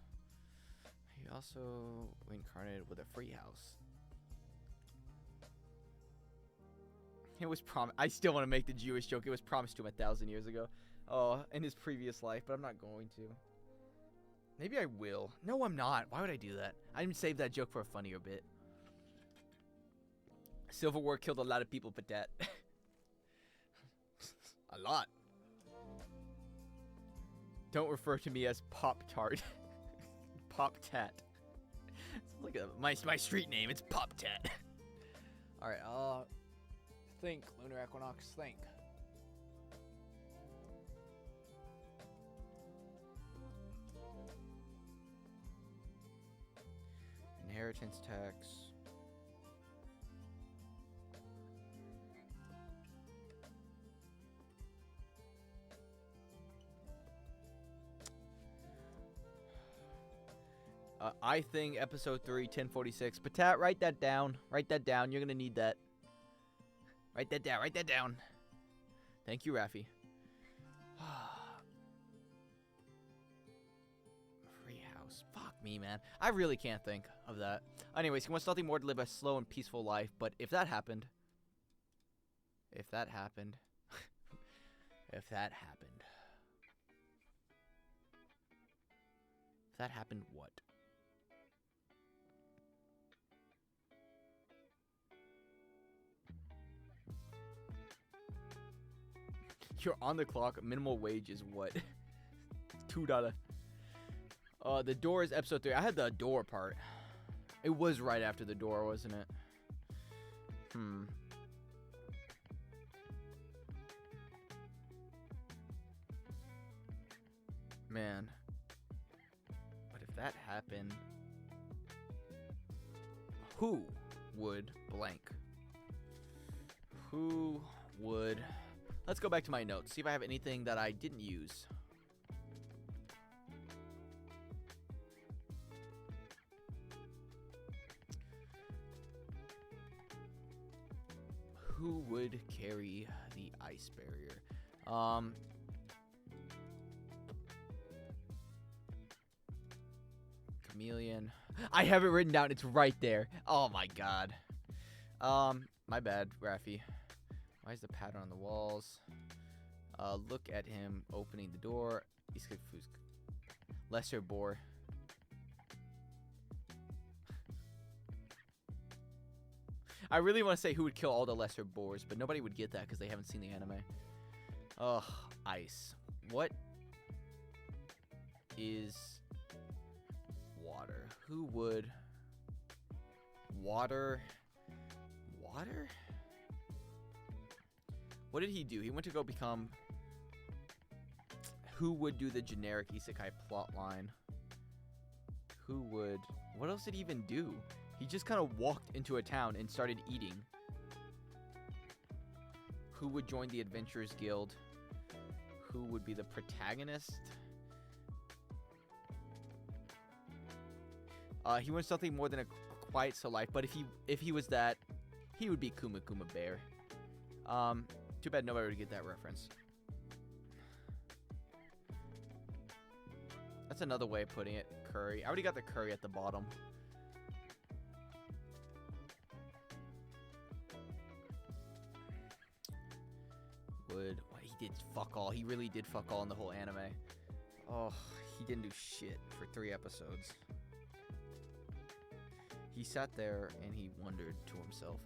He also incarnated with a free house. It was I still want to make the Jewish joke. It was promised to him 1,000 years ago. Oh, in his previous life, but I'm not going to. Maybe I will. No, I'm not. Why would I do that? I didn't save that joke for a funnier bit. Civil War killed a lot of people, but that... a lot. Don't refer to me as Pop-Tart. Pop-Tat. It's like my street name. It's Pop-Tat. Alright, think, Lunar Equinox, think. Inheritance tax. I think episode 3, 1046. Patat, write that down. Write that down. You're gonna need that. Write that down. Write that down. Thank you, Rafi. Free house. Fuck me, man. I really can't think of that. Anyways, he wants nothing more to live a slow and peaceful life. But if that happened, if that happened, what? You're on the clock. Minimal wage is what? $2. The Door is episode 3. I had the Door part. It was right after the Door, wasn't it? Man. But if that happened, who would blank? Who would... Let's go back to my notes. See if I have anything that I didn't use. Who would carry the ice barrier? Chameleon. I have it written down. It's right there. Oh my god. My bad, Rafi. Why is the pattern on the walls? Look at him opening the door. Lesser boar. I really want to say who would kill all the lesser boars, but nobody would get that because they haven't seen the anime. Ugh, ice. What is water? Who would... Water? Water? What did he do? He went to go become... Who would do the generic isekai plotline? Who would... What else did he even do? He just kind of walked into a town and started eating. Who would join the Adventurers Guild? Who would be the protagonist? He wants something more than a quiet slow life, but if he was that, he would be Kuma Kuma Bear. Too bad nobody would get that reference. That's another way of putting it. Curry. I already got the curry at the bottom. Would... What, he did fuck all. He really did fuck all in the whole anime. Oh, he didn't do shit for 3 episodes. He sat there and he wondered to himself,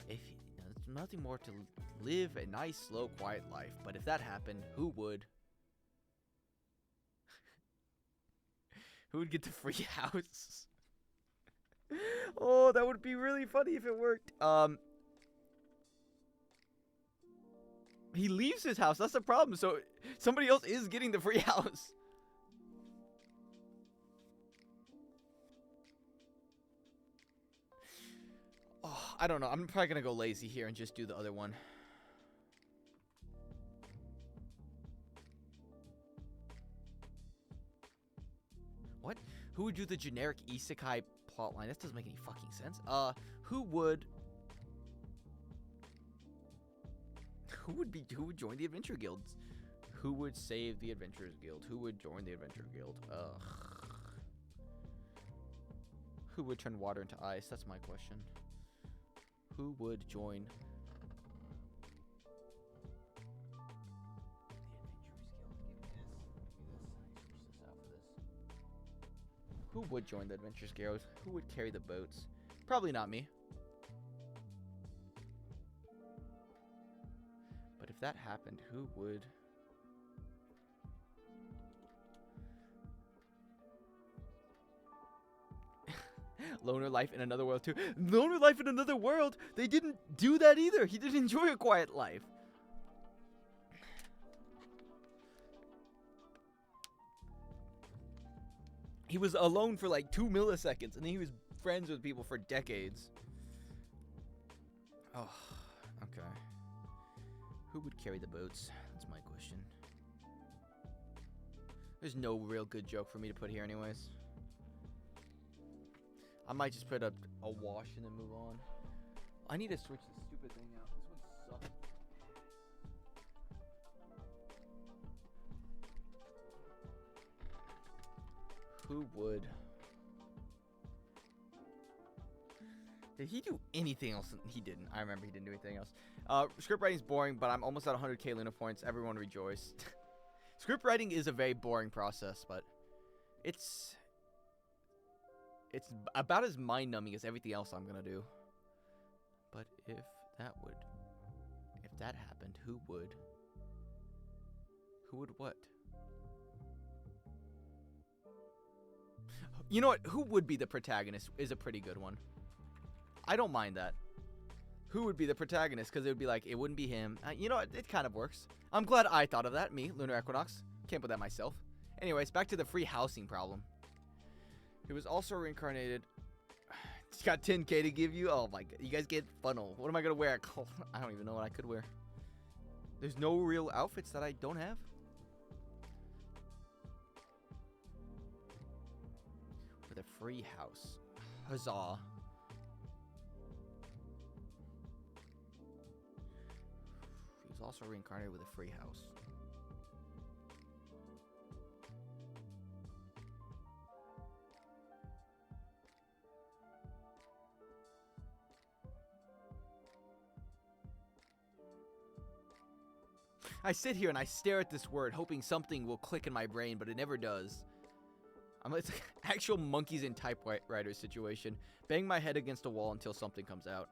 if he, there's nothing more to live a nice, slow, quiet life, but if that happened, who would? Who would get the free house? Oh, that would be really funny if it worked. He leaves his house. That's the problem. So somebody else is getting the free house. Oh, I don't know. I'm probably gonna go lazy here and just do the other one. What? Who would do the generic isekai plotline? That doesn't make any fucking sense. Who would join the Adventure Guilds? Who would save the Adventurers Guild? Who would join the Adventure Guild? Ugh. Who would turn water into ice? That's my question. Who would join the Adventurers Guild? Who would join the Adventurers Guild? Who would carry the boats? Probably not me. But if that happened, who would? Loner life in another world too. Loner life in another world? They didn't do that either. He didn't enjoy a quiet life. He was alone for like 2 milliseconds, and then he was friends with people for decades. Oh, okay. Who would carry the boats? That's my question. There's no real good joke for me to put here anyways. I might just put a wash and then move on. I need to switch this stupid thing out. This one sucks. Who would? Did he do anything else? He didn't. I remember he didn't do anything else. Script writing is boring, but I'm almost at 100k Luna points. Everyone rejoice. Script writing is a very boring process, but it's about as mind-numbing as everything else I'm gonna do. But if that happened, who would? Who would what? You know what? Who would be the protagonist is a pretty good one. I don't mind that. Who would be the protagonist? Because it would be like, it wouldn't be him. You know what? It kind of works. I'm glad I thought of that. Me, Lunar Equinox. Can't put that myself. Anyways, back to the free housing problem. He was also reincarnated. He's got 10k to give you. Oh my god. You guys get funnel. What am I going to wear? I don't even know what I could wear. There's no real outfits that I don't have. With a free house. Huzzah. He was also reincarnated with a free house. I sit here and I stare at this word, hoping something will click in my brain, but it never does. It's like actual monkeys in typewriters situation. Bang my head against a wall until something comes out.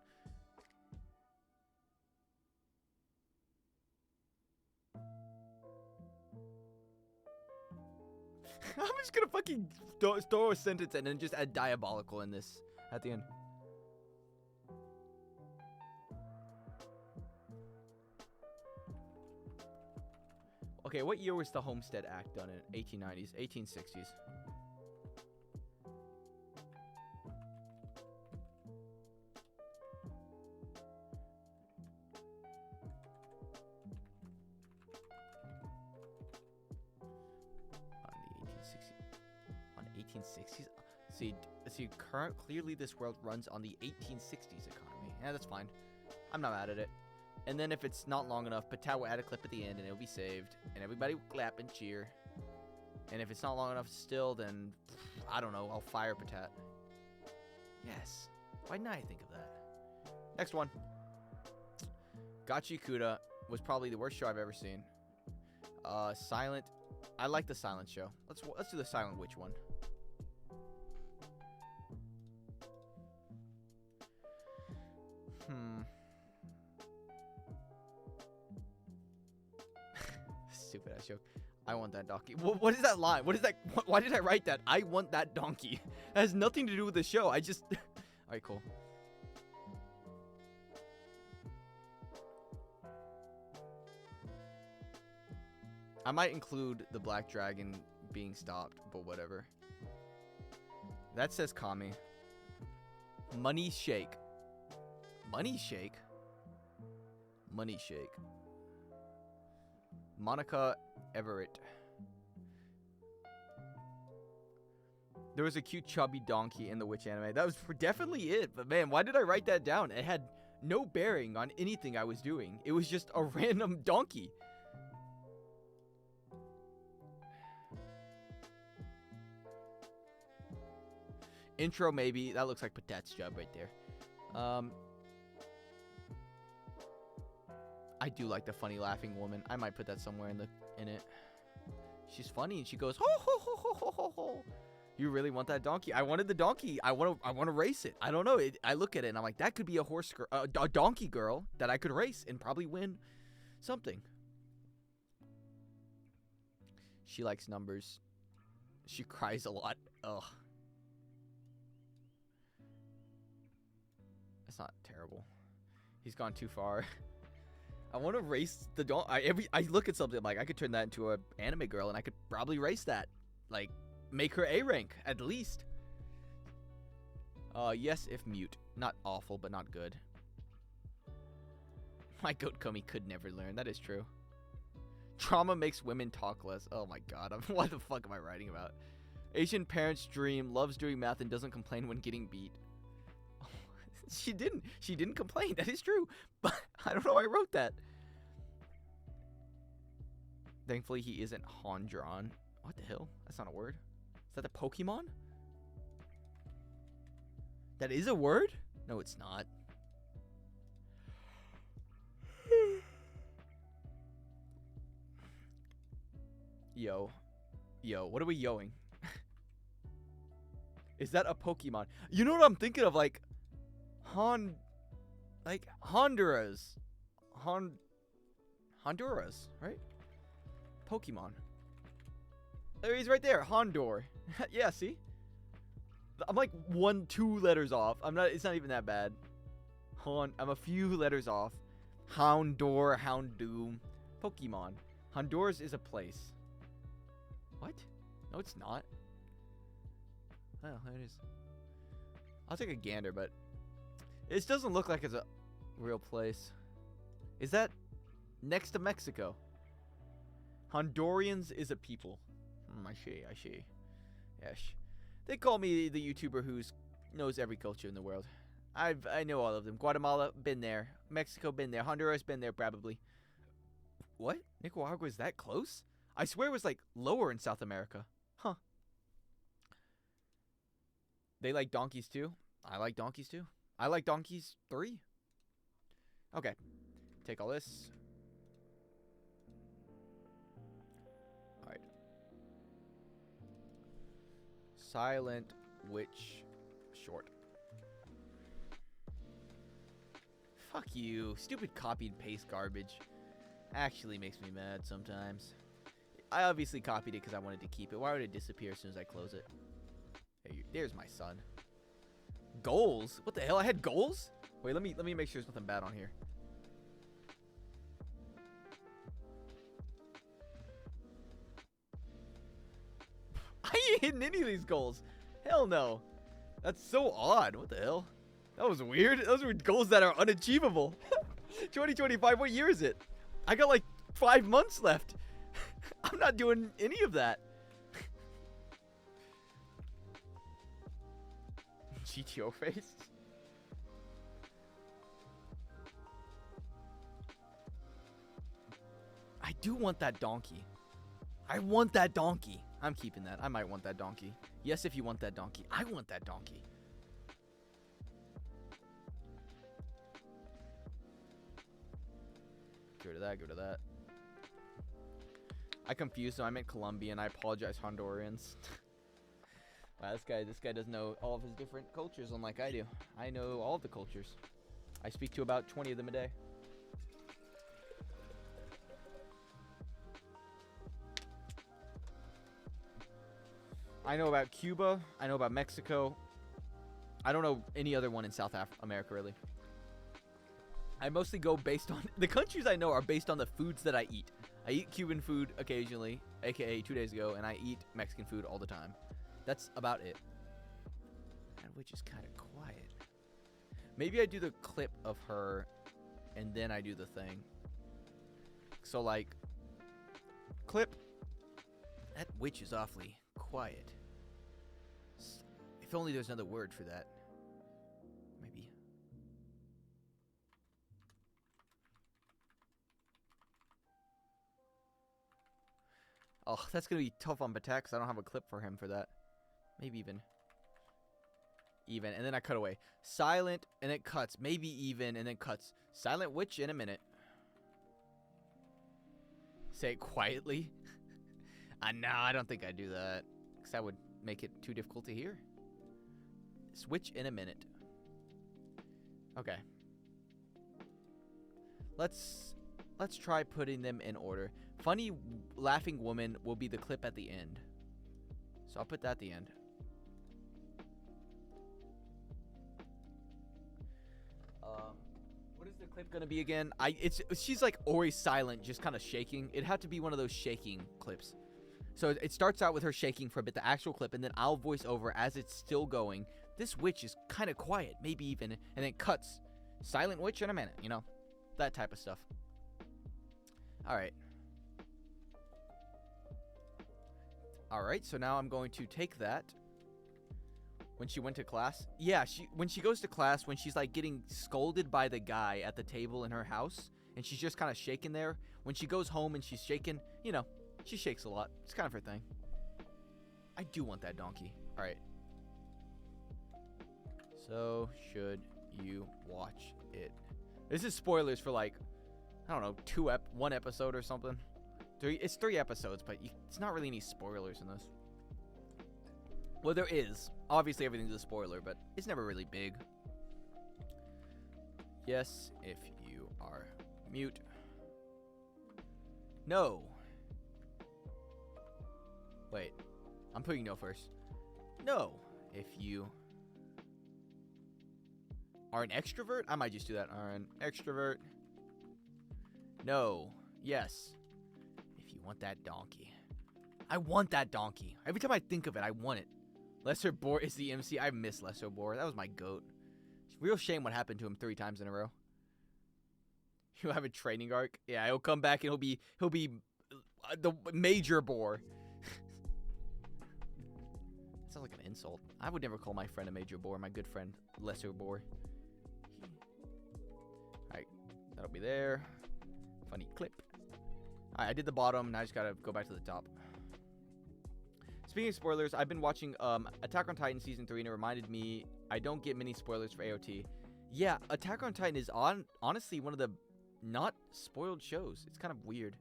I'm just gonna fucking throw a sentence and then just add diabolical in this at the end. Okay, what year was the Homestead Act done in? 1890s, 1860s. On 1860s? See, clearly this world runs on the 1860s economy. Yeah, that's fine. I'm not mad at it. And then if it's not long enough, Patat will add a clip at the end and it'll be saved. And everybody will clap and cheer. And if it's not long enough still, then, I don't know, I'll fire Patat. Yes. Why didn't I think of that? Next one. Gachi Kuda was probably the worst show I've ever seen. Silent. I like the Silent show. Let's do the Silent Witch one. Stupid ass joke. I want that donkey. What is that line? What is that? Why did I write that? I want that donkey. That has nothing to do with the show. I just... Alright, cool. I might include the black dragon being stopped, but whatever. That says Kami. Money shake. Money shake? Money shake. Monica Everett. There was a cute chubby donkey in the witch anime. That was definitely it. But man, why did I write that down? It had no bearing on anything I was doing. It was just a random donkey. Intro maybe. That looks like Patat's job right there. I do like the funny laughing woman. I might put that somewhere in it. She's funny and she goes ho ho ho ho ho ho ho. You really want that donkey? I wanted the donkey. I want to race it. I don't know. I look at it and I'm like, that could be a donkey girl that I could race and probably win something. She likes numbers. She cries a lot. Ugh. That's not terrible. He's gone too far. I want to race the donkey. I look at something, I'm like, I could turn that into an anime girl and I could probably race that. Like, make her A rank, at least. Yes, if mute. Not awful, but not good. My goat Komi could never learn. That is true. Trauma makes women talk less. Oh my god. What the fuck am I writing about? Asian parents dream, loves doing math, and doesn't complain when getting beat. She didn't complain. That is true. But I don't know why I wrote that. Thankfully, he isn't Hondron. What the hell? That's not a word. Is that a Pokemon? That is a word? No, it's not. Yo, what are we yoing? Is that a Pokemon? You know what I'm thinking of? Like Honduras. Honduras, right? Pokemon. There he's right there. Hondor. Yeah, see? I'm like 1-2 letters off. It's not even that bad. I'm a few letters off. Houndor, Houndoom. Pokemon. Honduras is a place. What? No, it's not. Oh, there it is. I'll take a gander, but it doesn't look like it's a real place. Is that next to Mexico? Hondurians is a people. I see. Yes. They call me the YouTuber who knows every culture in the world. I know all of them. Guatemala, been there. Mexico, been there. Honduras, been there probably. What? Nicaragua is that close? I swear it was like lower in South America. Huh. They like donkeys too? I like donkeys too. I like donkeys 3. Okay. Take all this. Alright. Silent Witch Short. Fuck you. Stupid copy and paste garbage. Actually makes me mad sometimes. I obviously copied it because I wanted to keep it. Why would it disappear as soon as I close it? There's my son. Goals? What the hell? I had goals? Wait, let me make sure there's nothing bad on here. I ain't hitting any of these goals. Hell no. That's so odd. What the hell? That was weird. Those were goals that are unachievable. 2025, what year is it? I got like 5 months left. I'm not doing any of that. GTO face. I do want that donkey. I want that donkey. I'm keeping that. I might want that donkey. Yes, if you want that donkey. I want that donkey. Get rid of that. Get rid of that. I confused them. I meant Colombian. I apologize, Hondurans. Wow, this guy doesn't know all of his different cultures unlike I do. I know all of the cultures. I speak to about 20 of them a day. I know about Cuba. I know about Mexico. I don't know any other one in South America, really. I mostly go based on... The countries I know are based on the foods that I eat. I eat Cuban food occasionally, a.k.a. 2 days ago, and I eat Mexican food all the time. That's about it. That witch is kind of quiet. Maybe I do the clip of her, and then I do the thing. So, like, clip. That witch is awfully quiet. If only there's another word for that. Maybe. Oh, that's going to be tough on Batak because I don't have a clip for him for that. Maybe even. Even. And then I cut away. Silent, and it cuts. Maybe even, and then cuts. Silent witch in a minute. Say it quietly. No, I don't think I'd do that. Because that would make it too difficult to hear. Switch in a minute. Okay. Let's try putting them in order. Funny laughing woman will be the clip at the end. So I'll put that at the end. What is the clip gonna be again? She's like always silent, just kind of shaking. It'd have to be one of those shaking clips. So it starts out with her shaking for a bit, the actual clip, and then I'll voice over as it's still going. This witch is kind of quiet, maybe even, and then cuts. Silent witch in a minute, you know? That type of stuff. Alright. Alright, so now I'm going to take that. When she went to class. Yeah, when she goes to class, when she's like getting scolded by the guy at the table in her house, and she's just kind of shaking there. When she goes home and she's shaking, you know, she shakes a lot. It's kind of her thing. I do want that donkey. Alright. So, should you watch it? This is spoilers for like, I don't know, one episode or something. It's 3 episodes, but it's not really any spoilers in this. Well, there is. Obviously, everything's a spoiler, but it's never really big. Yes, if you are mute. No. Wait. I'm putting no first. No. If you are an extrovert? I might just do that. Are an extrovert. No. Yes. If you want that donkey. I want that donkey. Every time I think of it, I want it. Lesser Boar is the MC. I miss Lesser Boar. That was my goat. It's a real shame what happened to him 3 times in a row. He'll have a training arc. Yeah, he'll come back and he'll be the Major Boar. Sounds like an insult. I would never call my friend a Major Boar. My good friend, Lesser Boar. Alright, that'll be there. Funny clip. Alright, I did the bottom. Now I just gotta go back to the top. Speaking of spoilers, I've been watching Attack on Titan Season 3, and it reminded me I don't get many spoilers for AOT. Yeah, Attack on Titan is honestly one of the not spoiled shows. It's kind of weird.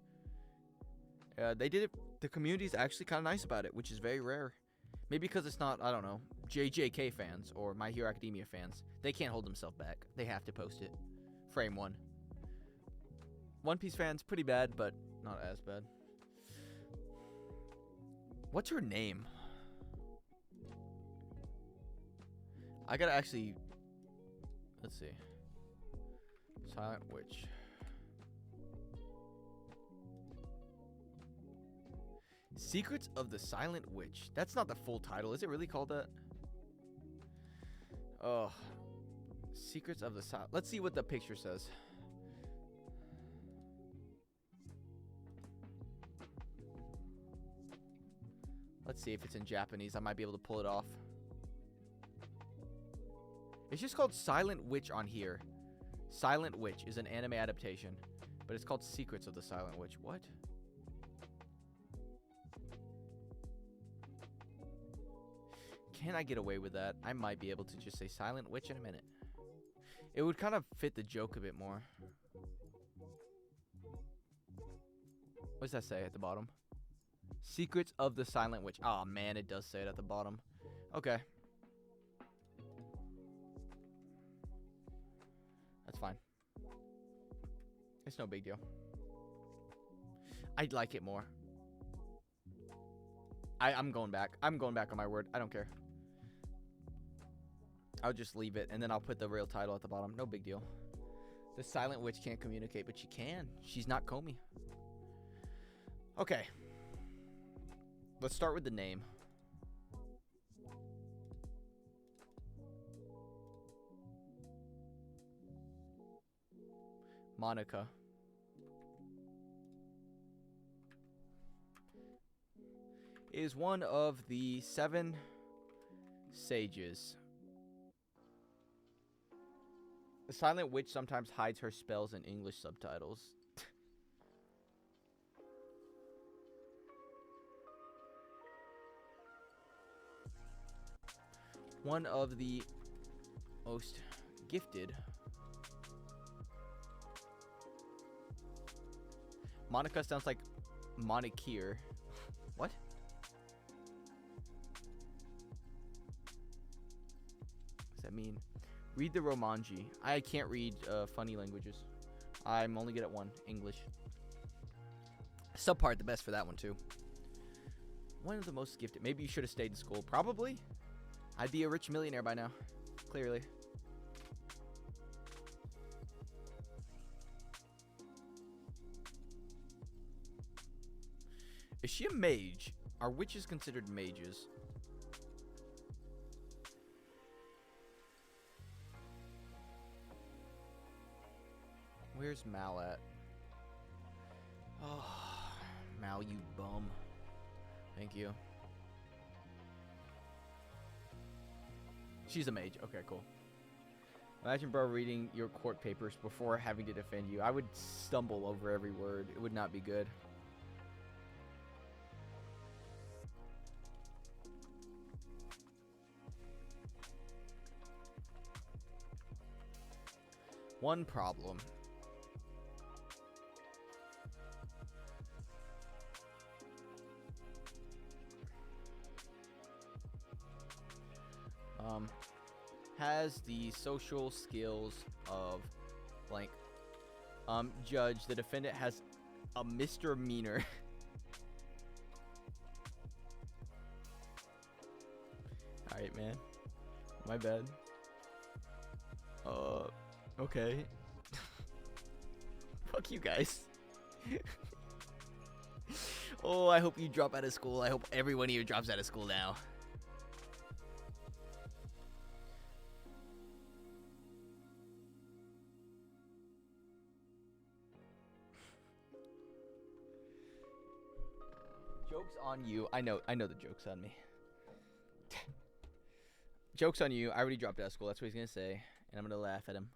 They did it. The community is actually kind of nice about it, which is very rare. Maybe because it's not, I don't know, JJK fans or My Hero Academia fans. They can't hold themselves back. They have to post it. Frame 1. One Piece fans, pretty bad, but not as bad. What's her name? I gotta actually... Let's see. Silent Witch. Secrets of the Silent Witch. That's not the full title. Is it really called that? Oh. Secrets of the Silent... Let's see what the picture says. Let's see if it's in Japanese. I might be able to pull it off. It's just called Silent Witch on here. Silent Witch is an anime adaptation. But it's called Secrets of the Silent Witch. What? Can I get away with that? I might be able to just say Silent Witch in a minute. It would kind of fit the joke a bit more. What does that say at the bottom? Secrets of the Silent Witch. Oh man, it does say it at the bottom. Okay. That's fine. It's no big deal. I'd like it more. I'm going back. I'm going back on my word. I don't care. I'll just leave it, and then I'll put the real title at the bottom. No big deal. The silent witch can't communicate, but she can. She's not Comey. Okay. Let's start with the name. Monica. Is one of the 7 sages. The silent witch sometimes hides her spells in English subtitles. One of the most gifted. Monica sounds like Monikir. What? What does that mean? Read the Romanji. I can't read funny languages. I'm only good at one, English. Subpart the best for that one too. One of the most gifted. Maybe you should have stayed in school. Probably. I'd be a rich millionaire by now. Clearly. Is she a mage? Are witches considered mages? Where's Mal at? Oh, Mal, you bum. Thank you. She's a mage. Okay, cool. Imagine, bro, reading your court papers before having to defend you. I would stumble over every word. It would not be good. One problem. Has the social skills of blank. Judge, the defendant has a misdemeanor. Alright, man. My bad. Okay. Fuck you guys. Oh, I hope you drop out of school. I hope every one of you drops out of school now. Joke's on you. I know the joke's on me. Joke's on you. I already dropped out of school. That's what he's going to say. And I'm going to laugh at him.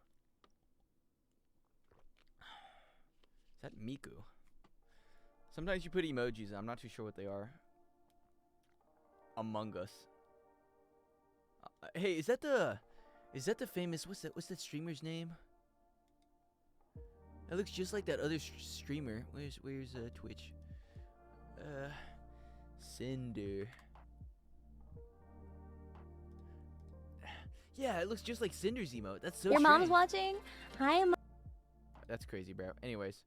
Is that Miku? Sometimes you put emojis. I'm not too sure what they are. Among Us. Hey, is that the famous, what's that streamer's name? That looks just like that other streamer. Where's Twitch? Cinder. Yeah, it looks just like Cinder's emote. That's so Your strange. mom's watching? Hi, Mom. That's crazy, bro. Anyways,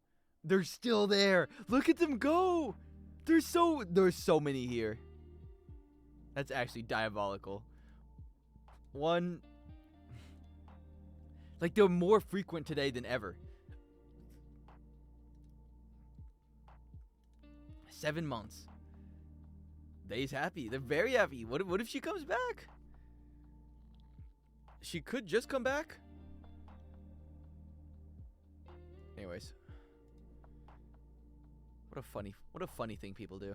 they're still there. Look at them go. There's so many here. That's actually diabolical. One, like they're more frequent today than ever. 7 months. They's happy. They're very happy. What if she comes back? She could just come back. Anyways. What a funny thing people do.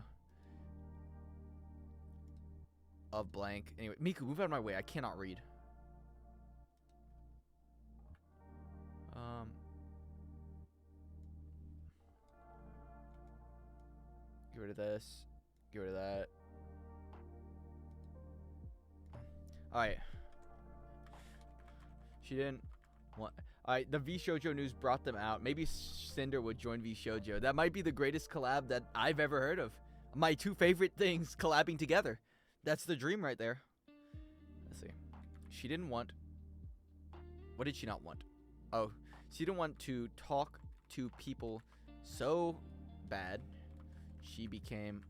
Of blank. Anyway, Miku, move out of my way. I cannot read. Get rid of this. Get rid of that. Alright. She didn't want... Alright, the V Shoujo news brought them out. Maybe Cinder would join V Shoujo. That might be the greatest collab that I've ever heard of. My two favorite things collabing together. That's the dream right there. Let's see. She didn't want... What did she not want? Oh, she didn't want to talk to people so bad. She became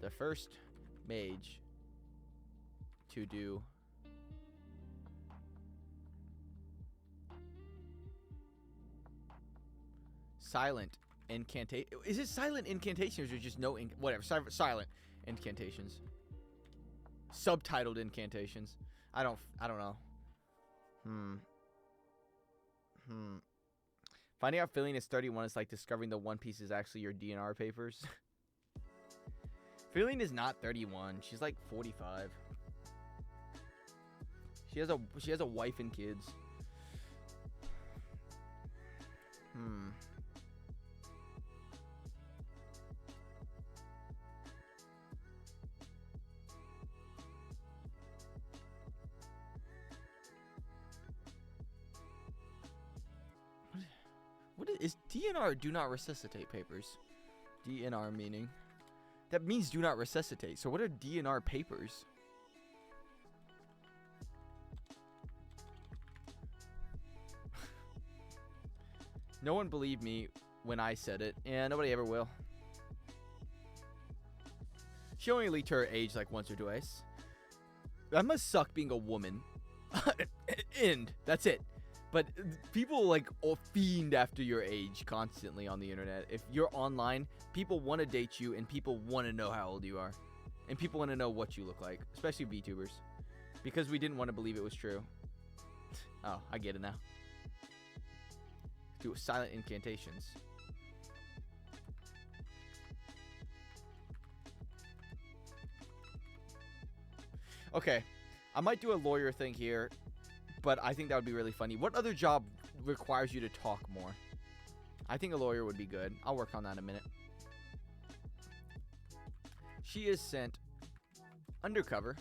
the first age to do silent incantation. Is it silent incantations or just no whatever? Silent incantations. Subtitled incantations. I don't know. Finding out Fillion is 31 is like discovering the One Piece is actually your DNR papers. Fillion is not 31. She's like 45. She has a wife and kids. What is DNR? Do not resuscitate papers. DNR meaning? That means do not resuscitate. So what are DNR papers? No one believed me when I said it, and nobody ever will. She only leaked her age like once or twice. That must suck being a woman. End. That's it. But people like fiend after your age constantly on the internet. If you're online, people want to date you and people want to know how old you are. And people want to know what you look like, especially VTubers. Because we didn't want to believe it was true. Oh, I get it now. Do silent incantations. Okay, I might do a lawyer thing here, but I think that would be really funny. What other job requires you to talk more? I think a lawyer would be good. I'll work on that in a minute. She is sent undercover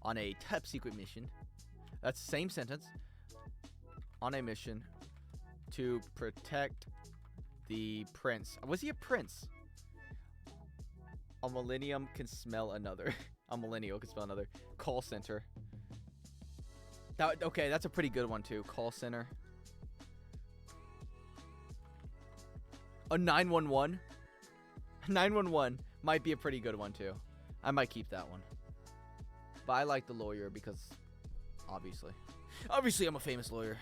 on a top secret mission. That's the same sentence. On a mission to protect the prince. Was he a prince? A millennium can smell another. A millennial can smell another. Call center. Okay, that's a pretty good one too. Call center. A 911. 911 might be a pretty good one too. I might keep that one. But I like the lawyer because obviously I'm a famous lawyer.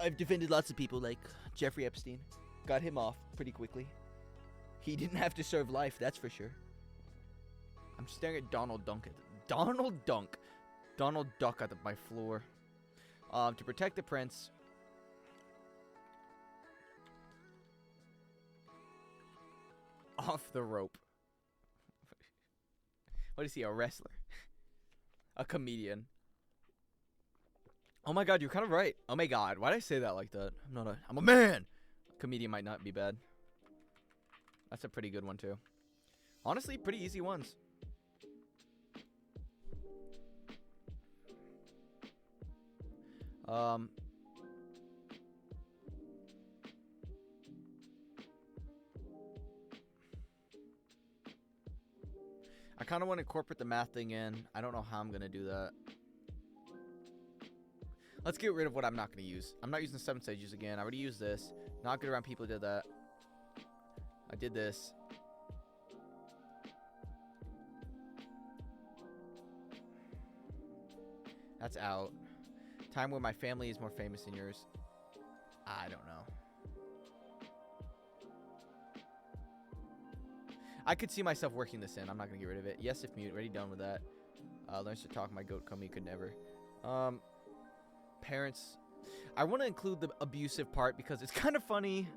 I've defended lots of people like Jeffrey Epstein. Got him off pretty quickly. He didn't have to serve life, that's for sure. I'm staring at Donald Duck at my floor. To protect the prince. Off the rope. What is he, a wrestler? A comedian. Oh my god, you're kind of right. Oh my god, why did I say that like that? I'm a man! Comedian might not be bad. That's a pretty good one too. Honestly, pretty easy ones. I kind of want to incorporate the math thing in. I don't know how I'm going to do that. Let's get rid of what I'm not going to use. I'm not using the 7 stages again. I already used this. Not good around people who did that. I did this. That's out. Time where my family is more famous than yours. I don't know. I could see myself working this in. I'm not going to get rid of it. Yes, if mute. Already done with that. Learns to talk. My goat comey could never. Parents. I want to include the abusive part because it's kind of funny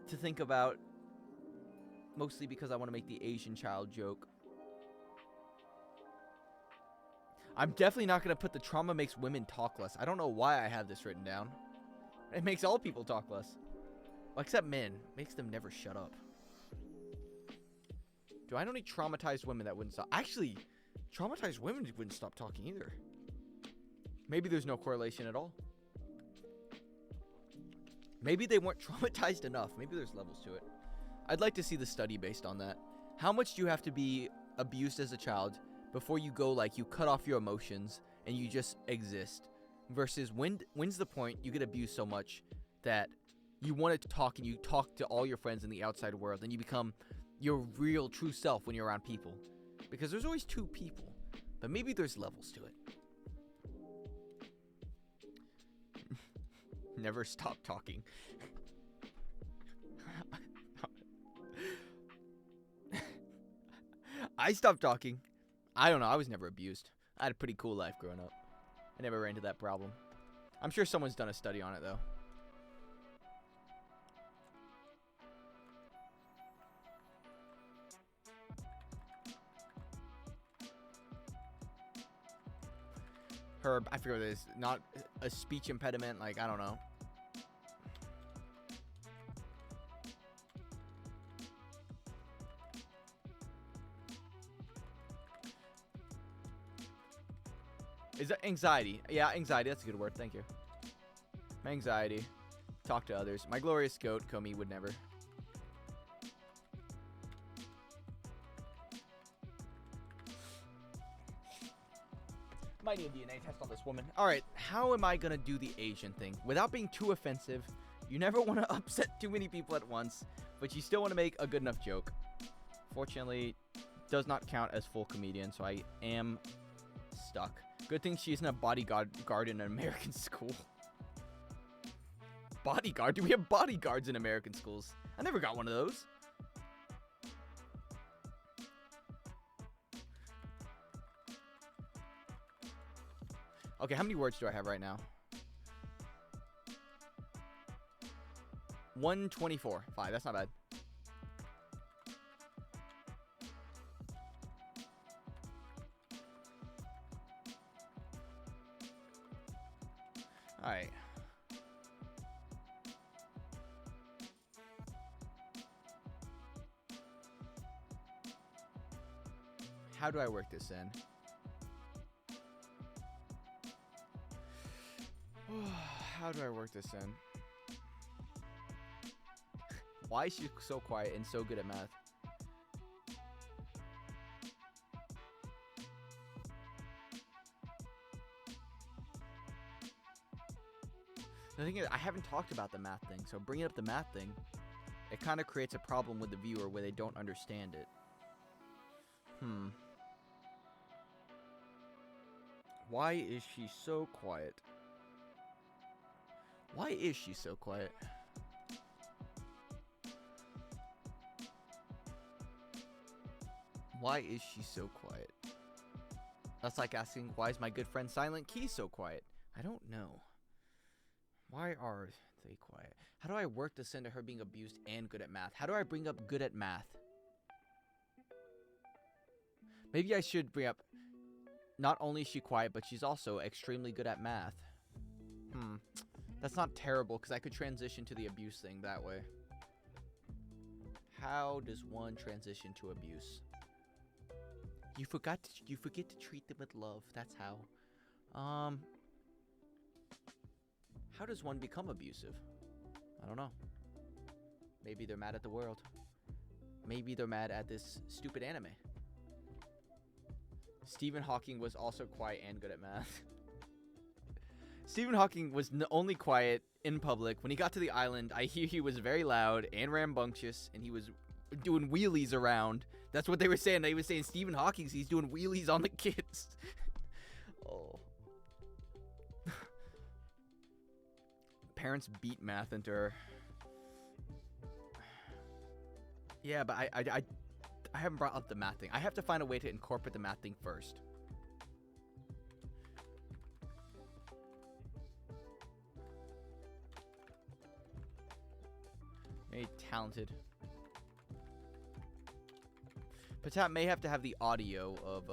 to think about. Mostly because I want to make the Asian child joke. I'm definitely not going to put the trauma makes women talk less. I don't know why I have this written down. It makes all people talk less. Well, except men. Makes them never shut up. Do I know any traumatized women that wouldn't stop? Actually, traumatized women wouldn't stop talking either. Maybe there's no correlation at all. Maybe they weren't traumatized enough. Maybe there's levels to it. I'd like to see the study based on that. How much do you have to be abused as a child before you go like you cut off your emotions and you just exist? Versus when's the point you get abused so much that you want to talk and you talk to all your friends in the outside world and you become your real true self when you're around people. Because there's always two people, but maybe there's levels to it. Never stop talking. I stopped talking. I don't know. I was never abused. I had a pretty cool life growing up. I never ran into that problem. I'm sure someone's done a study on it, though. Herb, I forget what it is. Not a speech impediment. Like, I don't know. Is that anxiety? Yeah, anxiety. That's a good word. Thank you. My anxiety. Talk to others. My glorious goat, Comey, would never. Might need a DNA test on this woman. Alright, how am I going to do the Asian thing? Without being too offensive, you never want to upset too many people at once, but you still want to make a good enough joke. Fortunately, does not count as full comedian, so I am stuck. Good thing she isn't a bodyguard in an American school. Bodyguard? Do we have bodyguards in American schools? I never got one of those. Okay, how many words do I have right now? 124. 5. That's not bad. Alright. How do I work this in? How do I work this in? Why is she so quiet and so good at math? The thing is, I haven't talked about the math thing, so bringing up the math thing, it kind of creates a problem with the viewer where they don't understand it. Why is she so quiet? Why is she so quiet? Why is she so quiet? That's like asking, why is my good friend Silent Key so quiet? I don't know. Why are they quiet? How do I work this into her being abused and good at math? How do I bring up good at math? Maybe I should bring up, not only is she quiet, but she's also extremely good at math. That's not terrible, because I could transition to the abuse thing that way. How does one transition to abuse? You forget to treat them with love. That's how. How does one become abusive? I don't know. Maybe they're mad at the world. Maybe they're mad at this stupid anime. Stephen Hawking was also quiet and good at math. Stephen Hawking was only quiet in public. When he got to the island, I hear he was very loud and rambunctious, and he was doing wheelies around. That's what they were saying. They were saying Stephen Hawking, he's doing wheelies on the kids. Oh. Parents beat math into her. Yeah, but I haven't brought up the math thing. I have to find a way to incorporate the math thing first. Very talented. Patat may have to have the audio of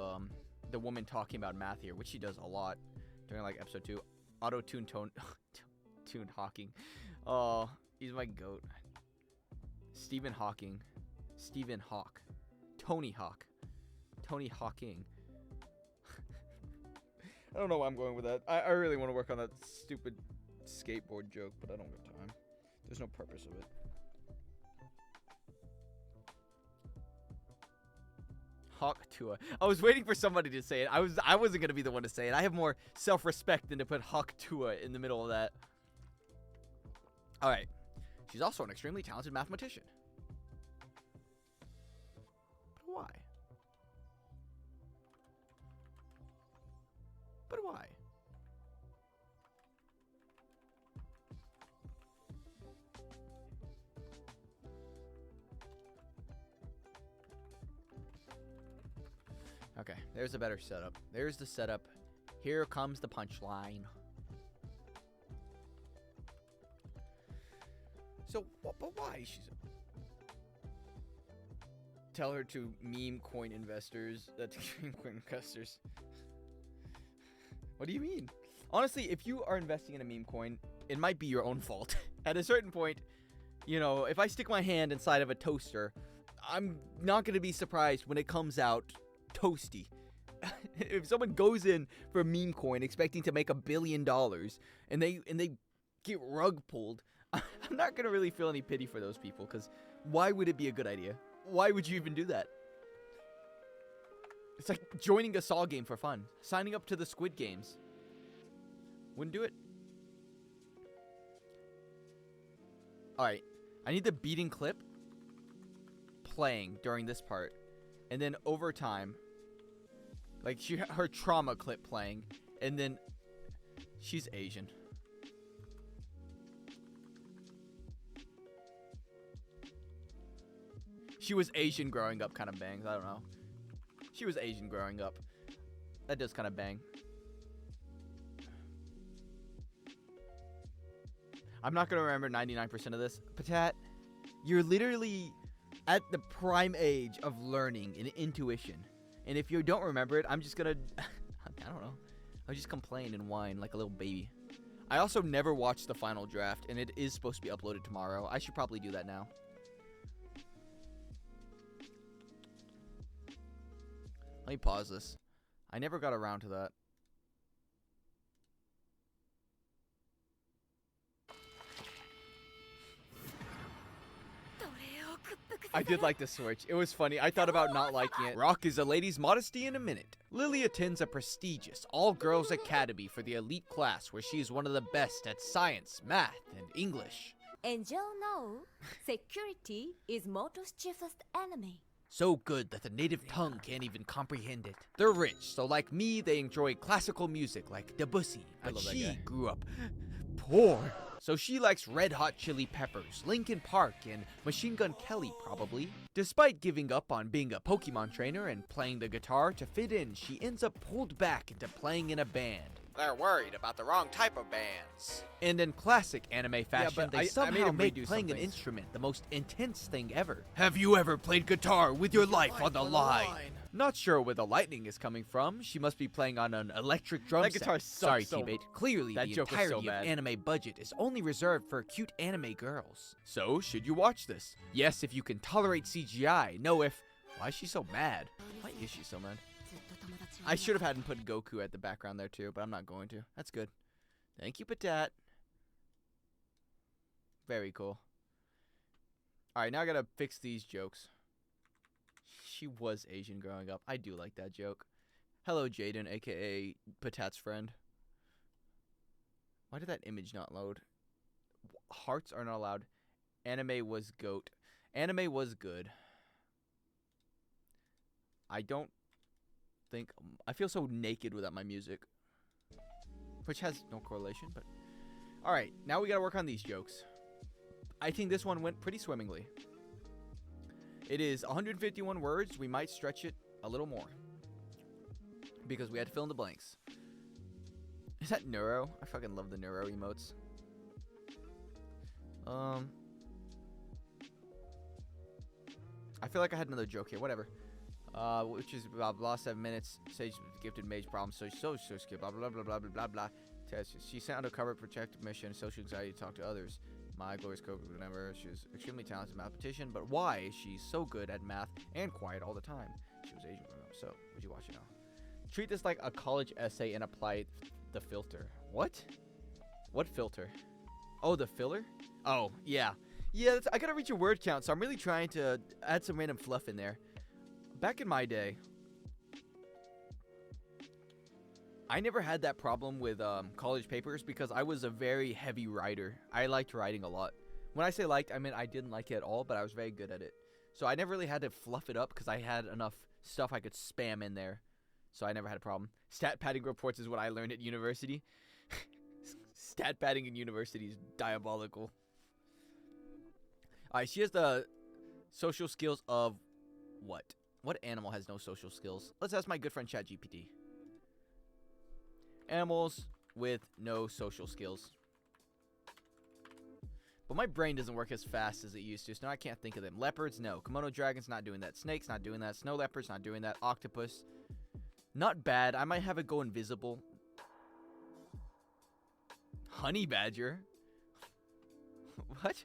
the woman talking about math here, which she does a lot during like episode 2. Auto-tune tuned Hawking. Oh, he's my goat. Stephen Hawking. Stephen Hawk. Tony Hawk. Tony Hawking. I don't know why I'm going with that. I really want to work on that stupid skateboard joke, but I don't have time. There's no purpose of it. Hawk Tua. I was waiting for somebody to say it. I wasn't gonna be the one to say it. I have more self-respect than to put Hawk Tua in the middle of that. All right. She's also an extremely talented mathematician. Okay, there's a better setup. There's the setup. Here comes the punchline. So, but why? Tell her to meme coin investors. Meme coin investors. What do you mean? Honestly, if you are investing in a meme coin, it might be your own fault. At a certain point, you know, if I stick my hand inside of a toaster, I'm not going to be surprised when it comes out toasty. If someone goes in for a meme coin expecting to make $1 billion and they get rug pulled, I'm not going to really feel any pity for those people, because why would it be a good idea? Why would you even do that? It's like joining a Saw game for fun. Signing up to the Squid Games. Wouldn't do it. Alright. I need the beating clip playing during this part. And then over time, like her trauma clip playing. And then she's Asian. She was Asian growing up kind of bangs. I don't know. She was Asian growing up. That does kind of bang. I'm not going to remember 99% of this. Patat, you're literally at the prime age of learning and intuition. And if you don't remember it, I'm just going to... I don't know. I'll just complain and whine like a little baby. I also never watched the final draft, and it is supposed to be uploaded tomorrow. I should probably do that now. Let me pause this. I never got around to that. I did like the switch. It was funny. I thought about not liking it. Rock is a lady's modesty in a minute. Lily attends a prestigious all-girls academy for the elite class where she is one of the best at science, math, and English. And you know, security is Moto's chiefest enemy. So good that the native tongue can't even comprehend it. They're rich, so like me, they enjoy classical music like Debussy. But she grew up poor. So she likes Red Hot Chili Peppers, Linkin Park, and Machine Gun Kelly, probably. Despite giving up on being a Pokemon trainer and playing the guitar to fit in, she ends up pulled back into playing in a band. They're worried about the wrong type of bands. And in classic anime fashion, they somehow make playing an instrument the most intense thing ever. Have you ever played guitar with your life on the line? Not sure where the lightning is coming from. She must be playing on an electric drum set. That guitar sucks. Sorry, T-Bait. Clearly, the entirety of anime budget is only reserved for cute anime girls. So, should you watch this? Yes, if you can tolerate CGI. No, if... Why is she so mad? Why is she so mad? I should have had him put Goku at the background there too, but I'm not going to. That's good. Thank you, Patat. Very cool. Alright, now I gotta fix these jokes. She was Asian growing up. I do like that joke. Hello, Jaden, aka Patat's friend. Why did that image not load? Hearts are not allowed. Anime was goat. Anime was good. I feel so naked without my music. Which has no correlation, but... Alright, now we gotta work on these jokes. I think this one went pretty swimmingly. It is 151 words. We might stretch it a little more. Because we had to fill in the blanks. Is that Neuro? I fucking love the Neuro emotes. I feel like I had another joke here. Whatever. Which is blah blah 7 minutes. Sage gifted mage problem. So skill. Blah blah blah blah blah blah blah. Test. She sent undercover protective mission. Social anxiety to talk to others. My glorious code whatever. She was extremely talented mathematician. But why is she so good at math and quiet all the time? She was Asian. So would you watch it now? Treat this like a college essay and apply the filter. What? What filter? Oh, the filler? Oh, yeah. Yeah, I gotta reach a word count, so I'm really trying to add some random fluff in there. Back in my day, I never had that problem with college papers because I was a very heavy writer. I liked writing a lot. When I say liked, I mean I didn't like it at all, but I was very good at it. So I never really had to fluff it up because I had enough stuff I could spam in there. So I never had a problem. Stat padding reports is what I learned at university. Stat padding in university is diabolical. Alright, she has the social skills of what? What animal has no social skills? Let's ask my good friend ChatGPT. Animals with no social skills. But my brain doesn't work as fast as it used to, so now I can't think of them. Leopards, no. Komodo dragons, not doing that. Snakes, not doing that. Snow leopards, not doing that. Octopus, not bad. I might have it go invisible. Honey badger? What?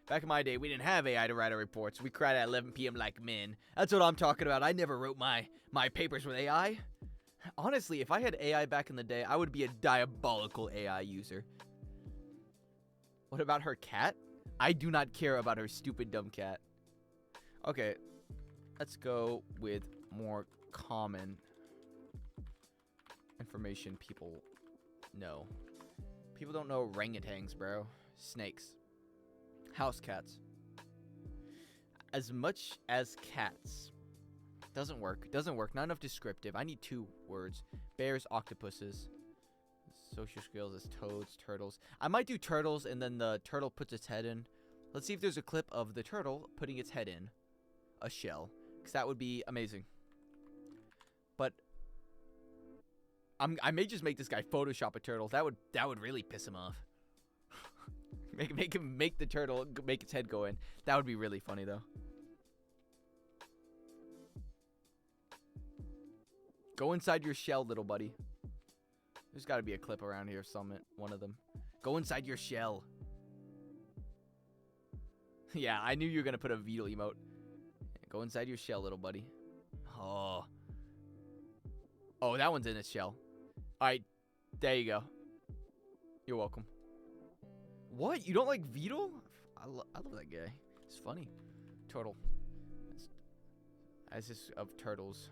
Back in my day, we didn't have AI to write our reports. We cried at 11 p.m. like men. That's what I'm talking about. I never wrote my papers with AI. Honestly, if I had AI back in the day, I would be a diabolical AI user. What about her cat? I do not care about her stupid dumb cat. Okay, let's go with more common information people know. People don't know orangutans, bro. Snakes. House cats. As much as cats. Doesn't work. Doesn't work. Not enough descriptive. I need 2 words. Bears, octopuses. Social skills is toads, turtles. I might do turtles and then the turtle puts its head in. Let's see if there's a clip of the turtle putting its head in a shell. Because that would be amazing. But I may just make this guy Photoshop a turtle. That would really piss him off. make him make the turtle make its head go in. That would be really funny though. Go inside your shell, little buddy. There's got to be a clip around here, one of them. Go inside your shell. Yeah, I knew you were going to put a Beetle emote. Go inside your shell, little buddy. Oh. Oh, that one's in its shell. All right, there you go. You're welcome. What? You don't like Beetle? I love that guy. It's funny. Turtle. That's just of turtles.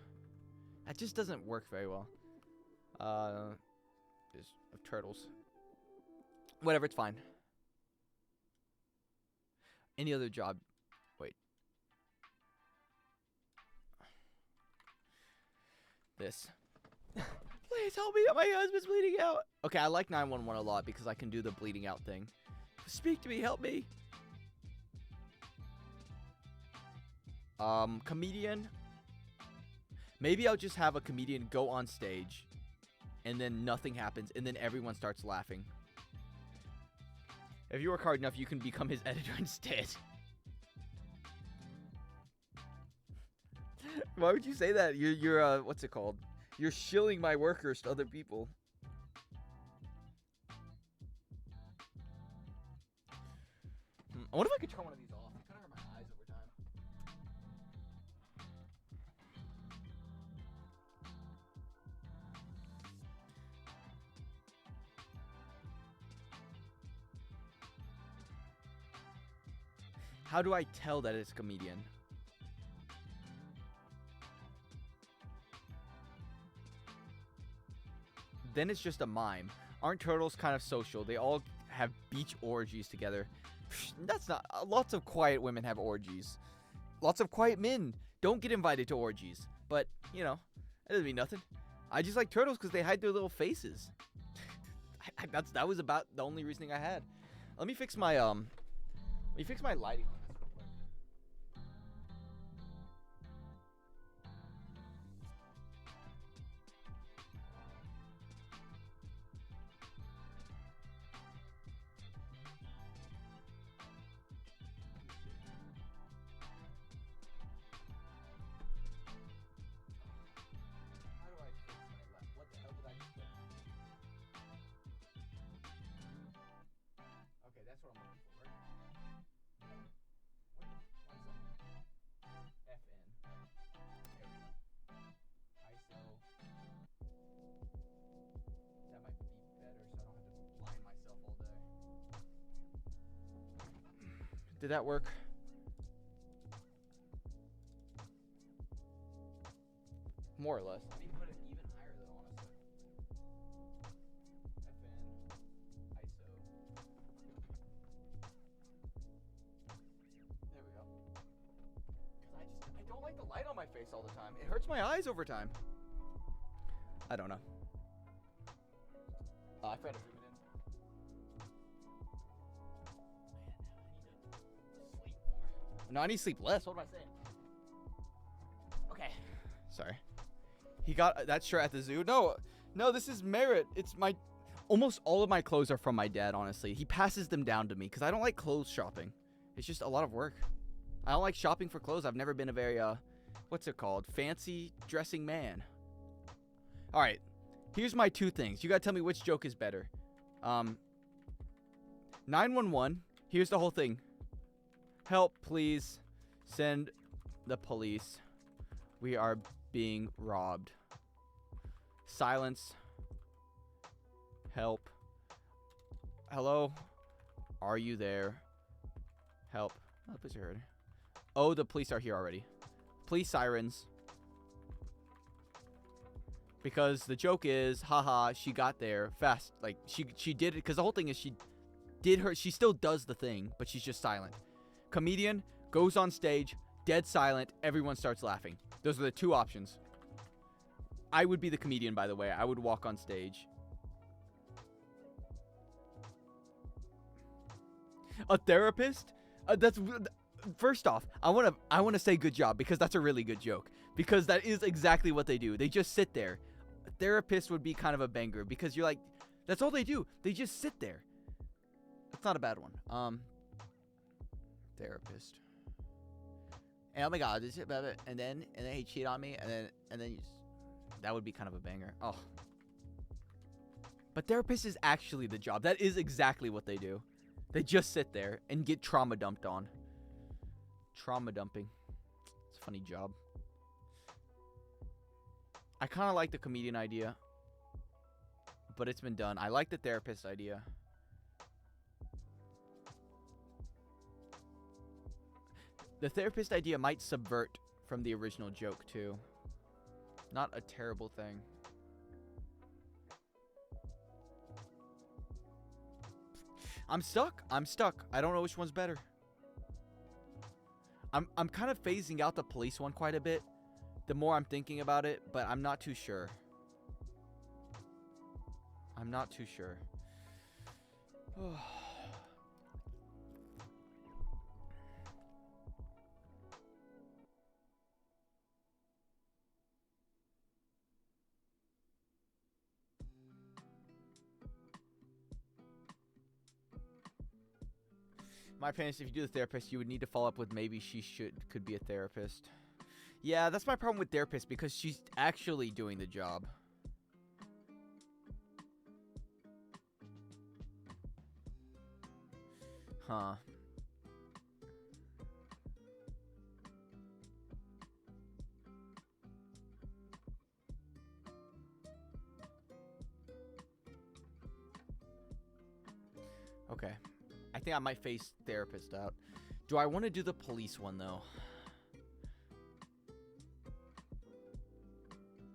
That just doesn't work very well. Just of turtles. Whatever, it's fine. Any other job? Wait. This. Please help me. My husband's bleeding out. Okay, I like 911 a lot because I can do the bleeding out thing. Speak to me. Help me. Comedian. Maybe I'll just have a comedian go on stage and then nothing happens and then everyone starts laughing. If you work hard enough, you can become his editor instead. Why would you say that? You're what's it called? You're shilling my workers to other people. I wonder if I could turn one of these off. It kind of hurt my eyes over time. How do I tell that it's a comedian? Then it's just a mime. Aren't turtles kind of social? They all have beach orgies together. That's not... Lots of quiet women have orgies. Lots of quiet men don't get invited to orgies. But, you know, that doesn't mean nothing. I just like turtles because they hide their little faces. That was about the only reasoning I had. Let me fix my lighting on this real quick. That's what I'm looking for, right? Wait, 1 second. FN. There we go. ISO. That might be better so I don't have to blind myself all day. Did that work? More or less. I need to put it even higher though, honestly. FN. ISO. There we go. I don't like the light on my face all the time. It hurts my eyes over time. I don't know. I forgot to zoom it in. Man, I need to sleep more. No, I need to sleep less. What am I saying? Okay. Sorry. He got that shirt at the zoo. No, this is merit. It's my... Almost all of my clothes are from my dad, honestly. He passes them down to me because I don't like clothes shopping. It's just a lot of work. I don't like shopping for clothes. I've never been a very, what's it called? Fancy dressing man. All right. Here's my 2 things. You got to tell me which joke is better. 911. Here's the whole thing. Help, please. Send the police. We are being robbed. Silence. Help. Hello? Are you there? Help. Oh, the police are here already. Oh, the police are here already. Police sirens. Because the joke is, haha, she got there fast. Like, she did it. Because the whole thing is she still does the thing, but she's just silent. Comedian goes on stage, dead silent. Everyone starts laughing. Those are the 2 options. I would be the comedian, by the way. I would walk on stage. A therapist? That's first off, I want to say good job because that's a really good joke because that is exactly what they do. They just sit there. A therapist would be kind of a banger because you're like, that's all they do. They just sit there. That's not a bad one. Therapist. And oh my god, this is about it. And then he cheated on me, and then you just, that would be kind of a banger. Oh. But therapist is actually the job. That is exactly what they do. They just sit there and get trauma dumped on. Trauma dumping. It's a funny job. I kind of like the comedian idea, but it's been done. I like the therapist idea. The therapist idea might subvert from the original joke, too. Not a terrible thing. I'm stuck. I don't know which one's better. I'm kind of phasing out the police one quite a bit. The more I'm thinking about it, but I'm not too sure. I'm not too sure. My opinion is if you do the therapist, you would need to follow up with maybe she could be a therapist. Yeah, that's my problem with therapist because she's actually doing the job. Huh. Okay. I think I might face therapist out. Do I want to do the police one, though?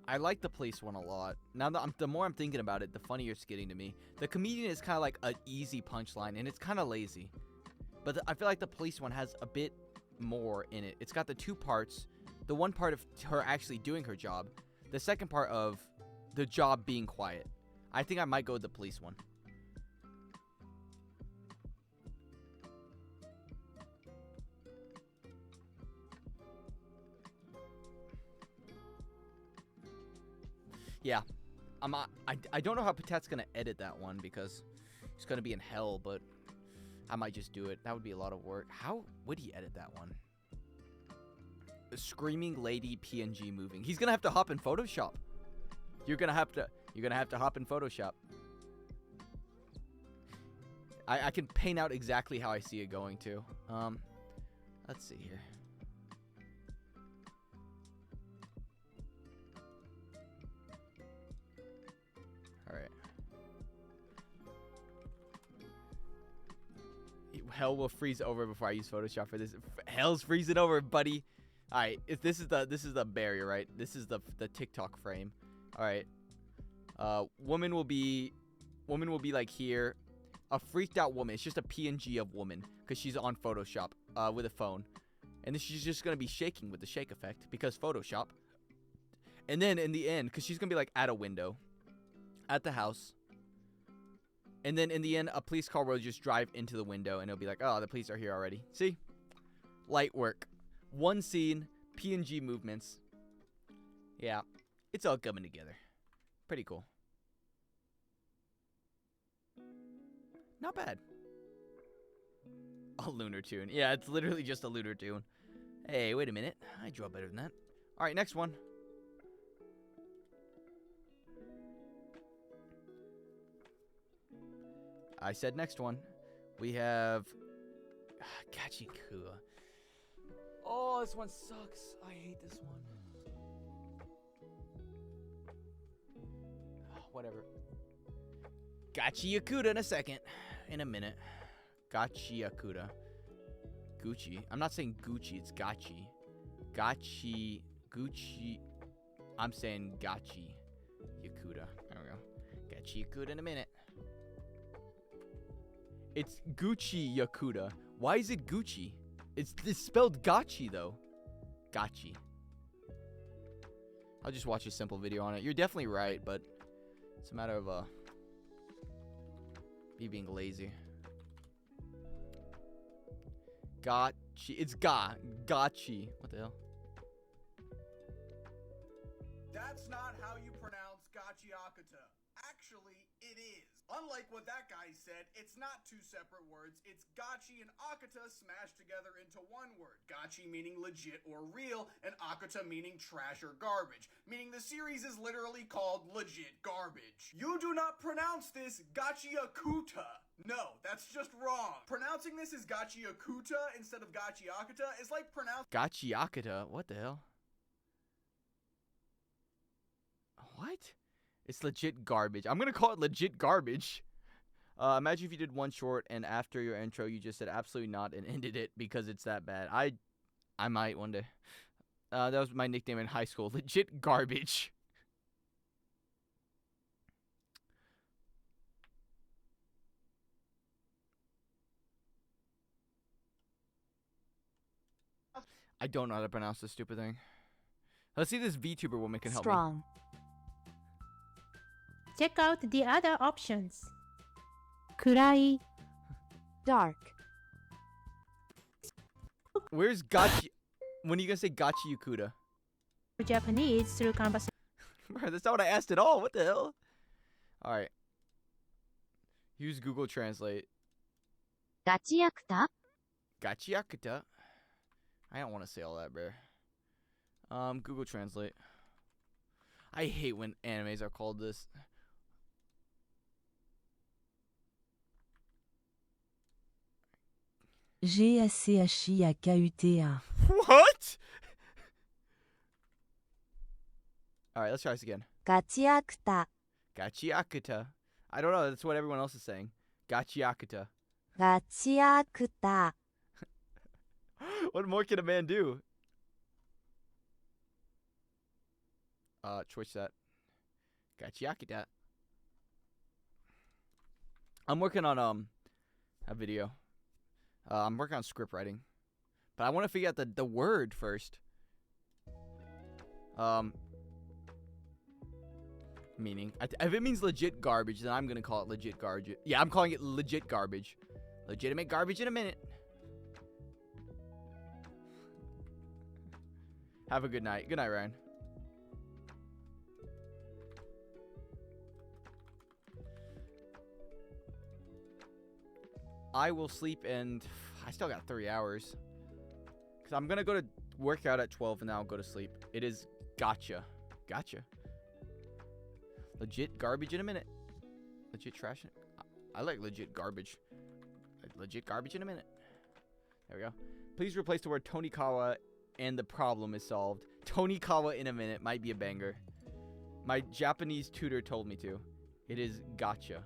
I like the police one a lot. Now that the more I'm thinking about it, the funnier it's getting to me. The comedian is kind of like an easy punchline, and it's kind of lazy. But I feel like the police one has a bit more in it. It's got the 2 parts. The one part of her actually doing her job. The second part of the job being quiet. I think I might go with the police one. Yeah, I don't know how Patet's gonna edit that one because he's gonna be in hell, but I might just do it. That would be a lot of work. How would he edit that one? The screaming lady PNG moving. He's gonna have to hop in Photoshop. You're gonna have to hop in Photoshop. I can paint out exactly how I see it going to. Let's see here. Alright. Hell will freeze over before I use Photoshop for this. Hell's freezing over, buddy. Alright, this is the barrier, right? This is the TikTok frame. Alright. Woman will be like here. A freaked out woman. It's just a PNG of woman because she's on Photoshop with a phone. And then she's just going to be shaking with the shake effect because Photoshop. And then in the end, because she's going to be like at a window. At the house. And then in the end, a police car will just drive into the window. And it'll be like, oh, the police are here already. See? Light work. One scene. PNG movements. Yeah, it's all coming together. Pretty cool. Not bad. A lunar tune. Yeah, it's literally just a lunar tune. Hey, wait a minute. I draw better than that. All right, next one. I said next one. We have Gachikua. Oh, this one sucks. I hate this one. Whatever. Gachi Yakuda in a second. In a minute. Gachi Yakuda. Gucci. I'm not saying Gucci, it's Gachi. Gachi. Gucci. I'm saying Gachi Yakuda. There we go. Gachi Yakuda in a minute. It's Gucci Yakuda. Why is it Gucci? It's spelled Gachi though. Gachi. I'll just watch a simple video on it. You're definitely right, but it's a matter of me being lazy. Gachi. It's Gachi. What the hell? That's not how you pronounce Gachiakuta. Actually, it is. Unlike what that guy said, it's not two separate words. It's Gachi and Akuta smashed together into one word. Gachi meaning legit or real, and Akuta meaning trash or garbage. Meaning the series is literally called Legit Garbage. You do not pronounce this Gachiakuta. No, that's just wrong. Pronouncing this as Gachiakuta instead of Gachiakuta is like pronouncing Gachiakuta? What the hell? What? It's legit garbage. I'm gonna call it legit garbage. Imagine if you did one short and after your intro you just said absolutely not and ended it because it's that bad. I might one day. That was my nickname in high school. Legit garbage. I don't know how to pronounce this stupid thing. Let's see if this VTuber woman can help me. Strong. Check out the other options. 暗い Dark. Where's Gachi? When are you gonna say Gachi Yakuda? Japanese through conversation. Bro, that's not what I asked at all. What the hell? Alright. Use Google Translate. ガチヤクタ Gachi Yakuta. I don't want to say all that, bro. Google Translate. I hate when animes are called this. Gachiakuta. What? Alright, let's try this again. ガチヤクタ Gachi Yakuta. I don't know. That's what everyone else is saying. Gachi Yakuta. ガチヤクタ What more can a man do? Choice that. Gachi Yakuta. I'm working on a video. I'm working on script writing, but I want to figure out the word first. Meaning, if it means legit garbage, then I'm gonna call it legit garbage. Yeah, I'm calling it legit garbage. Legitimate garbage in a minute. Have a good night. Good night, Ryan. I will sleep and I still got 3 hours. Because I'm going to go to work out at 12 and then I'll go to sleep. It is gotcha. Gotcha. Legit garbage in a minute. Legit trash. I like legit garbage. Legit garbage in a minute. There we go. Please replace the word Tonikawa and the problem is solved. Tonikawa in a minute might be a banger. My Japanese tutor told me to. It is gotcha.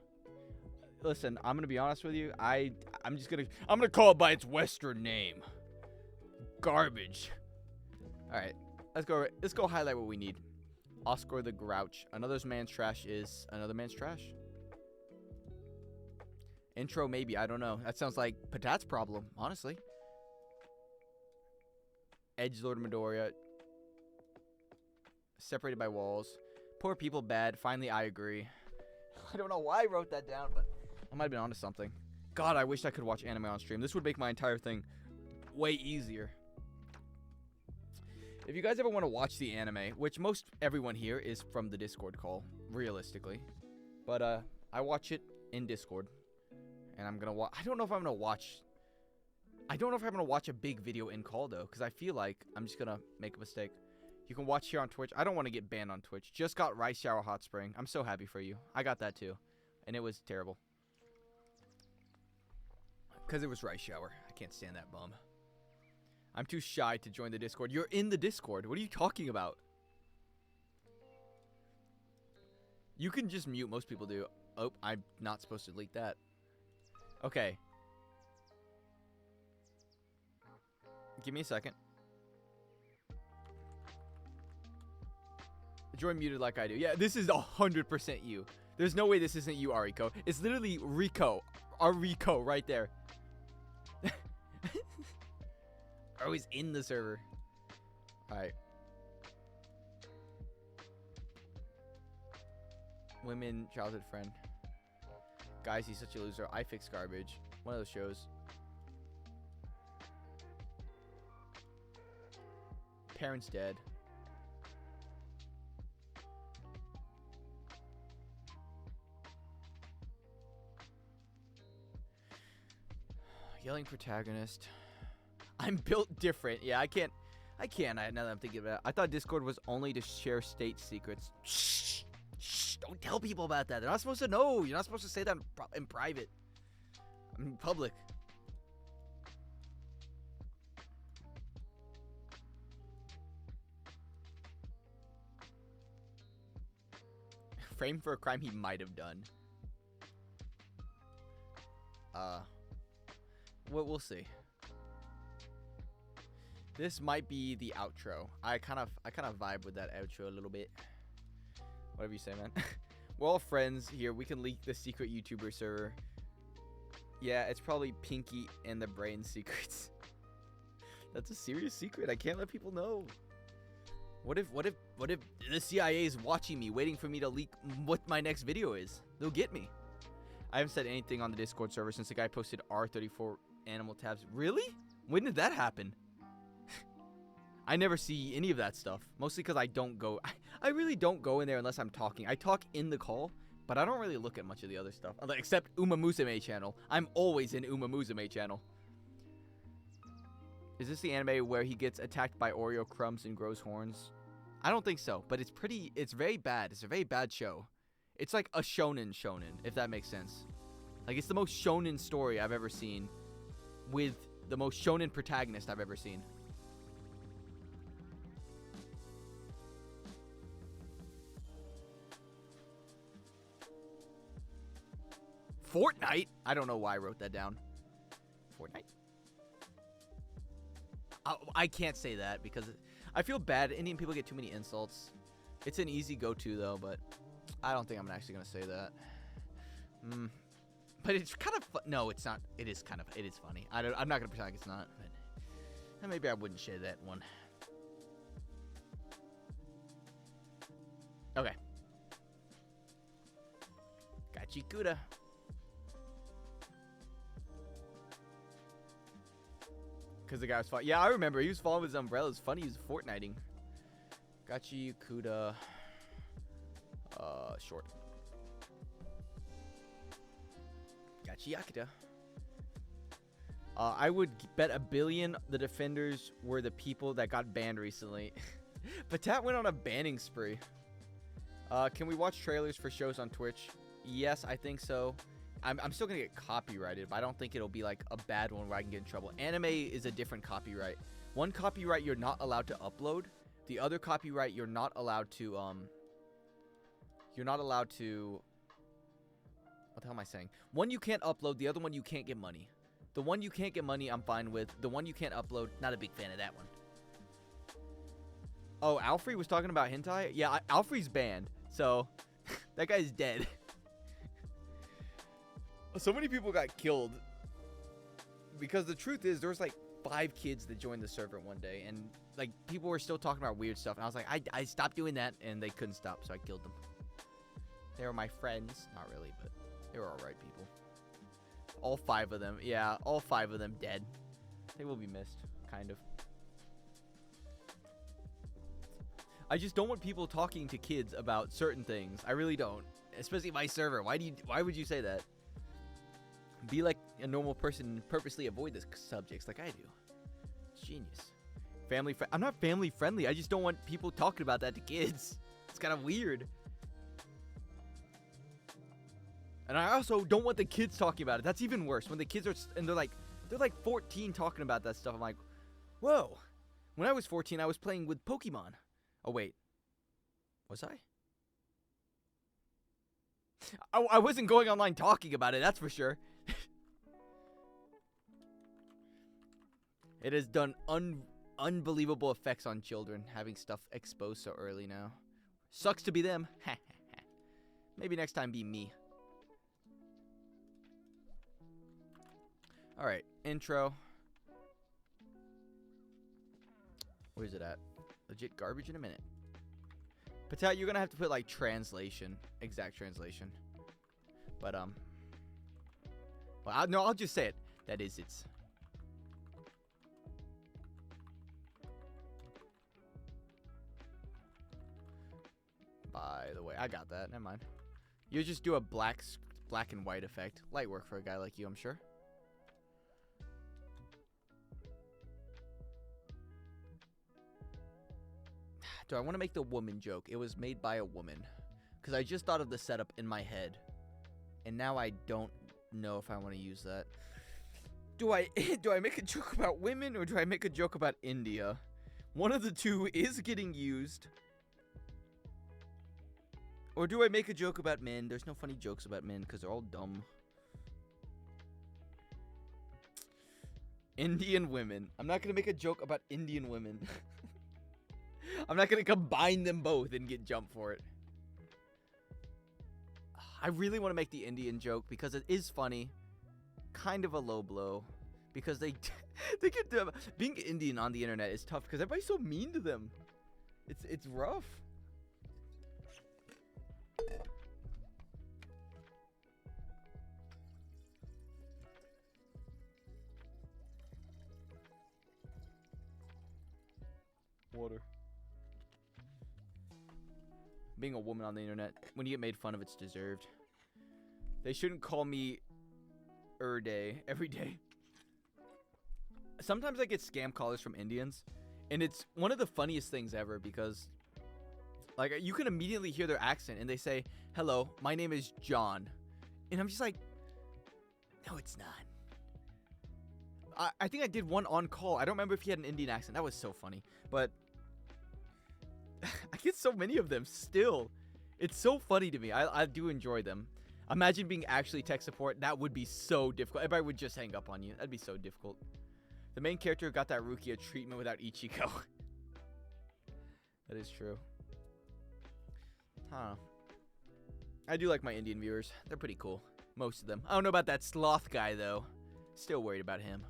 Listen, I'm gonna be honest with you. I'm gonna call it by its Western name. Garbage. All right, let's go highlight what we need. Oscar the Grouch. Another man's trash is another man's trash. Intro maybe. I don't know. That sounds like Patat's problem, honestly. Edgelord Midoriya. Separated by walls. Poor people bad. Finally, I agree. I don't know why I wrote that down, but I might have been onto something. God, I wish I could watch anime on stream. This would make my entire thing way easier. If you guys ever want to watch the anime, which most everyone here is from the Discord call, realistically. But I watch it in Discord. And I'm going to watch... I don't know if I'm going to watch... I don't know if I'm going to watch a big video in call, though. Because I feel like I'm just going to make a mistake. You can watch here on Twitch. I don't want to get banned on Twitch. Just got Rice Shower Hot Spring. I'm so happy for you. I got that, too. And it was terrible. Because it was Rice Shower. I can't stand that bum. I'm too shy to join the Discord. You're in the Discord. What are you talking about? You can just mute. Most people do. Oh, I'm not supposed to leak that. Okay. Give me a second. Join muted like I do. Yeah, this is 100% you. There's no way this isn't you, Ariko. It's literally Rico. Our Rico right there. Always in the server. Alright. Women, childhood friend. Guys, he's such a loser. I fix garbage. One of those shows. Parents dead. Yelling protagonist. I'm built different. Yeah, I can't. Now that I'm thinking about it. I thought Discord was only to share state secrets. Shh. Shh. Don't tell people about that. They're not supposed to know. You're not supposed to say that in private. In public. Framed for a crime he might have done. We'll see. This might be the outro. I kind of vibe with that outro a little bit. Whatever you say, man. We're all friends here. We can leak the secret YouTuber server. Yeah, it's probably Pinky and the Brain secrets. That's a serious secret. I can't let people know. What if the CIA is watching me, waiting for me to leak what my next video is? They'll get me. I haven't said anything on the Discord server since the guy posted R34 animal tabs. Really? When did that happen? I never see any of that stuff. Mostly because I don't go... I really don't go in there unless I'm talking. I talk in the call, but I don't really look at much of the other stuff. Except Uma Musume channel. I'm always in Uma Musume channel. Is this the anime where he gets attacked by Oreo crumbs and grows horns? I don't think so, but it's very bad. It's a very bad show. It's like a shonen, if that makes sense. Like, it's the most shonen story I've ever seen with the most shonen protagonist I've ever seen. Fortnite? I don't know why I wrote that down. Fortnite? I can't say that because I feel bad. Indian people get too many insults. It's an easy go-to, though, but I don't think I'm actually going to say that. But it's kind of no, it's not. It is funny. I'm not going to pretend like it's not. But maybe I wouldn't share that one. Okay. Gachikuda. Because the guy was following. Yeah, I remember. He was following his umbrella. It's funny. He was Fortniting. Gachi Kuda. Short. Gachi Yakuta. I would bet $1 billion the defenders were the people that got banned recently. Patat went on a banning spree. Can we watch trailers for shows on Twitch? Yes, I think so. I'm still gonna get copyrighted, but I don't think it'll be like a bad one where I can get in trouble. Anime is a different copyright. One copyright you're not allowed to upload. The other copyright you're not allowed to what the hell am I saying? One you can't upload, the other one you can't get money. The one you can't get money, I'm fine with. The one you can't upload, not a big fan of that one. Oh, Alfred was talking about hentai? Yeah, Alfred's banned. So, that guy's dead. So many people got killed. Because the truth is, there was like 5 kids that joined the server one day. And like, people were still talking about weird stuff. And I was like, I stopped doing that. And they couldn't stop, so I killed them. They were my friends. Not really, but they were alright people. All 5 of them. Yeah, all 5 of them dead. They will be missed, kind of. I just don't want people talking to kids about certain things. I really don't. Especially my server. Why would you say that? Be like a normal person and purposely avoid this subjects like I do. It's genius. I'm not family friendly. I just don't want people talking about that to kids. It's kind of weird. And I also don't want the kids talking about it. That's even worse. When the kids are, and they're like 14 talking about that stuff. I'm like, whoa. When I was 14, I was playing with Pokemon. Oh, wait. Was I? I wasn't going online talking about it, that's for sure. It has done unbelievable effects on children, having stuff exposed so early now. Sucks to be them. Maybe next time be me. Alright, intro. Where's it at? Legit garbage in a minute. Patat, you're gonna have to put like translation, exact translation. But well, no, I'll just say it. That is it's. By the way, I got that. Never mind. You just do a black and white effect. Light work for a guy like you, I'm sure. Do I want to make the woman joke? It was made by a woman. Because I just thought of the setup in my head. And now I don't know if I want to use that. Do I make a joke about women or do I make a joke about India? One of the two is getting used. Or do I make a joke about men? There's no funny jokes about men because they're all dumb. Indian women. I'm not going to make a joke about Indian women. I'm not going to combine them both and get jumped for it. I really want to make the Indian joke because it is funny. Kind of a low blow. Because they get them. Being Indian on the internet is tough because everybody's so mean to them. It's rough. Water. Being a woman on the internet, when you get made fun of, it's deserved. They shouldn't call me day every day. Sometimes I get scam callers from Indians, and it's one of the funniest things ever because, like, you can immediately hear their accent, and they say, "Hello, my name is John," and I'm just like, "No, it's not." I think I did one on call. I don't remember if he had an Indian accent. That was so funny, but I get so many of them still. It's so funny to me. I do enjoy them. Imagine being actually tech support. That would be so difficult. Everybody would just hang up on you. That'd be so difficult. The main character got that Rukia treatment without Ichigo. That is true. Huh. I do like my Indian viewers. They're pretty cool. Most of them. I don't know about that sloth guy, though. Still worried about him.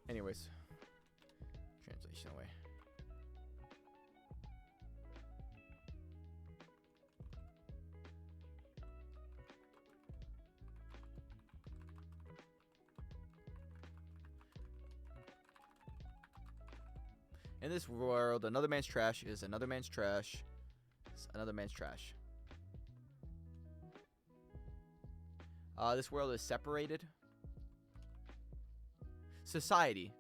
Anyways. Translation away. In this world, another man's trash is another man's trash. It's another man's trash. This world is separated. Society.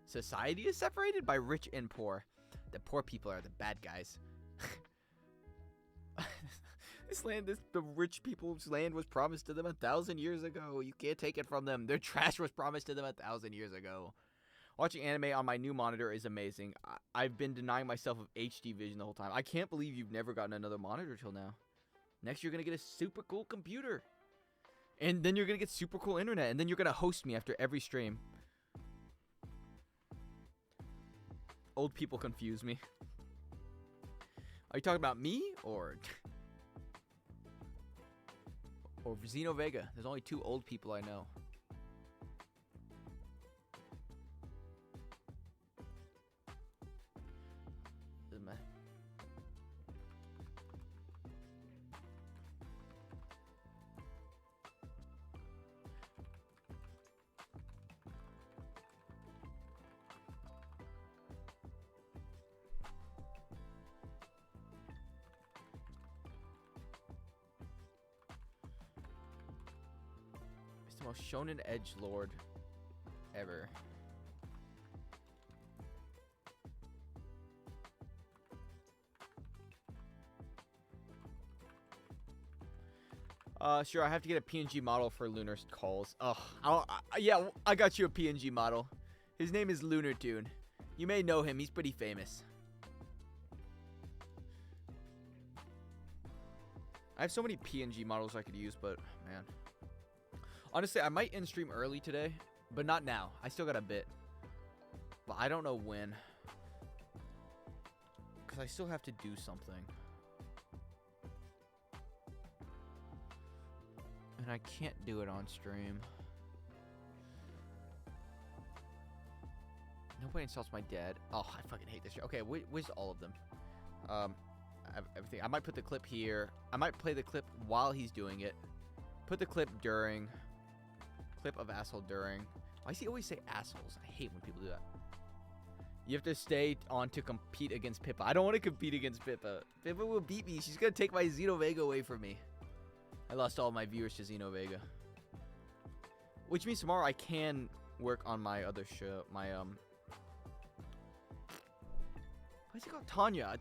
Society is separated by rich and poor. The poor people are the bad guys. The rich people's land was promised to them 1,000 years ago. You can't take it from them. Their trash was promised to them 1,000 years ago. Watching anime on my new monitor is amazing. I've been denying myself of HD vision the whole time. I can't believe you've never gotten another monitor till now. Next, you're going to get a super cool computer. And then you're going to get super cool internet. And then you're going to host me after every stream. Old people confuse me. Are you talking about me or Zeno Vega? There's only 2 old people I know. the most shonen edge lord ever. Sure, I have to get a PNG model for Lunar's calls. Oh, yeah, I got you a PNG model. His name is Lunar Tune. You may know him, he's pretty famous. I have so many PNG models I could use, but, man. Honestly, I might end stream early today, but not now. I still got a bit. But I don't know when. Because I still have to do something. And I can't do it on stream. Nobody insults my dad. Oh, I fucking hate this shit. Okay, where's all of them? Everything. I might put the clip here. I might play the clip while he's doing it. Put the clip during. Clip of asshole during. Why does he always say assholes? I hate when people do that. You have to stay on to compete against Pippa. I don't want to compete against Pippa. Pippa will beat me. She's going to take my Xenovega away from me. I lost all my viewers to Xenovega. Which means tomorrow I can work on my other show. My, what's it called? Tanya.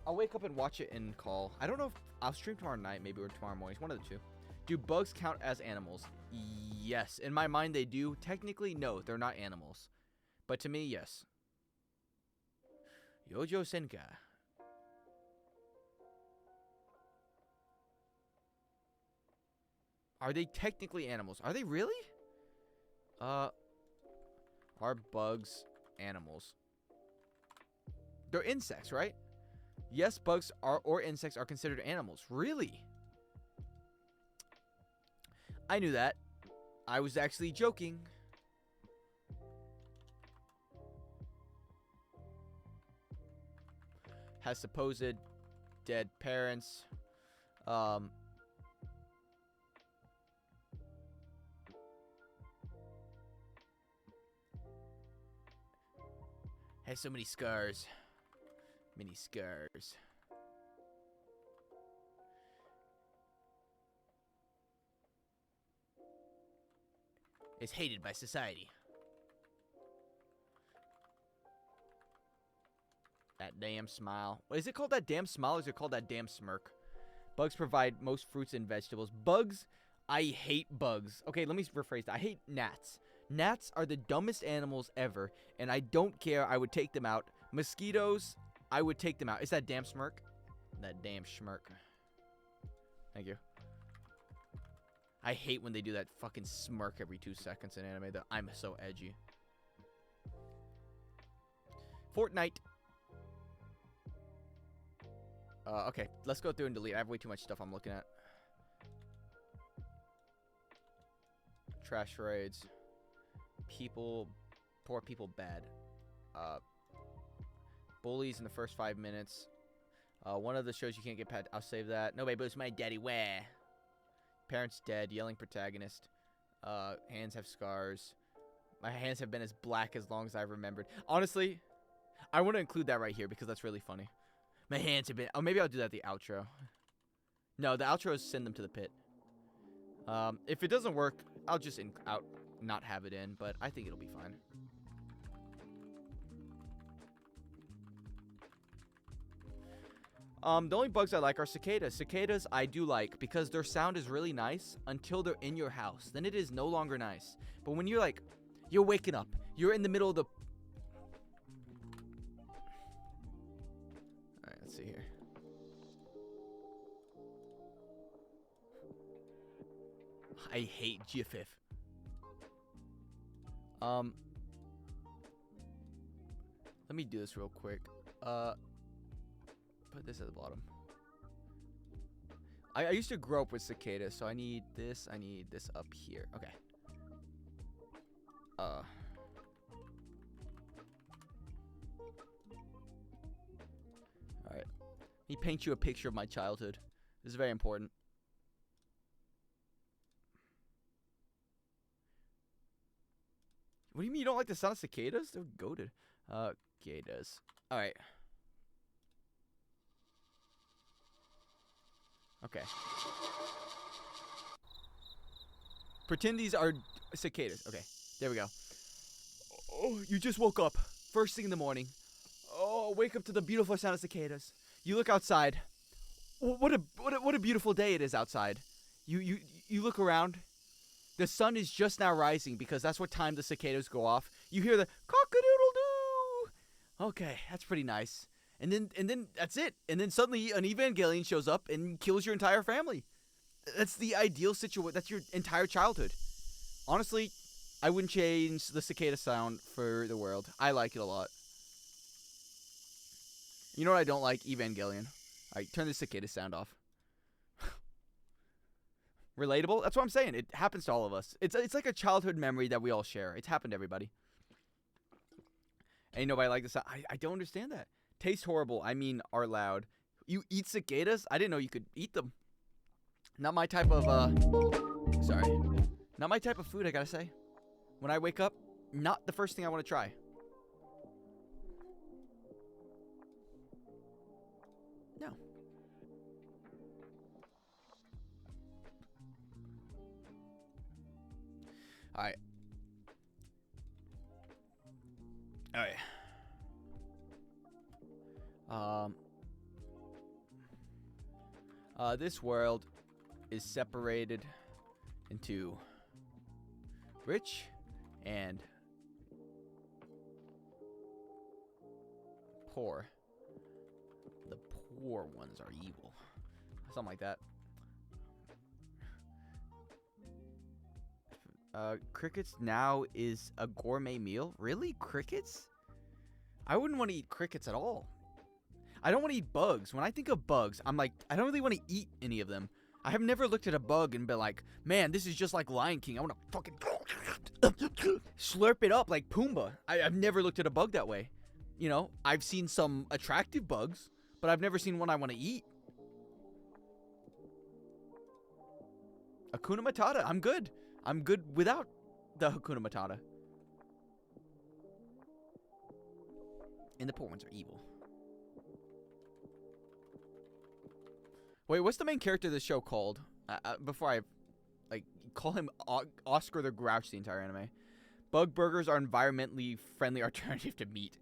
I'll wake up and watch it and call. I don't know if I'll stream tomorrow night, maybe, or tomorrow morning. It's one of the two. Do bugs count as animals? Yes. In my mind, they do. Technically, no, they're not animals. But to me, yes. Yojo Senka. Are they technically animals? Are they really? Are bugs animals? They're insects, right? Yes, bugs or insects are considered animals. Really? I knew that. I was actually joking. Has supposed dead parents. Has so many scars. Many scars. Is hated by society. That damn smile. Is it called that damn smile or is it called that damn smirk? Bugs provide most fruits and vegetables. Bugs, I hate bugs. Okay, let me rephrase that. I hate gnats. Gnats are the dumbest animals ever, and I don't care. I would take them out. Mosquitoes, I would take them out. It's that damn smirk. That damn smirk. Thank you. I hate when they do that fucking smirk every 2 seconds in anime. I'm so edgy. Fortnite. Okay, let's go through and delete. I have way too much stuff I'm looking at. Trash raids. People, poor people bad. Bullies in the first 5 minutes. One of the shows you can't get past. I'll save that. Nobody boosts my daddy. Where? Parents dead. Yelling protagonist. Hands have scars. My hands have been as black as long as I remembered. Honestly, I want to include that right here because that's really funny. My hands have been... Oh, maybe I'll do that at the outro. No, the outro is send them to the pit. If it doesn't work, I'll just not have it in, but I think it'll be fine. The only bugs I like are cicadas. Cicadas I do like because their sound is really nice until they're in your house. Then it is no longer nice. But when you're like, you're waking up, you're in the middle of the... Alright, let's see here. I hate GIF. Let me do this real quick. Put this at the bottom. I used to grow up with cicadas, so I need this up here. Okay. Alright. Let me paint you a picture of my childhood. This is very important. What do you mean you don't like the sound of cicadas? They're goated. Cicadas. Alright. Okay. Pretend these are cicadas. Okay, there we go. Oh, you just woke up. First thing in the morning. Oh, wake up to the beautiful sound of cicadas. You look outside. What a beautiful day it is outside. You look around. The sun is just now rising because that's what time the cicadas go off. You hear the cock-a-doodle-doo. Okay, that's pretty nice. And then that's it. And then suddenly an Evangelion shows up and kills your entire family. That's the ideal situation. That's your entire childhood. Honestly, I wouldn't change the cicada sound for the world. I like it a lot. You know what I don't like? Evangelion. Alright, turn the cicada sound off. Relatable? That's what I'm saying. It happens to all of us. It's like a childhood memory that we all share. It's happened to everybody. Ain't nobody like this. I don't understand that. Taste horrible. I mean, are loud. You eat cicadas? I didn't know you could eat them. Not my type of, sorry. Not my type of food, I gotta say. When I wake up, not the first thing I want to try. No. Alright. Alright. This world is separated into rich and poor. The poor ones are evil. Something like that. Crickets now is a gourmet meal? Really? Crickets? I wouldn't want to eat crickets at all. I don't want to eat bugs. When I think of bugs, I'm like, I don't really want to eat any of them. I have never looked at a bug and been like, man, this is just like Lion King. I want to fucking slurp it up like Pumbaa. I've never looked at a bug that way. You know, I've seen some attractive bugs, but I've never seen one I want to eat. Hakuna Matata. I'm good. I'm good without the Hakuna Matata. And the poor ones are evil. Wait, what's the main character of the show called? Before I, like, call him Oscar the Grouch the entire anime. Bug burgers are environmentally friendly alternative to meat.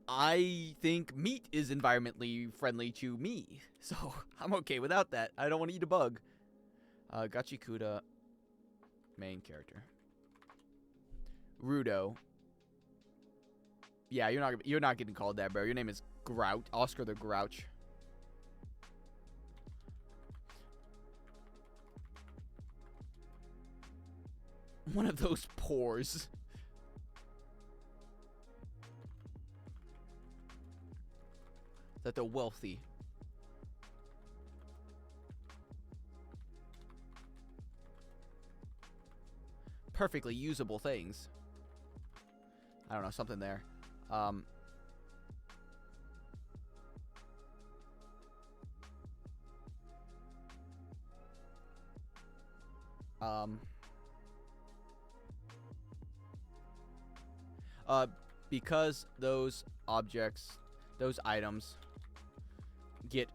I think meat is environmentally friendly to me. So, I'm okay without that. I don't want to eat a bug. Gachikuda. Main character. Rudo. Yeah, you're not getting called that, bro. Your name is Grouch. Oscar the Grouch. One of those pores. That the wealthy. Perfectly usable things. I don't know, something there. Because those objects, those items get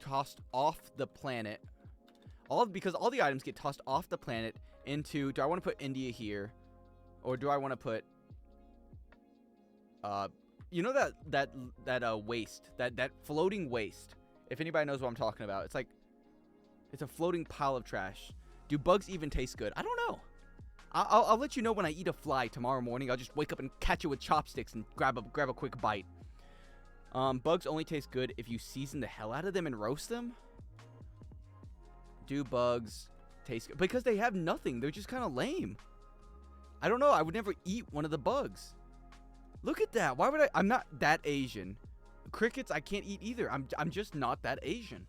tossed off the planet. Because all the items get tossed off the planet into, do I want to put India here? Or do I want to put you know that waste, that floating waste. If anybody knows what I'm talking about, it's like it's a floating pile of trash. Do bugs even taste good? I don't know. I'll let you know when I eat a fly tomorrow morning. I'll just wake up and catch it with chopsticks and grab a quick bite. Bugs only taste good if you season the hell out of them and roast them. Do bugs taste good? Because they have nothing. They're just kind of lame. I don't know. I would never eat one of the bugs. Look at that. Why would I? I'm not that Asian. Crickets, I can't eat either. I'm just not that Asian.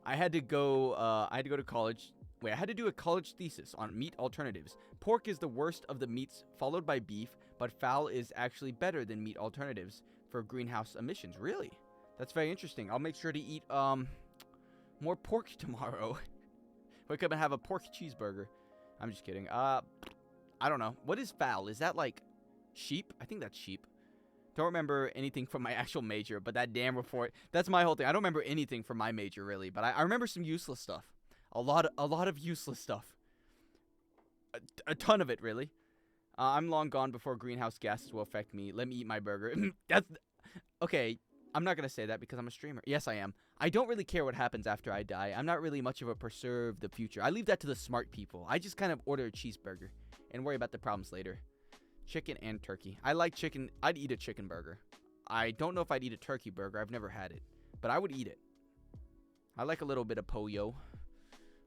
I had to go to college. Wait, I had to do a college thesis on meat alternatives. Pork is the worst of the meats, followed by beef, but fowl is actually better than meat alternatives for greenhouse emissions. Really? That's very interesting. I'll make sure to eat more pork tomorrow. Wake up and have a pork cheeseburger. I'm just kidding. I don't know. What is fowl? Is that like sheep? I think that's sheep. Don't remember anything from my actual major, but that damn report. That's my whole thing. I don't remember anything from my major really, but I remember some useless stuff. A lot of useless stuff. A ton of it really. I'm long gone before greenhouse gases will affect me. Let me eat my burger. That's okay. I'm not gonna say that because I'm a streamer. Yes, I am. I don't really care what happens after I die. I'm not really much of a preserve the future. I leave that to the smart people. I just kind of order a cheeseburger and worry about the problems later. Chicken and turkey. I like chicken. I'd eat a chicken burger. I don't know if I'd eat a turkey burger. I've never had it, but I would eat it. I like a little bit of pollo.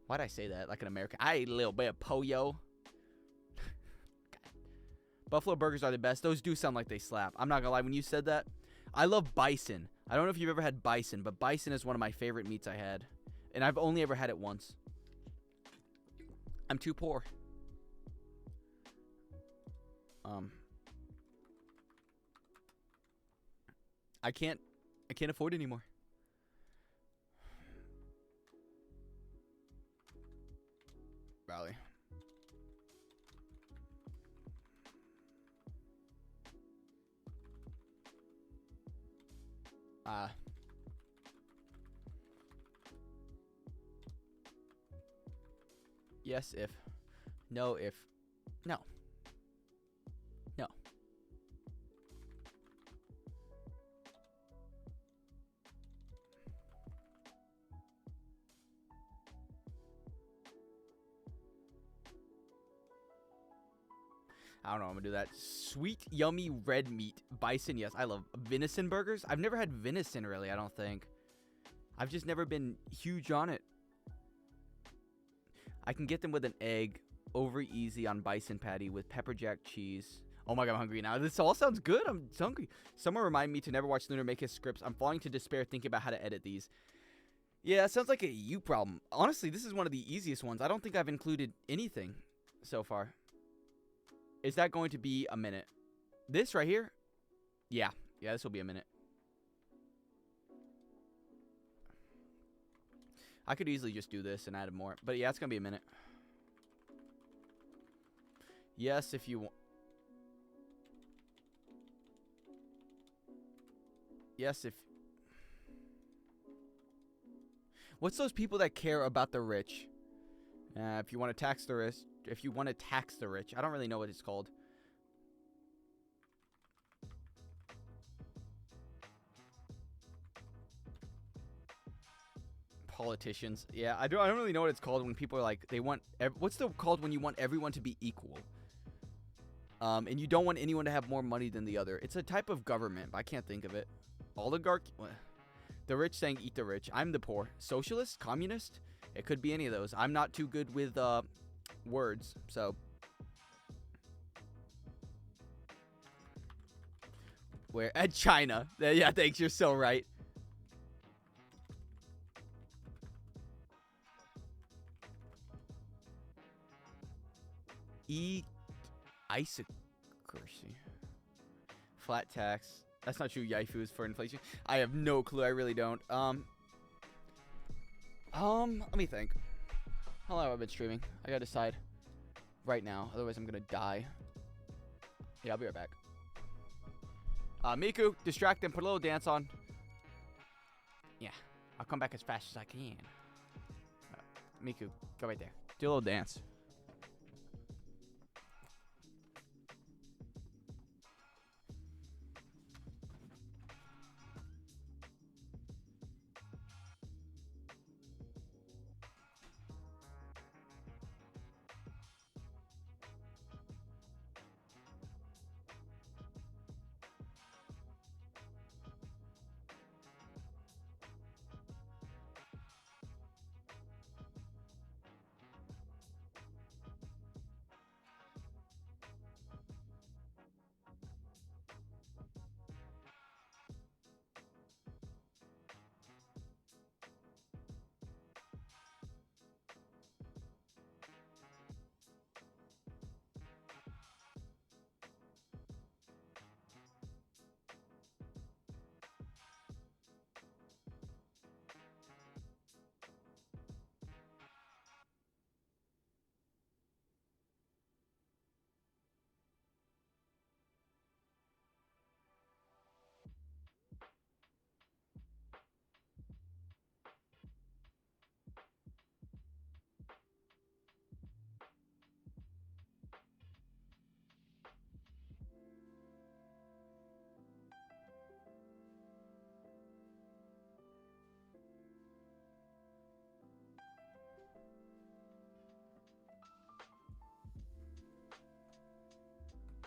Why'd I say that like an American? I eat a little bit of pollo. Buffalo burgers are the best. Those do sound like they slap. I'm not gonna lie. When you said that, I love bison. I don't know if you've ever had bison, but bison is one of my favorite meats I had. And I've only ever had it once. I'm too poor. I can't afford it anymore. Rally. Yes, if. No, if. No. No. I don't know. I'm gonna do that. Sweet, yummy red meat. Bison, yes. I love venison burgers. I've never had venison, really, I don't think. I've just never been huge on it. I can get them with an egg. Over easy on bison patty with pepper jack cheese. Oh my god, I'm hungry now. This all sounds good. I'm hungry. Someone remind me to never watch Lunar make his scripts. I'm falling to despair thinking about how to edit these. Yeah, it sounds like a you problem. Honestly, this is one of the easiest ones. I don't think I've included anything so far. Is that going to be a minute? This right here? Yeah. Yeah, this will be a minute. I could easily just do this and add more. But yeah, it's going to be a minute. Yes, if you want. Yes, if. What's those people that care about the rich? If you want to tax the rich. If you want to tax the rich. I don't really know what it's called. Politicians. Yeah, I don't really know what it's called when people are like, they want, what's the called when you want everyone to be equal? And you don't want anyone to have more money than the other. It's a type of government, but I can't think of it. Oligarch? The rich saying eat the rich. I'm the poor. Socialist? Communist? It could be any of those. I'm not too good with words, so. Where? At China. Yeah, thanks. You're so right. Isocracy. Flat tax. That's not true. Yaifus for inflation. I have no clue. I really don't. Let me think. How long have I been streaming? I gotta decide right now. Otherwise, I'm gonna die. Yeah, I'll be right back. Miku, distract them. Put a little dance on. Yeah, I'll come back as fast as I can. Miku, go right there. Do a little dance.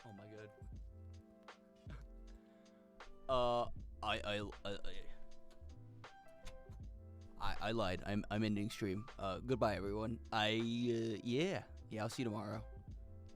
Oh my god. I lied. I'm ending stream. Goodbye everyone. Yeah, I'll see you tomorrow.